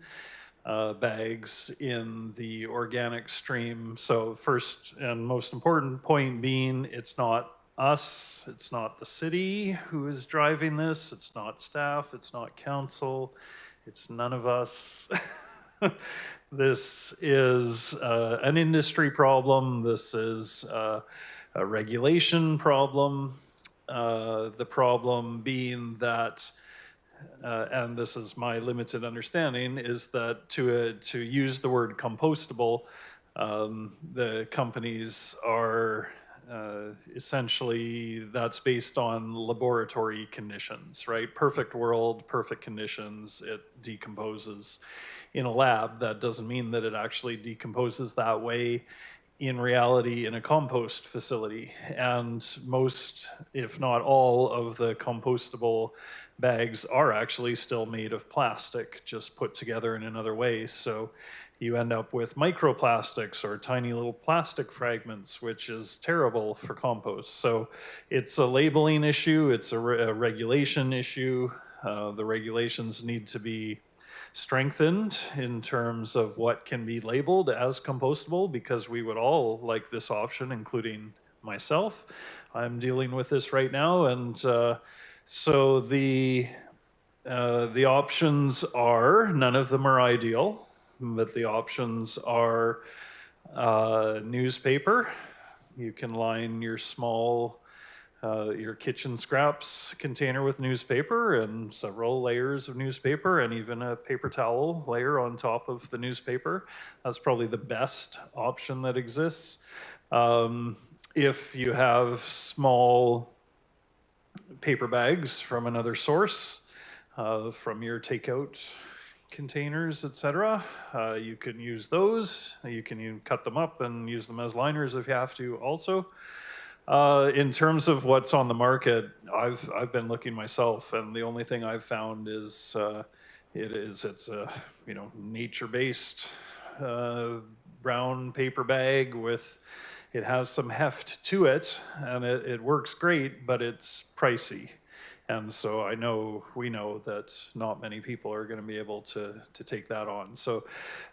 bags in the organic stream. So first and most important point being, it's not us, it's not the city who is driving this, it's not staff, it's not council, it's none of us. This is an industry problem. This is a regulation problem. The problem being that, and this is my limited understanding, is that to use the word compostable, the companies are essentially, that's based on laboratory conditions, right? Perfect world, perfect conditions, it decomposes in a lab. That doesn't mean that it actually decomposes that way in reality in a compost facility. And most, if not all, of the compostable bags are actually still made of plastic, just put together in another way. So you end up with microplastics or tiny little plastic fragments, which is terrible for compost. So it's a labeling issue, it's a regulation issue. The regulations need to be strengthened in terms of what can be labeled as compostable, because we would all like this option, including myself. I'm dealing with this right now, and so the options are, none of them are ideal, but the options are newspaper. You can line your small your kitchen scraps container with newspaper and several layers of newspaper and even a paper towel layer on top of the newspaper. That's probably the best option that exists. If you have small paper bags from another source, from your takeout containers, etc., you can use those. You can cut them up and use them as liners if you have to also. In terms of what's on the market, I've been looking myself, and the only thing I've found is it's a nature-based brown paper bag with, it has some heft to it, and it works great, but it's pricey. And so we know that not many people are going to be able to take that on. So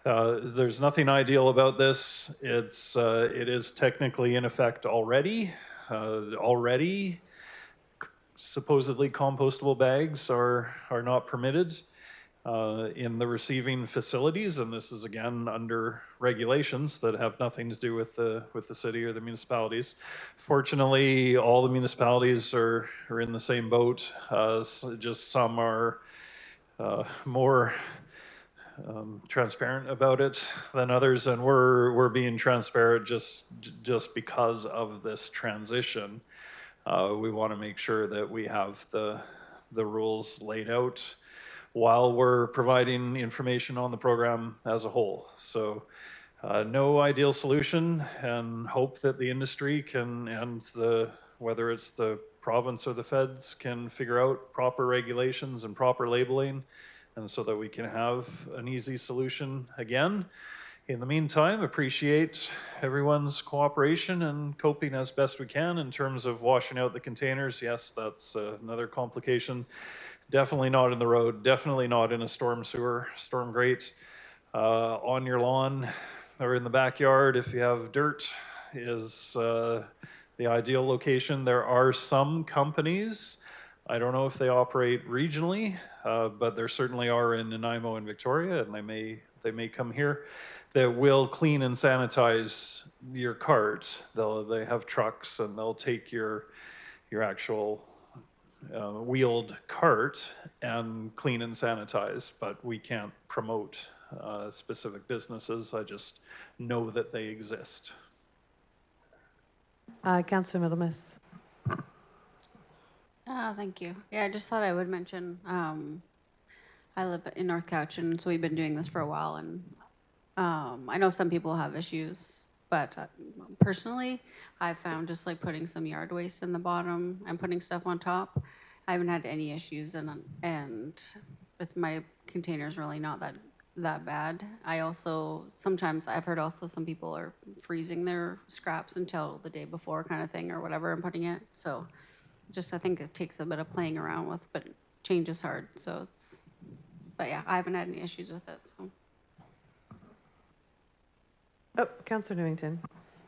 there's nothing ideal about this. It is technically in effect already. Already, supposedly compostable bags are not permitted in the receiving facilities, and this is again under regulations that have nothing to do with the city or the municipalities. Fortunately, all the municipalities are in the same boat. Just some are more transparent about it than others, and we're being transparent just because of this transition. We want to make sure that we have the rules laid out while we're providing information on the program as a whole. So no ideal solution, and hope that the industry can, and whether it's the province or the feds, can figure out proper regulations and proper labeling, and so that we can have an easy solution again. In the meantime, appreciate everyone's cooperation and coping as best we can in terms of washing out the containers. Yes, that's another complication. Definitely not in the road, definitely not in a storm sewer, storm grate, on your lawn or in the backyard. If you have dirt, is the ideal location. There are some companies, I don't know if they operate regionally, but there certainly are in Nanaimo and Victoria, and they may come here, that will clean and sanitize your cart. They have trucks, and they'll take your actual wheeled cart and clean and sanitize, but we can't promote specific businesses. I just know that they exist. Councillor Middlemiss. Thank you. Yeah, I just thought I would mention, I live in North Cowichan, so we've been doing this for a while, and I know some people have issues, but personally, I've found just like putting some yard waste in the bottom and putting stuff on top, I haven't had any issues, and with my containers really not that bad. I also, sometimes I've heard also some people are freezing their scraps until the day before kind of thing or whatever and putting it. So just, I think it takes a bit of playing around with, but change is hard. So it's, but yeah, I haven't had any issues with it. So. Oh, Councillor Newington.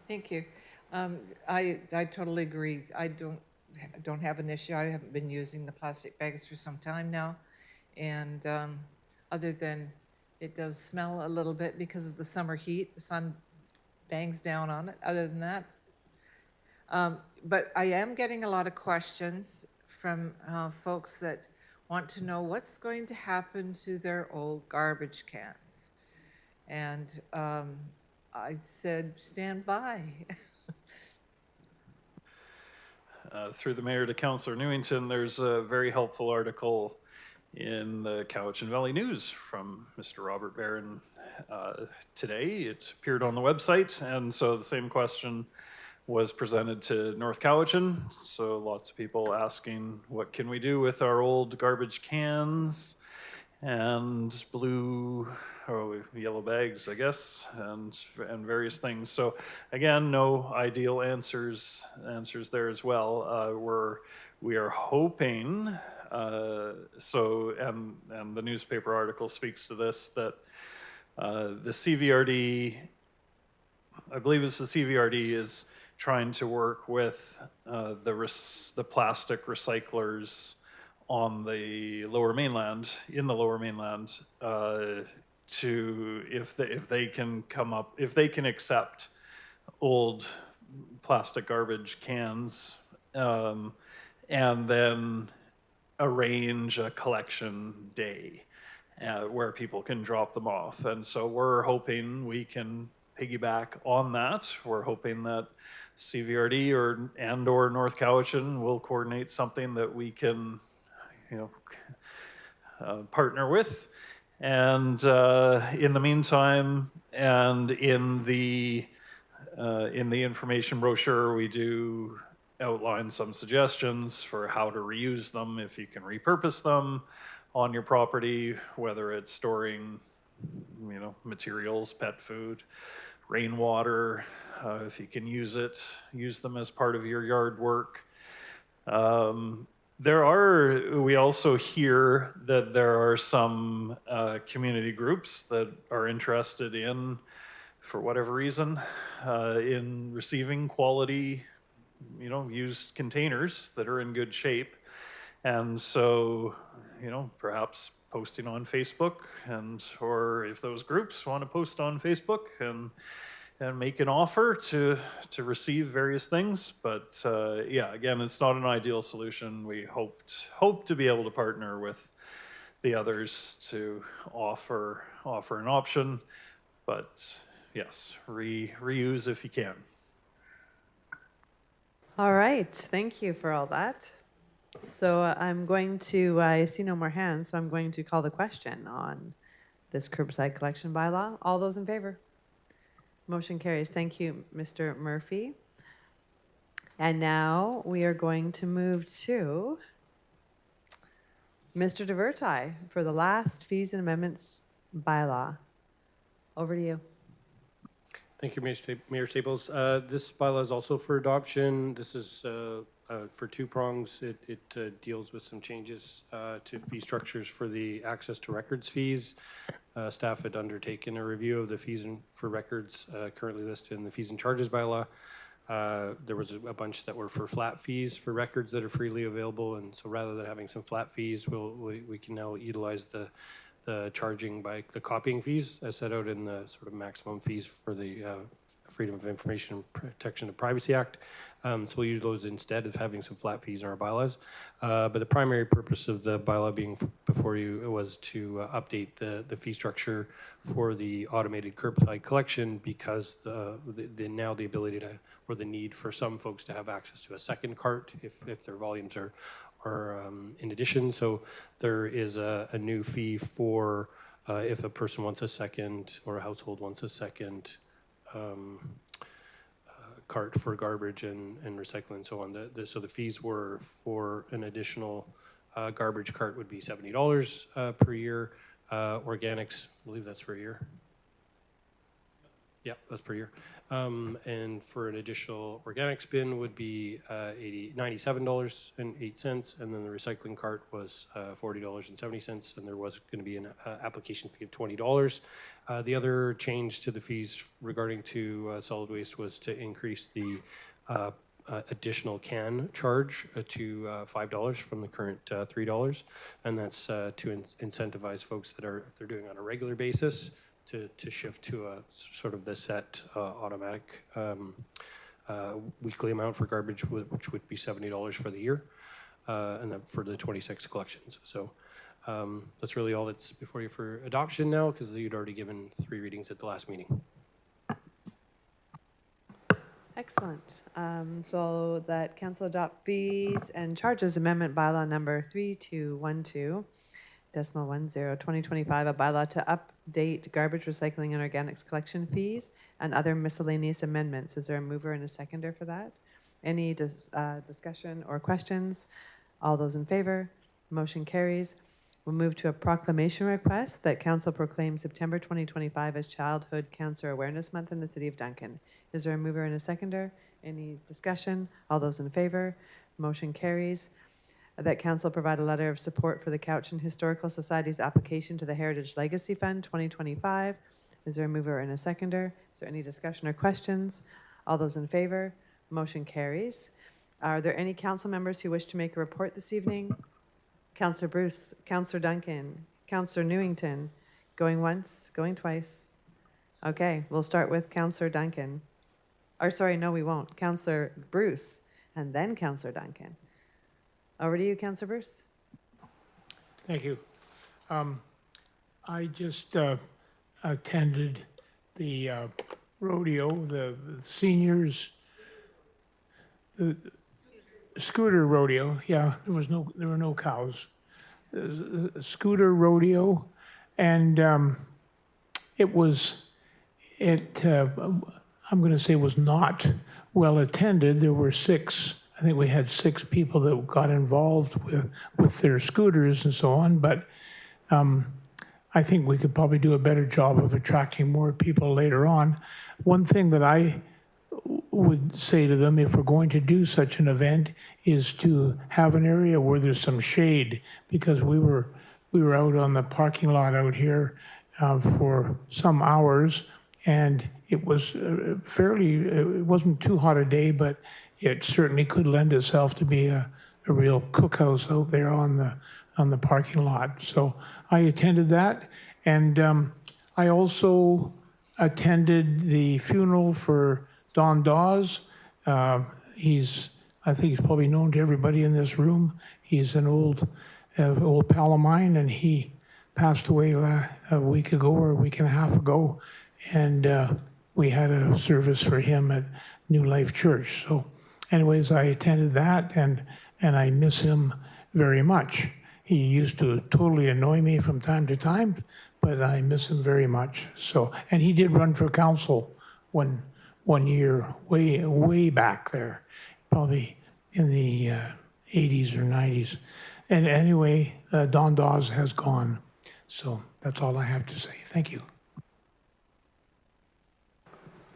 Thank you. I totally agree. I don't have an issue. I haven't been using the plastic bags for some time now. And other than it does smell a little bit because of the summer heat, the sun bangs down on it. Other than that, but I am getting a lot of questions from folks that want to know what's going to happen to their old garbage cans. And I said, stand by. Through the mayor to Councillor Newington, there's a very helpful article in the Cowichan Valley News from Mr. Robert Barron today. It appeared on the website, and so the same question was presented to North Cowichan. So lots of people asking, what can we do with our old garbage cans and yellow bags, I guess, and various things. So again, no ideal answers there as well. We are hoping, and the newspaper article speaks to this, that the CVRD, I believe it's the CVRD, is trying to work with the plastic recyclers on the Lower Mainland, to if they can accept old plastic garbage cans, and then arrange a collection day where people can drop them off. And so we're hoping we can piggyback on that. We're hoping that CVRD or North Cowichan will coordinate something that we can, partner with. And in the meantime, and in the information brochure, we do outline some suggestions for how to reuse them, if you can repurpose them on your property, whether it's storing, materials, pet food, rainwater, if you can use them as part of your yard work. We also hear that there are some community groups that are interested in, for whatever reason, in receiving quality, used containers that are in good shape. And so, perhaps posting on Facebook, or if those groups want to post on Facebook and make an offer to receive various things. But yeah, again, it's not an ideal solution. We hope to be able to partner with the others to offer an option. But yes, reuse if you can. All right, thank you for all that. So I'm going to, I see no more hands, so I'm going to call the question on this curbside collection bylaw. All those in favor? Motion carries. Thank you, Mr. Murphy. And now we are going to move to Mr. DeVerti for the last fees and amendments bylaw. Over to you. Thank you, Mayor Staples. This bylaw is also for adoption. This is for two prongs. It deals with some changes to fee structures for the access to records fees. Staff had undertaken a review of the fees for records currently listed in the fees and charges bylaw. There was a bunch that were for flat fees for records that are freely available, and so rather than having some flat fees, we can now utilize the charging by the copying fees as set out in the sort of maximum fees for the Freedom of Information and Protection of Privacy Act. So we'll use those instead of having some flat fees in our bylaws. But the primary purpose of the bylaw being before you was to update the fee structure for the automated curbside collection, because now the ability to, or the need for some folks to have access to a second cart if their volumes are in addition. So there is a new fee for if a person wants a second, or a household wants a second cart for garbage and recycling and so on. So the fees were for an additional garbage cart would be $70 per year. Organics, I believe that's per year. Yeah, that's per year. And for an additional organics bin would be $97.08, and then the recycling cart was $40.70, and there was going to be an application fee of $20. The other change to the fees regarding to solid waste was to increase the additional can charge to $5 from the current $3, and that's to incentivize folks that are, if they're doing it on a regular basis, to shift to a sort of the set automatic weekly amount for garbage, which would be $70 for the year, and then for the 26 collections. So that's really all that's before you for adoption now, because you'd already given 3 readings at the last meeting. Excellent. So that council adopt fees and charges amendment bylaw number 3212. 2025, a bylaw to update garbage, recycling, and organics collection fees and other miscellaneous amendments. Is there a mover and a seconder for that? Any discussion or questions? All those in favor? Motion carries. We'll move to a proclamation request that council proclaims September 2025 as Childhood Cancer Awareness Month in the City of Duncan. Is there a mover and a seconder? Any discussion? All those in favor? Motion carries. That council provide a letter of support for the Cowichan Historical Society's application to the Heritage Legacy Fund 2025. Is there a mover and a seconder? Is there any discussion or questions? All those in favor? Motion carries. Are there any council members who wish to make a report this evening? Councillor Bruce, Councillor Duncan, Councillor Newington, going once, going twice. Okay, we'll start with Councillor Duncan. Or sorry, no, we won't. Councillor Bruce, and then Councillor Duncan. Over to you, Councillor Bruce. Thank you. I just attended the rodeo, the seniors, the scooter rodeo. Yeah, there were no cows. Scooter rodeo, and I'm going to say, was not well attended. There were 6. I think we had 6 people that got involved with their scooters and so on, but I think we could probably do a better job of attracting more people later on. One thing that I would say to them, if we're going to do such an event, is to have an area where there's some shade, because we were out on the parking lot out here for some hours, and it was it wasn't too hot a day, but it certainly could lend itself to be a real cookhouse out there on the parking lot. So I attended that, and I also attended the funeral for Don Dawes. I think he's probably known to everybody in this room. He's an old pal of mine, and he passed away a week ago or a week and a half ago, and we had a service for him at New Life Church. So anyways, I attended that, and and I miss him very much. He used to totally annoy me from time to time, but I miss him very much. So, and he did run for council one year, way back there, probably in the 80s or 90s. And anyway, Don Dawes has gone. So that's all I have to say. Thank you.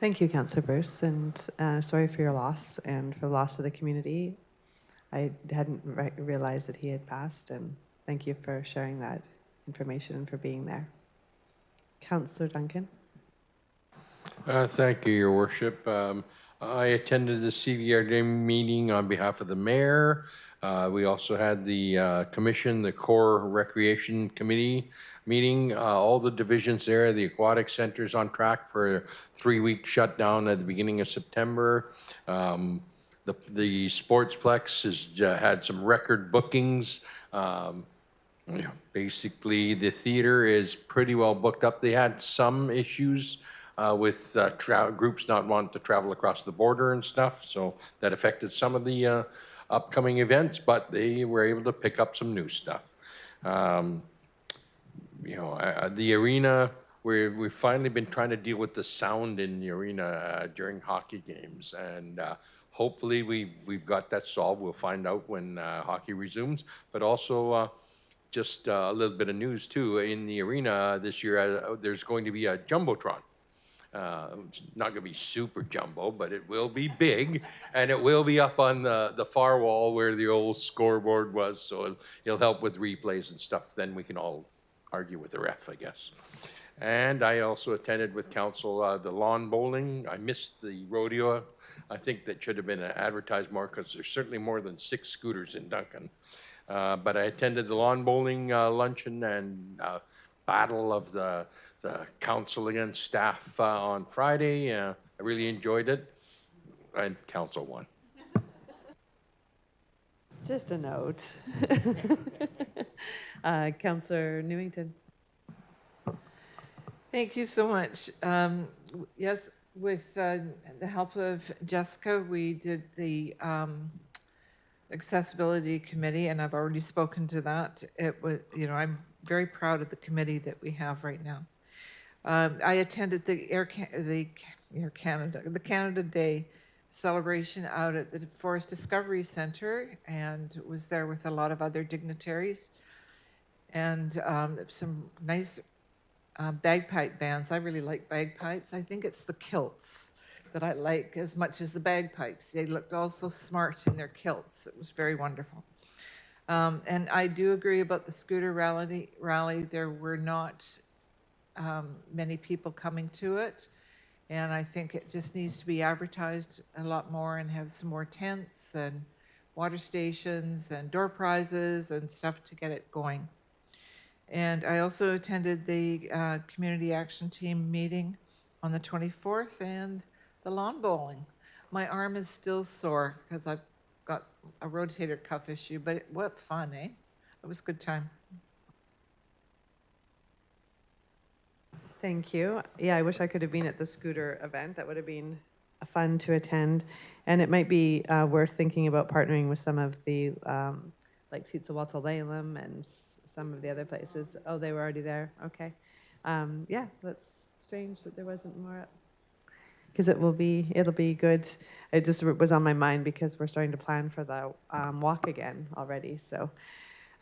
Thank you, Councillor Bruce, and sorry for your loss and for the loss of the community. I hadn't realized that he had passed, and thank you for sharing that information and for being there. Councillor Duncan. Thank you, Your Worship. I attended the CVRD meeting on behalf of the mayor. We also had the commission, the Core Recreation Committee meeting. All the divisions there, the aquatic center's on track for a 3-week shutdown at the beginning of September. The Sportsplex has had some record bookings. Basically, the theater is pretty well booked up. They had some issues with groups not wanting to travel across the border and stuff, so that affected some of the upcoming events, but they were able to pick up some new stuff. The arena, we've finally been trying to deal with the sound in the arena during hockey games, and hopefully we've got that solved. We'll find out when hockey resumes, but also just a little bit of news too. In the arena this year, there's going to be a Jumbotron. It's not going to be super jumbo, but it will be big, and it will be up on the far wall where the old scoreboard was, so it'll help with replays and stuff. Then we can all argue with the ref, I guess. And I also attended with council the lawn bowling. I missed the rodeo. I think that should have been advertised more because there's certainly more than 6 scooters in Duncan. But I attended the lawn bowling luncheon and battle of the council against staff on Friday. I really enjoyed it, and council won. Just a note. Councillor Newington. Thank you so much. Yes, with the help of Jessica, we did the Accessibility Committee, and I've already spoken to that. It was, I'm very proud of the committee that we have right now. I attended the Canada Day celebration out at the Forest Discovery Center, and was there with a lot of other dignitaries and some nice bagpipe bands. I really like bagpipes. I think it's the kilts that I like as much as the bagpipes. They looked all so smart in their kilts. It was very wonderful. And I do agree about the scooter rally. There were not many people coming to it. And I think it just needs to be advertised a lot more and have some more tents and water stations and door prizes and stuff to get it going. And I also attended the Community Action Team meeting on the 24th and the lawn bowling. My arm is still sore because I've got a rotator cuff issue, but what fun, eh? It was a good time. Thank you. Yeah, I wish I could have been at the scooter event. That would have been fun to attend. And it might be worth thinking about partnering with some of the, like Seats of Walter-Laleham and some of the other places. Oh, they were already there. Okay. Yeah, that's strange that there wasn't more. Because it'll be good. It just was on my mind because we're starting to plan for the walk again already. So,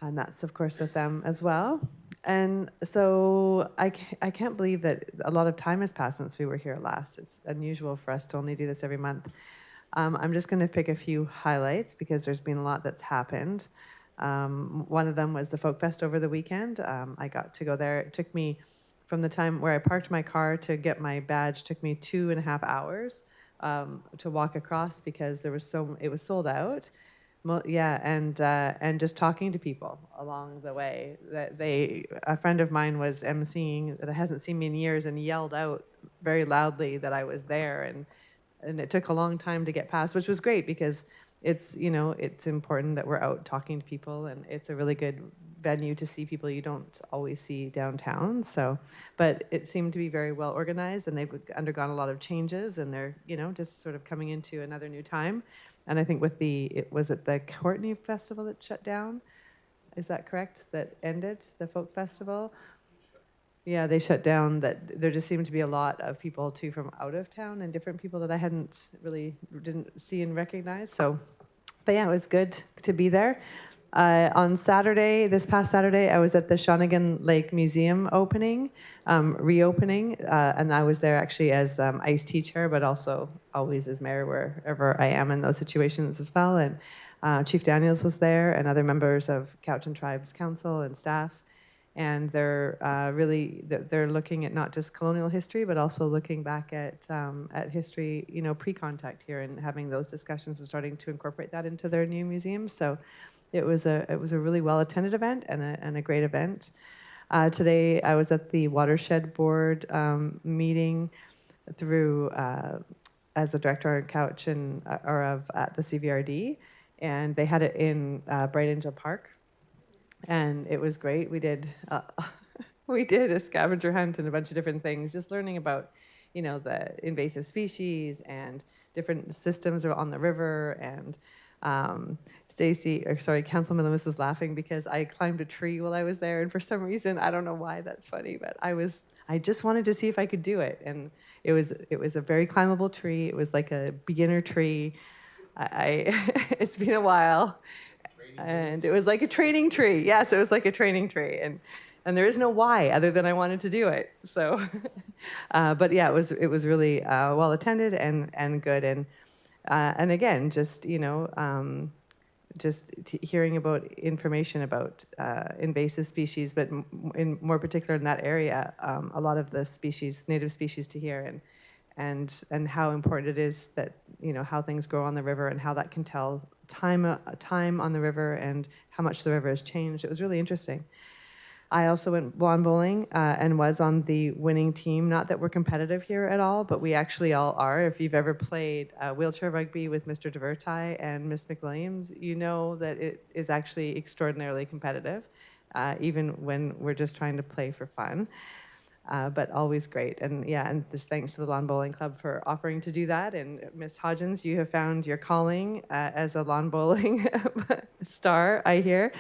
and that's of course with them as well. And so I can't believe that a lot of time has passed since we were here last. It's unusual for us to only do this every month. I'm just going to pick a few highlights because there's been a lot that's happened. One of them was the Folk Fest over the weekend. I got to go there. It took me, from the time where I parked my car to get my badge, took me 2.5 hours to walk across because it was sold out. Yeah, and just talking to people along the way. A friend of mine was emceeing that hasn't seen me in years and yelled out very loudly that I was there, and it took a long time to get past, which was great because it's important that we're out talking to people, and it's a really good venue to see people you don't always see downtown. So, but it seemed to be very well organized, and they've undergone a lot of changes, and they're just sort of coming into another new time. And I think with was it the Courtney Festival that shut down? Is that correct? That ended, the folk festival? Yeah, they shut down. That there just seemed to be a lot of people too from out of town and different people that I didn't see and recognize. So, but yeah, it was good to be there. On Saturday, this past Saturday, I was at the Shawnigan Lake Museum reopening, and I was there actually as ICE teacher, but also always as mayor wherever I am in those situations as well. And Chief Daniels was there, and other members of Cowichan Tribes Council and staff. And they're they're looking at not just colonial history, but also looking back at history, pre-contact here, and having those discussions and starting to incorporate that into their new museum. So it was a really well attended event and a great event. Today I was at the Watershed Board meeting through as a director of Cowichan at the CVRD, and they had it in Bright Angel Park. And it was great. We did a scavenger hunt and a bunch of different things, just learning about, the invasive species and different systems on the river. And Councilman Lewis was laughing because I climbed a tree while I was there, and for some reason, I don't know why that's funny, but I just wanted to see if I could do it, and it was a very climbable tree. It was like a beginner tree. It's been a while. And it was like a training tree. Yes, it was like a training tree. And there is no why other than I wanted to do it. So, but yeah, it was really well attended and good. And again, just, hearing about information about invasive species, but more particular in that area, a lot of the native species to here, and how important it is that, how things grow on the river and how that can tell time on the river and how much the river has changed. It was really interesting. I also went lawn bowling and was on the winning team. Not that we're competitive here at all, but we actually all are. If you've ever played wheelchair rugby with Mr. DeVertai and Miss McWilliams, you know that it is actually extraordinarily competitive, even when we're just trying to play for fun. But always great. And yeah, and just thanks to the Lawn Bowling Club for offering to do that. And Ms. Hodgins, you have found your calling as a lawn bowling star, I hear,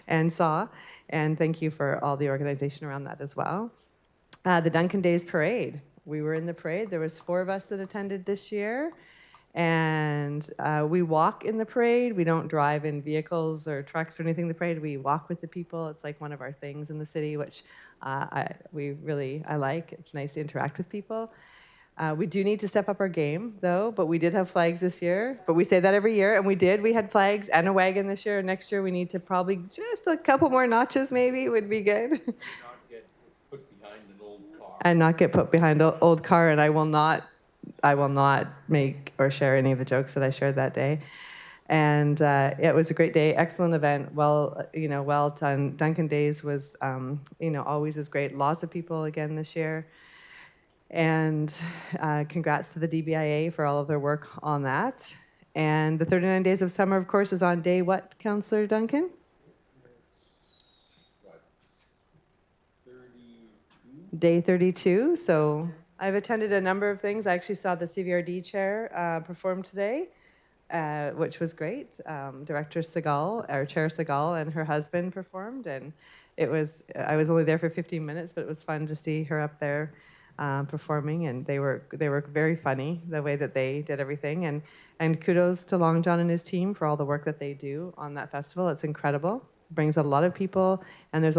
and saw. And thank you for all the organization around that as well. The Duncan Days Parade. We were in the parade. There was 4 of us that attended this year. And we walk in the parade. We don't drive in vehicles or trucks or anything in the parade. We walk with the people. It's like one of our things in the city, which I like. It's nice to interact with people. We do need to step up our game, though, but we did have flags this year. But we say that every year, and we did. We had flags and a wagon this year. Next year, we need to probably just a couple more notches, maybe, would be good. Not get put behind an old car. And not get put behind an old car, and I will not make or share any of the jokes that I shared that day. And it was a great day, excellent event, well done. Duncan Days was, always is great. Lots of people again this year. And congrats to the DBIA for all of their work on that. And the 39 Days of Summer, of course, is on day what, Councillor Duncan? 32. Day 32. So I've attended a number of things. I actually saw the CVRD chair perform today, which was great. Director Segal, or Chair Segal, and her husband performed, and I was only there for 15 minutes, but it was fun to see her up there performing, and they were very funny the way that they did everything, and kudos to Long John and his team for all the work that they do on that festival. It's incredible. It brings out a lot of people, and there's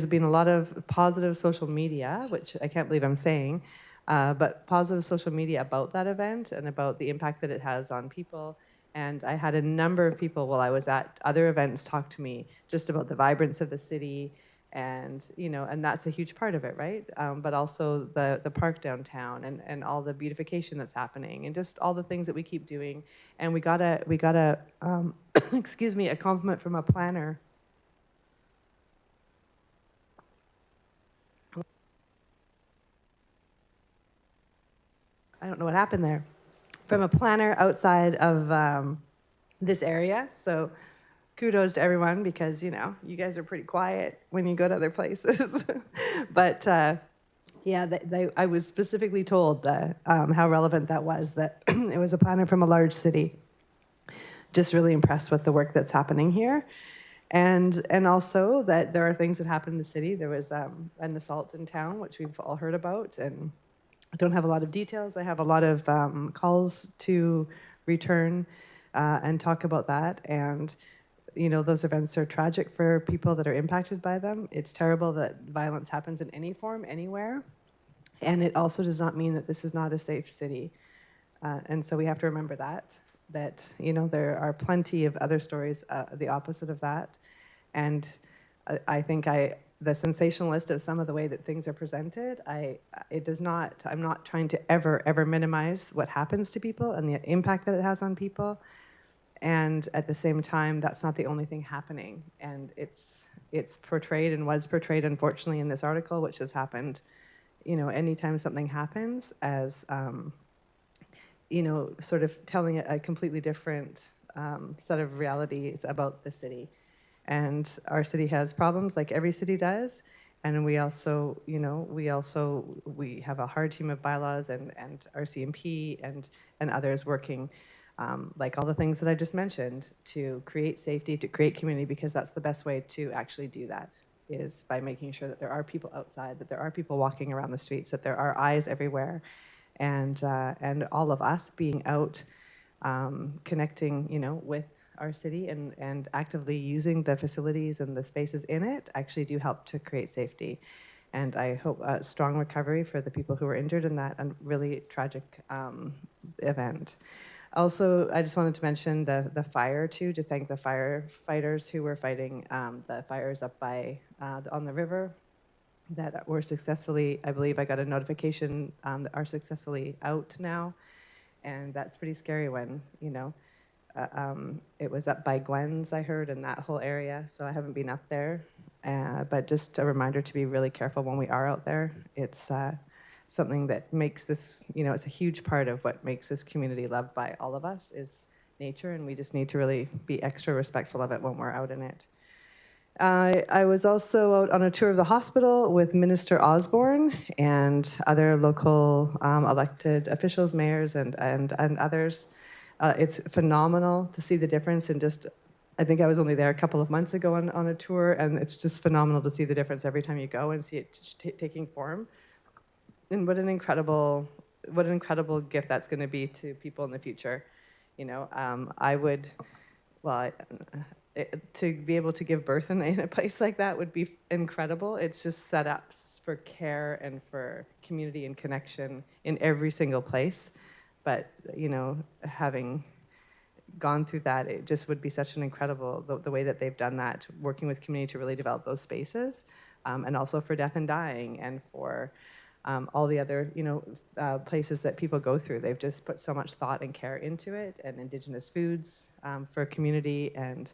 been a lot of positive social media, which I can't believe I'm saying, but positive social media about that event and about the impact that it has on people. And I had a number of people while I was at other events talk to me just about the vibrance of the city, and and that's a huge part of it, right? But also the park downtown and all the beautification that's happening, and just all the things that we keep doing. And we got a excuse me, a compliment from a planner. I don't know what happened there. From a planner outside of this area. So kudos to everyone, because, you guys are pretty quiet when you go to other places. But Yeah, I was specifically told that how relevant that was, that it was a planner from a large city. Just really impressed with the work that's happening here. And also that there are things that happen in the city. There was an assault in town, which we've all heard about, and I don't have a lot of details. I have a lot of calls to return and talk about that. And you know, those events are tragic for people that are impacted by them. It's terrible that violence happens in any form, anywhere. And it also does not mean that this is not a safe city. And so we have to remember that, you know, there are plenty of other stories, the opposite of that. And I think the sensationalist of some of the way that things are presented, I'm not trying to ever minimize what happens to people and the impact that it has on people. And at the same time, that's not the only thing happening. And it's portrayed and was portrayed, unfortunately, in this article, which has happened, you know, anytime something happens, as, you know, sort of telling a completely different set of realities about the city. And our city has problems like every city does. And we also, you know, we have a hard team of bylaws and RCMP and others working like all the things that I just mentioned, to create safety, to create community, because that's the best way to actually do that, is by making sure that there are people outside, that there are people walking around the streets, that there are eyes everywhere, and all of us being out connecting, you know, with our city and actively using the facilities and the spaces in it actually do help to create safety. And I hope a strong recovery for the people who were injured in that really tragic event. Also, I just wanted to mention the fire too, to thank the firefighters who were fighting the fires up by on the river that were successfully, I believe I got a notification that are successfully out now. And that's pretty scary when, you know, it was up by Gwen's, I heard, in that whole area. So I haven't been up there, but just a reminder to be really careful when we are out there. It's something that makes this, you know, it's a huge part of what makes this community loved by all of us is nature, and we just need to really be extra respectful of it when we're out in it. I was also out on a tour of the hospital with Minister Osborne and other local elected officials, mayors, and others. It's phenomenal to see the difference in just, I think I was only there a couple of months ago on a tour, and it's just phenomenal to see the difference every time you go and see it taking form. And what an incredible gift that's going to be to people in the future. You know, to be able to give birth in a place like that would be incredible. It's just set up for care and for community and connection in every single place. But, you know, having gone through that, it just would be such an incredible, the way that they've done that, working with community to really develop those spaces, and also for death and dying, and for all the other, you know, places that people go through. They've just put so much thought and care into it, and Indigenous foods for community and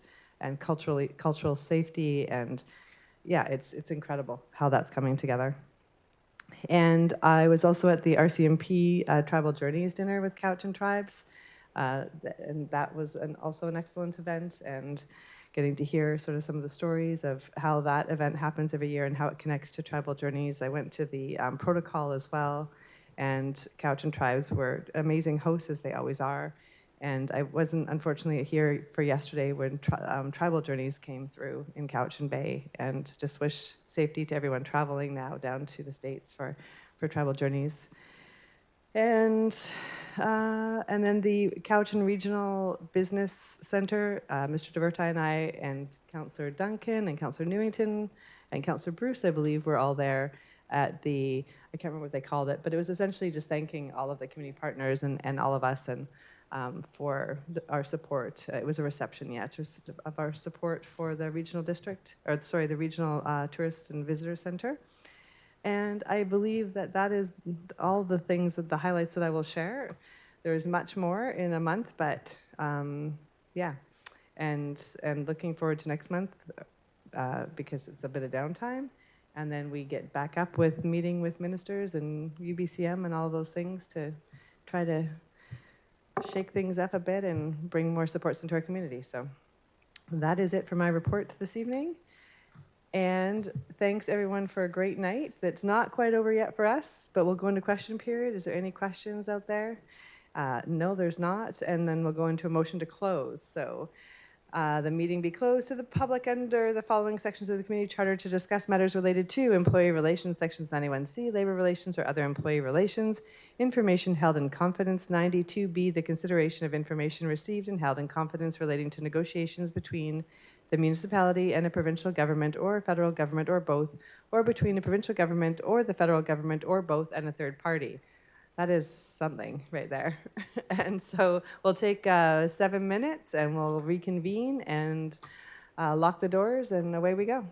cultural safety, and yeah, it's incredible how that's coming together. And I was also at the RCMP Tribal Journeys dinner with Cowichan tribes, and that was also an excellent event, and getting to hear sort of some of the stories of how that event happens every year and how it connects to Tribal Journeys. I went to the protocol as well, and Cowichan tribes were amazing hosts, as they always are. And I wasn't, unfortunately, here for yesterday when Tribal Journeys came through in Cowichan Bay, and just wish safety to everyone traveling now down to the States for Tribal Journeys. And then the Cowichan Regional Business Center, Mr. DeVerti and I, and Councillor Duncan and Councillor Newington and Councillor Bruce, I believe, were all there at the, I can't remember what they called it, but it was essentially just thanking all of the community partners and all of us, and for our support. It was a reception, of our support for the regional district, or sorry, the regional tourist and visitor center. And I believe that is all the things, the highlights that I will share. There's much more in a month, but yeah, and looking forward to next month because it's a bit of downtime, and then we get back up with meeting with ministers and UBCM and all those things to try to shake things up a bit and bring more supports into our community. So that is it for my report this evening. And thanks everyone for a great night. That's not quite over yet for us, but we'll go into question period. Is there any questions out there? No, there's not. And then we'll go into a motion to close. So the meeting be closed to the public under the following sections of the community charter to discuss matters related to employee relations, sections 91C, labor relations or other employee relations, information held in confidence, 92B, the consideration of information received and held in confidence relating to negotiations between the municipality and a provincial government or a federal government or both, or between a provincial government or the federal government or both and a third party. That is something right there. And so we'll take 7 minutes and we'll reconvene and lock the doors and away we go.